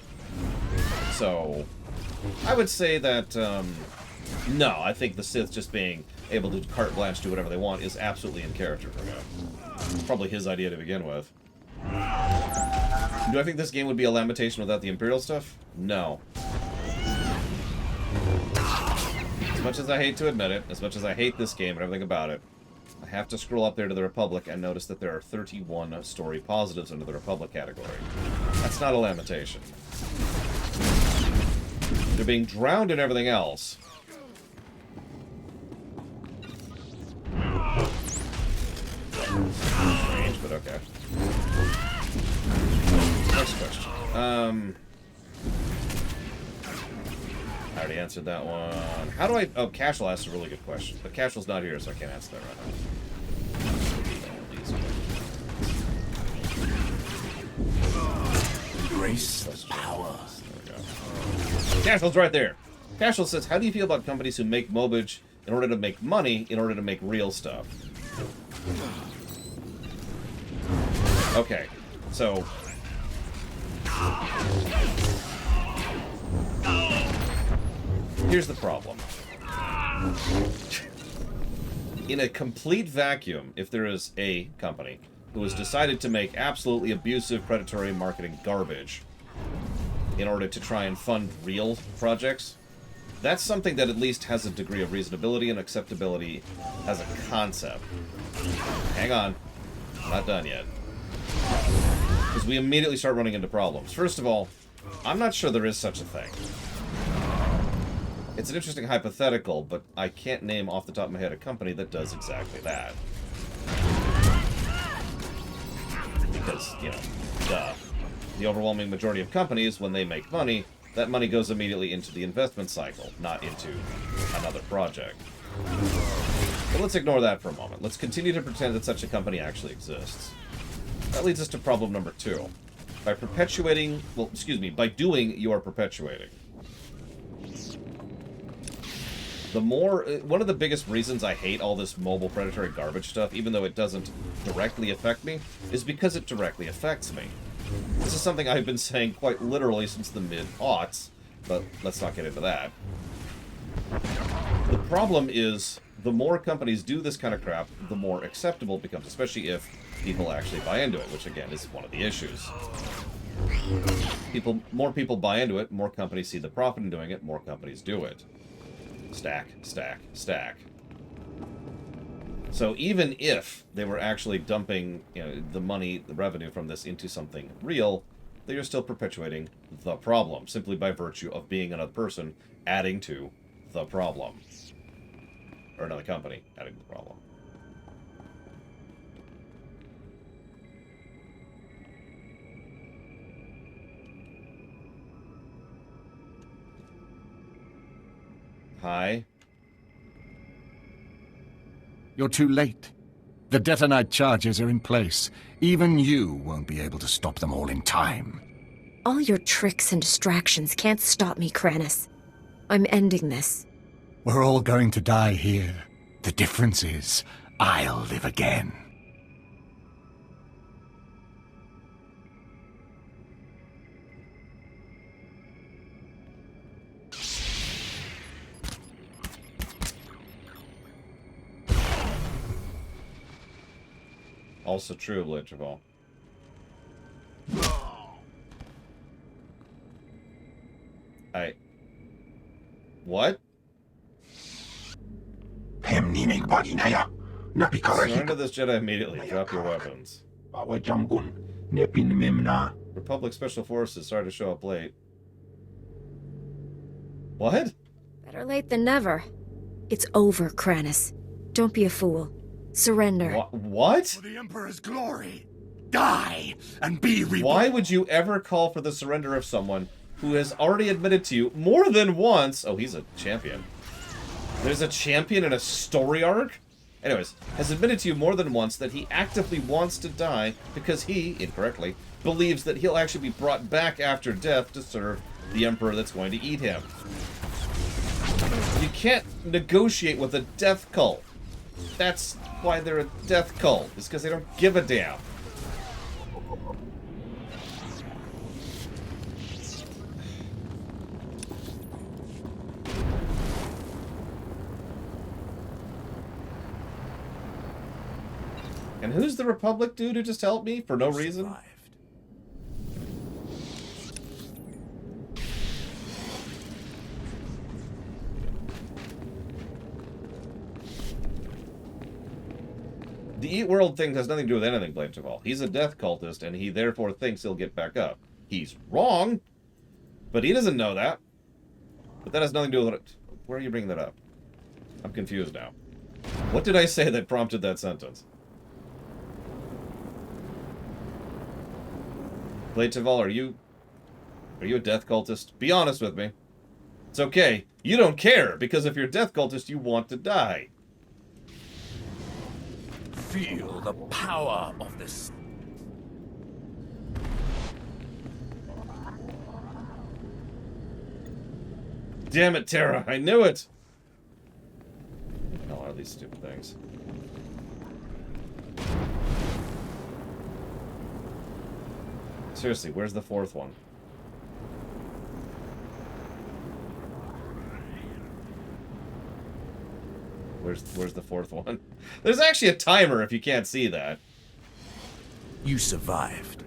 So... I would say that, no, I think the Sith just being able to carte blanche do whatever they want is absolutely in character for him. Probably his idea to begin with. Do I think this game would be a Lamentation without the Imperial stuff? No. As much as I hate to admit it, as much as I hate this game and everything about it, I have to scroll up there to the Republic and notice that there are 31 story positives under the Republic category. That's not a Lamentation. They're being drowned in everything else. Strange, but okay. Next question. I already answered that one. How do I... oh, Cashel asked a really good question. But Cashel's not here, so I can't answer that right now. Embrace the power. Cashel's right there. Cashel says, how do you feel about companies who make mobage in order to make money, in order to make real stuff? Okay, so... here's the problem. In a complete vacuum, if there is a company who has decided to make absolutely abusive, predatory marketing garbage in order to try and fund real projects, that's something that at least has a degree of reasonability and acceptability as a concept. Hang on. I'm not done yet. Because we immediately start running into problems. First of all, I'm not sure there is such a thing. It's an interesting hypothetical, but I can't name off the top of my head a company that does exactly that. Because, you know, duh. The overwhelming majority of companies, when they make money, that money goes immediately into the investment cycle, not into another project. But let's ignore that for a moment. Let's continue to pretend that such a company actually exists. That leads us to problem number 2. By perpetuating... Well, excuse me. By doing, you are perpetuating. The more... One of the biggest reasons I hate all this mobile predatory garbage stuff, even though it doesn't directly affect me, is because it directly affects me. This is something I've been saying quite literally since the mid-aughts, but let's not get into that. The problem is, the more companies do this kind of crap, the more acceptable it becomes, especially if people actually buy into it, which again is one of the issues. More people buy into it, more companies see the profit in doing it, more companies do it. Stack, stack, stack. So even if they were actually dumping, the money, the revenue from this into something real, they are still perpetuating the problem, simply by virtue of being another person adding to the problem. Or another company adding to the problem. Hi. You're too late. The detonite charges are in place. Even you won't be able to stop them all in time. All your tricks and distractions can't stop me, Kranis. I'm ending this. We're all going to die here. The difference is, I'll live again. Also true, Legival. What? Surrender this Jedi immediately. Drop your weapons. Republic Special Forces, sorry to show up late. What? Better late than never. It's over, Kranis. Don't be a fool. Surrender. What? For the Emperor's glory. Die and be reborn. Why would you ever call for the surrender of someone who has already admitted to you more than once... Oh, he's a champion. There's a champion in a story arc? Anyways, has admitted to you more than once that he actively wants to die because he, incorrectly, believes that he'll actually be brought back after death to serve the Emperor that's going to eat him. You can't negotiate with a death cult. That's why they're a death cult, is because they don't give a damn. And who's the Republic dude who just helped me for no reason? The Eat World thing has nothing to do with anything, Blade Chaval. He's a death cultist, and he therefore thinks he'll get back up. He's wrong, but he doesn't know that. But that has nothing to do with it. Where are you bringing that up? I'm confused now. What did I say that prompted that sentence? Blade Chaval, are you a death cultist? Be honest with me. It's okay. You don't care, because if you're a death cultist, you want to die. Feel the power of this. Damn it, Terra! I knew it! What the hell are these stupid things? Seriously, where's the fourth one? Where's the fourth one? There's actually a timer if you can't see that. You survived.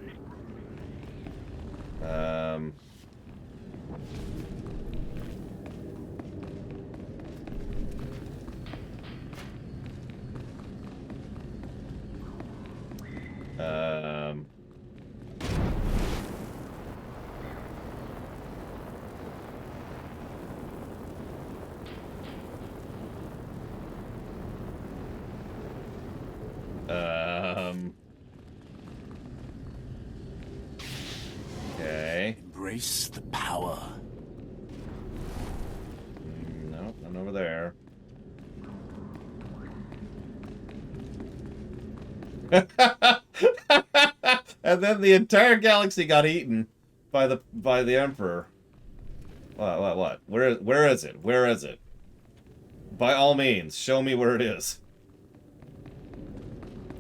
Okay. Embrace the power. No, none over there. And then the entire galaxy got eaten by the Emperor. What? Where is it? Where is it? By all means, show me where it is.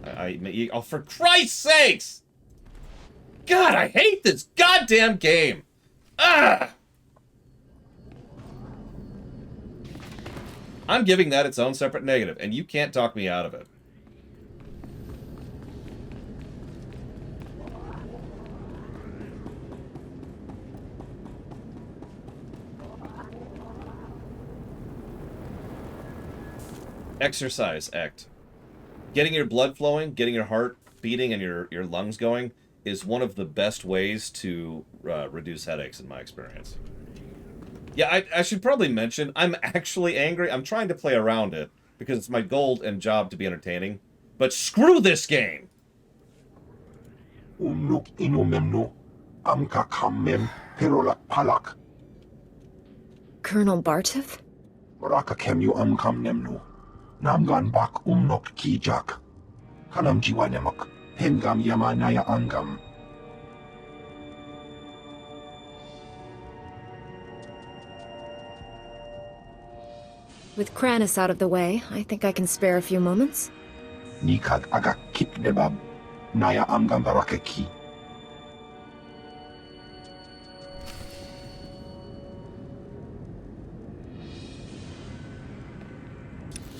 Oh, for Christ's sakes! God, I hate this goddamn game! Ah! I'm giving that its own separate negative, and you can't talk me out of it. Exercise act. Getting your blood flowing, getting your heart beating, and your lungs going is one of the best ways to reduce headaches in my experience. Yeah, I should probably mention, I'm actually angry. I'm trying to play around it, because it's my goal and job to be entertaining. But screw this game! Colonel Bartov? Namgan bak umnok kijak. Hanam jiwanemak. Hengam yamanaya angam. With Kranis out of the way, I think I can spare a few moments. Nikag agak kipnebab. Naya angam barakeki.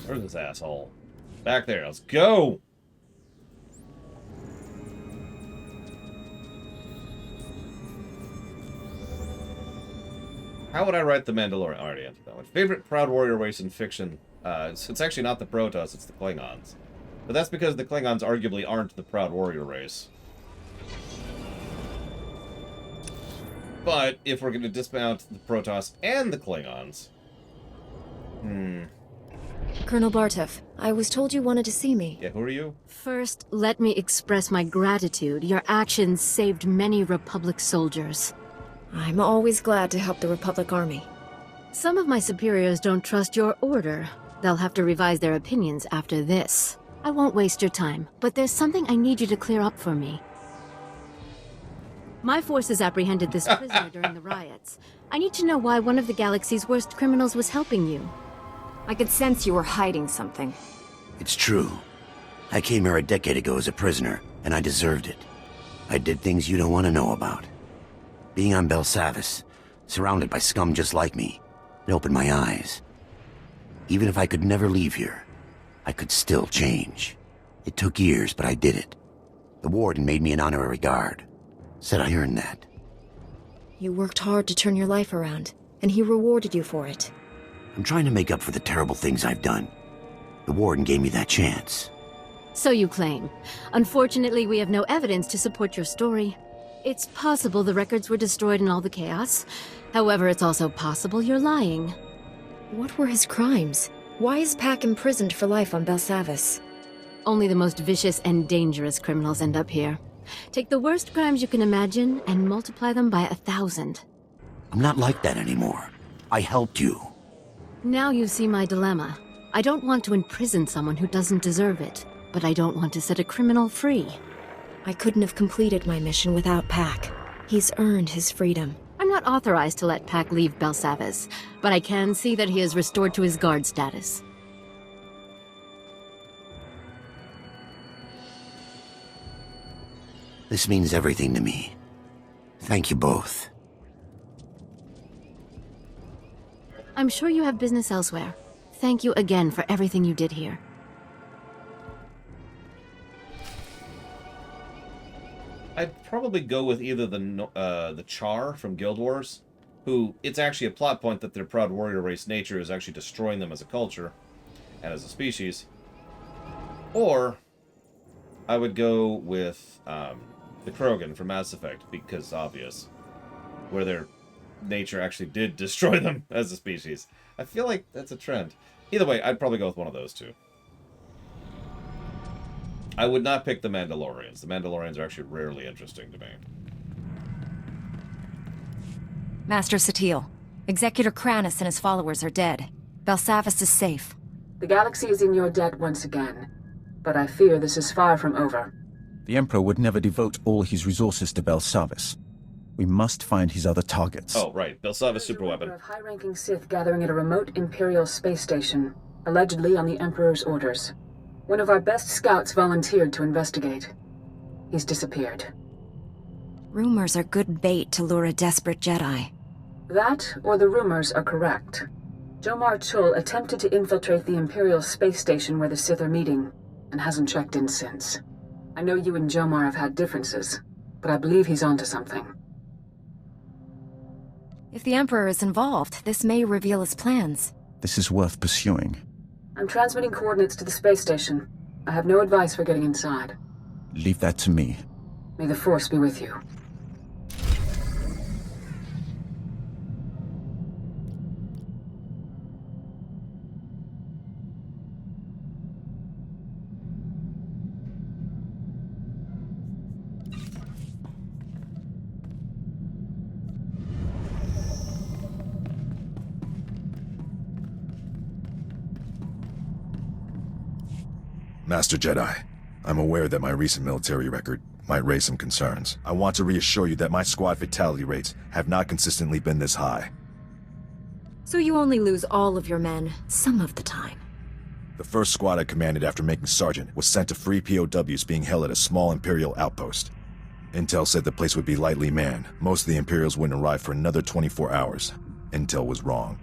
Where's this asshole? Back there, let's go! How would I write the Mandalorian? Already answered that one. Favorite Proud Warrior race in fiction? It's actually not the Protoss, it's the Klingons. But that's because the Klingons arguably aren't the Proud Warrior race. But if we're going to dismount the Protoss and the Klingons... Colonel Bartov, I was told you wanted to see me. Yeah, who are you? First, let me express my gratitude. Your actions saved many Republic soldiers. I'm always glad to help the Republic Army. Some of my superiors don't trust your order. They'll have to revise their opinions after this. I won't waste your time, but there's something I need you to clear up for me. My forces apprehended this prisoner during the riots. I need to know why one of the galaxy's worst criminals was helping you. I could sense you were hiding something. It's true. I came here a decade ago as a prisoner, and I deserved it. I did things you don't want to know about. Being on Belsavis, surrounded by scum just like me, it opened my eyes. Even if I could never leave here, I could still change. It took years, but I did it. The warden made me an honorary guard. Said I earned that. You worked hard to turn your life around, and he rewarded you for it. I'm trying to make up for the terrible things I've done. The warden gave me that chance. So you claim. Unfortunately, we have no evidence to support your story. It's possible the records were destroyed in all the chaos. However, it's also possible you're lying. What were his crimes? Why is Pack imprisoned for life on Belsavis? Only the most vicious and dangerous criminals end up here. Take the worst crimes you can imagine and multiply them by 1,000. I'm not like that anymore. I helped you. Now you see my dilemma. I don't want to imprison someone who doesn't deserve it, but I don't want to set a criminal free. I couldn't have completed my mission without Pack. He's earned his freedom. I'm not authorized to let Pack leave Belsavis, but I can see that he is restored to his guard status. This means everything to me. Thank you both. I'm sure you have business elsewhere. Thank you again for everything you did here. I'd probably go with either the Char from Guild Wars, who, it's actually a plot point that their Proud Warrior race nature is actually destroying them as a culture and as a species. Or I would go with the Krogan from Mass Effect, because obvious, where their nature actually did destroy them as a species. I feel like that's a trend. Either way, I'd probably go with one of those two. I would not pick the Mandalorians. The Mandalorians are actually rarely interesting to me. Master Satil, Executor Kranis and his followers are dead. Belsavis is safe. The galaxy is in your debt once again. but I fear this is far from over. The Emperor would never devote all his resources to Belsavis. We must find his other targets. Oh, right. Belsavis superweapon. Of high-ranking Sith gathering at a remote Imperial space station, allegedly on the Emperor's orders. One of our best scouts volunteered to investigate. He's disappeared. Rumors are good bait to lure a desperate Jedi. That, or the rumors, are correct. Jomar Chul attempted to infiltrate the Imperial space station where the Sith are meeting, and hasn't checked in since. I know you and Jomar have had differences, but I believe he's onto something. If the Emperor is involved, this may reveal his plans. This is worth pursuing. I'm transmitting coordinates to the space station. I have no advice for getting inside. Leave that to me. May the Force be with you. Master Jedi, I'm aware that my recent military record might raise some concerns. I want to reassure you that my squad fatality rates have not consistently been this high. So you only lose all of your men, some of the time. The first squad I commanded after making Sergeant was sent to free POWs being held at a small Imperial outpost. Intel said the place would be lightly manned. Most of the Imperials wouldn't arrive for another 24 hours. Intel was wrong.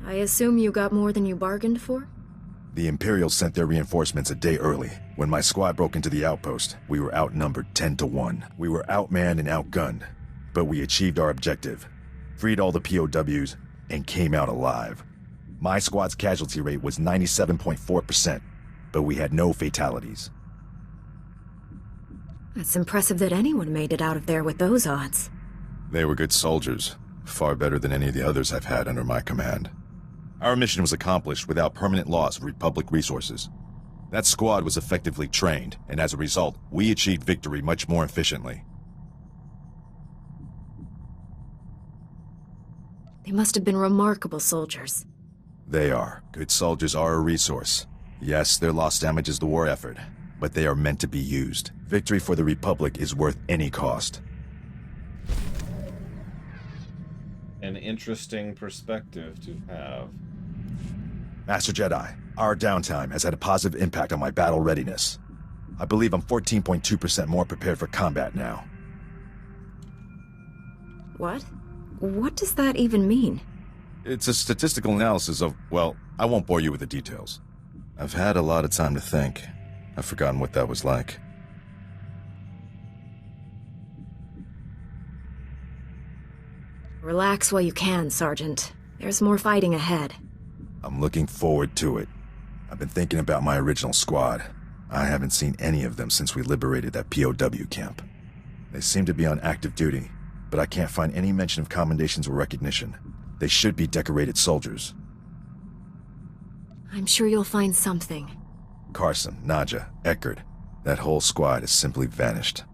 I assume you got more than you bargained for? The Imperials sent their reinforcements a day early. When my squad broke into the outpost, we were outnumbered 10-1. We were outmanned and outgunned, but we achieved our objective, freed all the POWs, and came out alive. My squad's casualty rate was 97.4%, but we had no fatalities. It's impressive that anyone made it out of there with those odds. They were good soldiers, far better than any of the others I've had under my command. Our mission was accomplished without permanent loss of Republic resources. That squad was effectively trained, and as a result, we achieved victory much more efficiently. They must have been remarkable soldiers. They are. Good soldiers are a resource. Yes, their loss damages the war effort, but they are meant to be used. Victory for the Republic is worth any cost. An interesting perspective to have. Master Jedi, our downtime has had a positive impact on my battle readiness. I believe I'm 14.2% more prepared for combat now. What? What does that even mean? It's a statistical analysis of, well, I won't bore you with the details. I've had a lot of time to think. I've forgotten what that was like. Relax while you can, Sergeant. There's more fighting ahead. I'm looking forward to it. I've been thinking about my original squad. I haven't seen any of them since we liberated that POW camp. They seem to be on active duty, but I can't find any mention of commendations or recognition. They should be decorated soldiers. I'm sure you'll find something. Carson, Nadja, Eckert, that whole squad has simply vanished.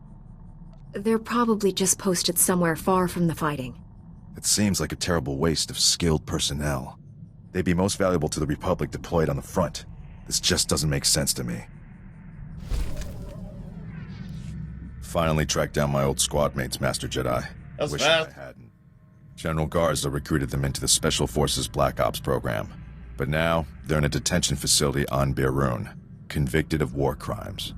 They're probably just posted somewhere far from the fighting. It seems like a terrible waste of skilled personnel. They'd be most valuable to the Republic deployed on the front. This just doesn't make sense to me. Finally tracked down my old squad mates, Master Jedi. That's Wish fast. I hadn't. General Garza recruited them into the Special Forces Black Ops program. But now, they're in a detention facility on Berun, convicted of war crimes.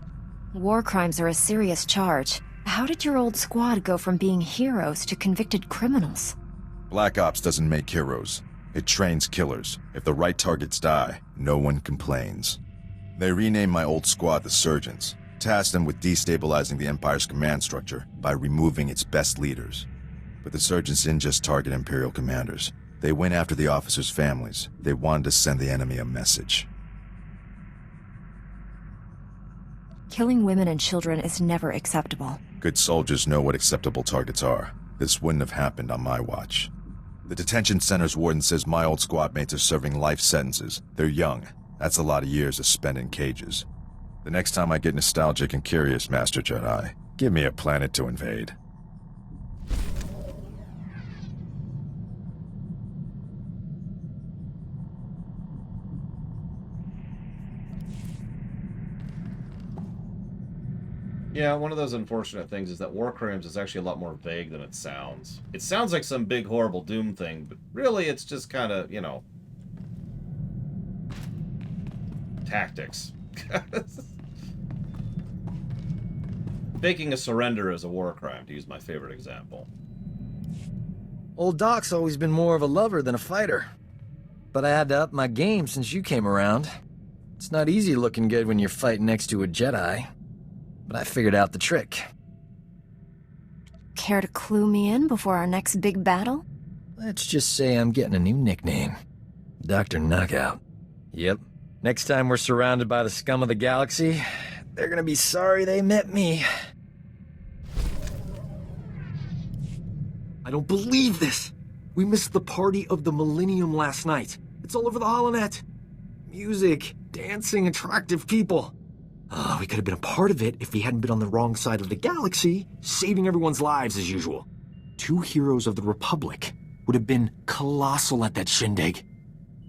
War crimes are a serious charge. How did your old squad go from being heroes to convicted criminals? Black Ops doesn't make heroes. It trains killers. If the right targets die, no one complains. They renamed my old squad the Surgeons, tasked them with destabilizing the Empire's command structure by removing its best leaders. But the Surgeons didn't just target Imperial commanders. They went after the officers' families. They wanted to send the enemy a message. Killing women and children is never acceptable. Good soldiers know what acceptable targets are. This wouldn't have happened on my watch. The detention center's warden says my old squad mates are serving life sentences. They're young. That's a lot of years to spend in cages. The next time I get nostalgic and curious, Master Jedi, give me a planet to invade. Yeah, one of those unfortunate things is that war crimes is actually a lot more vague than it sounds. It sounds like some big, horrible doom thing, but really it's just kind of, you know, tactics. Faking a surrender is a war crime, to use my favorite example. Old Doc's always been more of a lover than a fighter. But I had to up my game since you came around. It's not easy looking good when you're fighting next to a Jedi. But I figured out the trick. Care to clue me in before our next big battle? Let's just say I'm getting a new nickname. Dr. Knockout. Yep. Next time we're surrounded by the scum of the galaxy, they're gonna be sorry they met me. I don't believe this! We missed the party of the Millennium last night. It's all over the holonet. Music, dancing, attractive people. We could have been a part of it if we hadn't been on the wrong side of the galaxy, saving everyone's lives as usual. 2 heroes of the Republic would have been colossal at that shindig.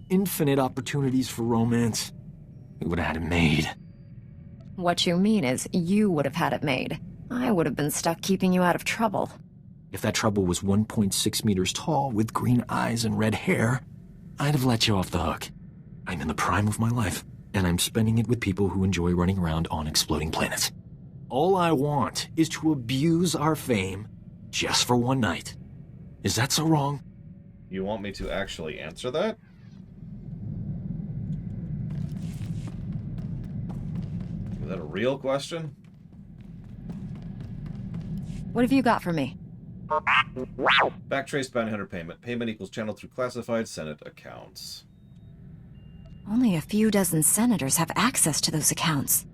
Infinite opportunities for romance. We would have had it made. What you mean is you would have had it made. I would have been stuck keeping you out of trouble. If that trouble was 1.6 meters tall with green eyes and red hair, I'd have let you off the hook. I'm in the prime of my life, and I'm spending it with people who enjoy running around on exploding planets. All I want is to abuse our fame just for one night. Is that so wrong? You want me to actually answer that? Is that a real question? What have you got for me? Backtrace bounty hunter payment. Payment equals channeled through classified Senate accounts. Only a few dozen senators have access to those accounts.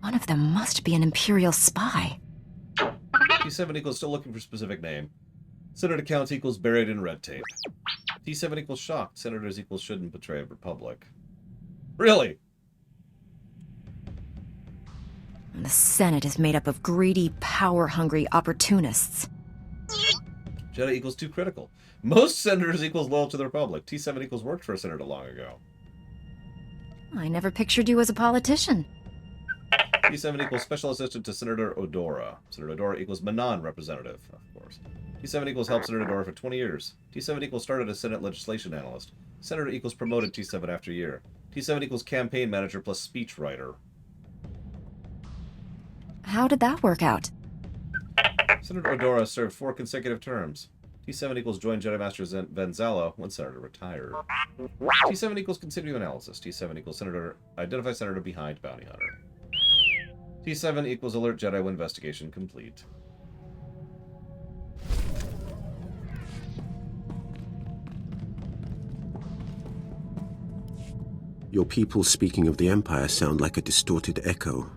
One of them must be an Imperial spy. T7 equals still looking for specific name. Senate accounts equals buried in red tape. T7 equals shocked. Senators equals shouldn't betray Republic. Really? The Senate is made up of greedy, power-hungry opportunists. Jedi equals too critical. Most senators equals loyal to the Republic. T7 equals worked for a senator long ago. I never pictured you as a politician. T7 equals special assistant to Senator Odora. Senator Odora equals Manon representative, of course. T7 equals helped Senator Odora for 20 years. T7 equals started as Senate legislation analyst. Senator equals promoted T7 after a year. T7 equals campaign manager plus speech writer. How did that work out? Senator Odora served 4 consecutive terms. T7 equals joined Jedi Master Venzala when Senator retired. T7 equals continue analysis. T7 equals Senator identify Senator behind bounty hunter. T7 equals alert Jedi when investigation complete. Your people speaking of the Empire sound like a distorted echo.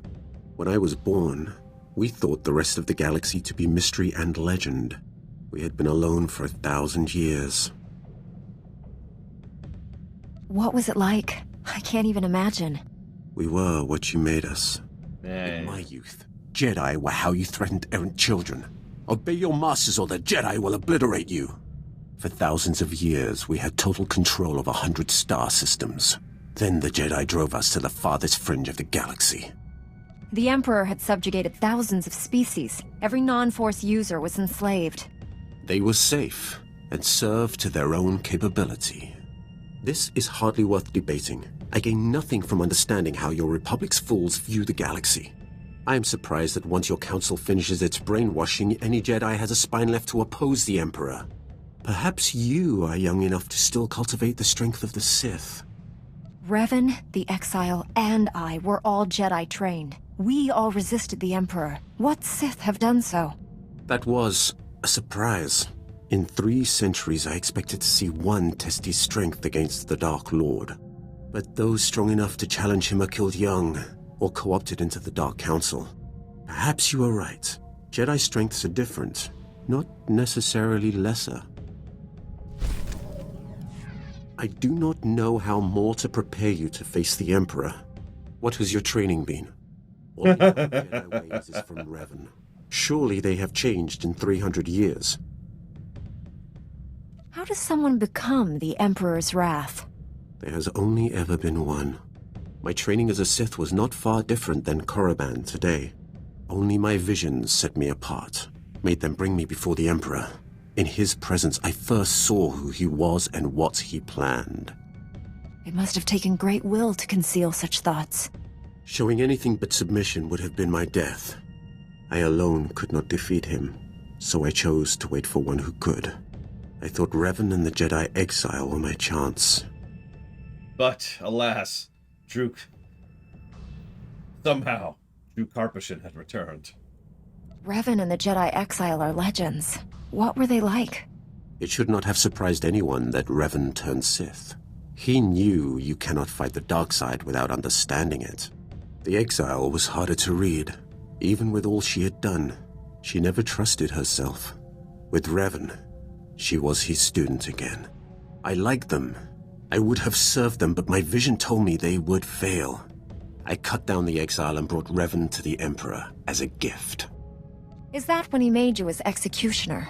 When I was born, we thought the rest of the galaxy to be mystery and legend. We had been alone for 1,000 years. What was it like? I can't even imagine. We were what you made us. In my youth, Jedi were how you threatened errant children. Obey your masters or the Jedi will obliterate you. For thousands of years, we had total control of 100 star systems. Then the Jedi drove us to the farthest fringe of the galaxy. The Emperor had subjugated thousands of species. Every non-Force user was enslaved. They were safe and served to their own capability. This is hardly worth debating. I gain nothing from understanding how your Republic's fools view the galaxy. I am surprised that once your council finishes its brainwashing, any Jedi has a spine left to oppose the Emperor. Perhaps you are young enough to still cultivate the strength of the Sith. Revan, the Exile, and I were all Jedi trained. We all resisted the Emperor. What Sith have done so? That was a surprise. In 3 centuries, I expected to see one test his strength against the Dark Lord. But those strong enough to challenge him are killed young, or co-opted into the Dark Council. Perhaps you are right. Jedi strengths are different, not necessarily lesser. I do not know how more to prepare you to face the Emperor. What has your training been? All the Jedi ways is from Revan. Surely they have changed in 300 years. How does someone become the Emperor's wrath? There has only ever been one. My training as a Sith was not far different than Korriban today. Only my visions set me apart, made them bring me before the Emperor. In his presence, I first saw who he was and what he planned. It must have taken great will to conceal such thoughts. Showing anything but submission would have been my death. I alone could not defeat him, so I chose to wait for one who could. I thought Revan and the Jedi exile were my chance. But, alas, somehow, Drew Karpyshyn had returned. Revan and the Jedi exile are legends. What were they like? It should not have surprised anyone that Revan turned Sith. He knew you cannot fight the dark side without understanding it. The exile was harder to read. Even with all she had done, she never trusted herself. With Revan, she was his student again. I liked them. I would have served them, but my vision told me they would fail. I cut down the exile and brought Revan to the Emperor as a gift. Is that when he made you his executioner?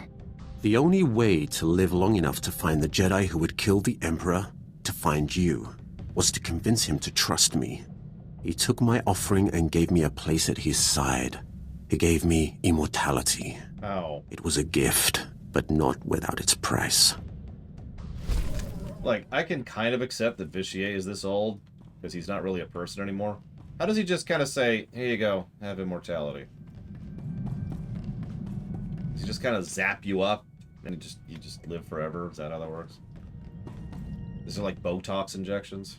The only way to live long enough to find the Jedi who would kill the Emperor, to find you, was to convince him to trust me. He took my offering and gave me a place at his side. He gave me immortality. Ow. It was a gift, but not without its price. Like, I can kind of accept that Vitier is this old, because he's not really a person anymore. How does he just kind of say, here you go, have immortality? Does he just kind of zap you up, and you just live forever? Is that how that works? Is it like Botox injections?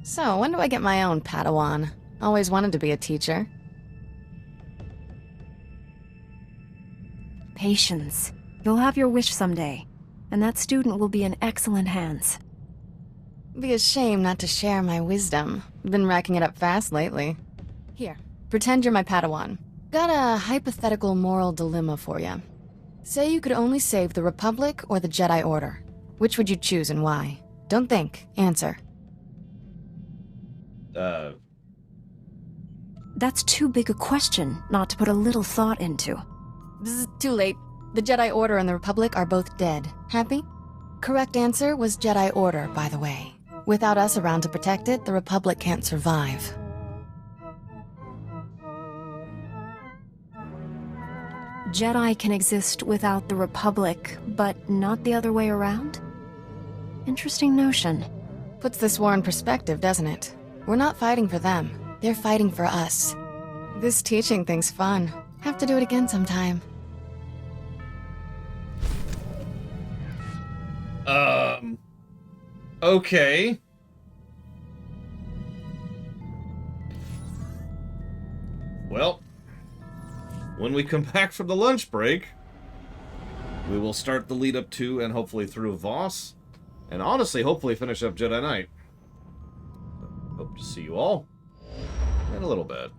So, when do I get my own Padawan? Always wanted to be a teacher. Patience. You'll have your wish someday, and that student will be in excellent hands. Be a shame not to share my wisdom. Been racking it up fast lately. Here, pretend you're my Padawan. Got a hypothetical moral dilemma for you. Say you could only save the Republic or the Jedi Order. Which would you choose and why? Don't think. Answer. That's too big a question not to put a little thought into. Bzz, too late. The Jedi Order and the Republic are both dead. Happy? Correct answer was Jedi Order, by the way. Without us around to protect it, the Republic can't survive. Jedi can exist without the Republic, but not the other way around? Interesting notion. Puts this war in perspective, doesn't it? We're not fighting for them. They're fighting for us. This teaching thing's fun. Have to do it again sometime. Okay. Well, when we come back from the lunch break, we will start the lead up to and hopefully through Voss, and honestly, hopefully finish up Jedi Knight. Hope to see you all in a little bit.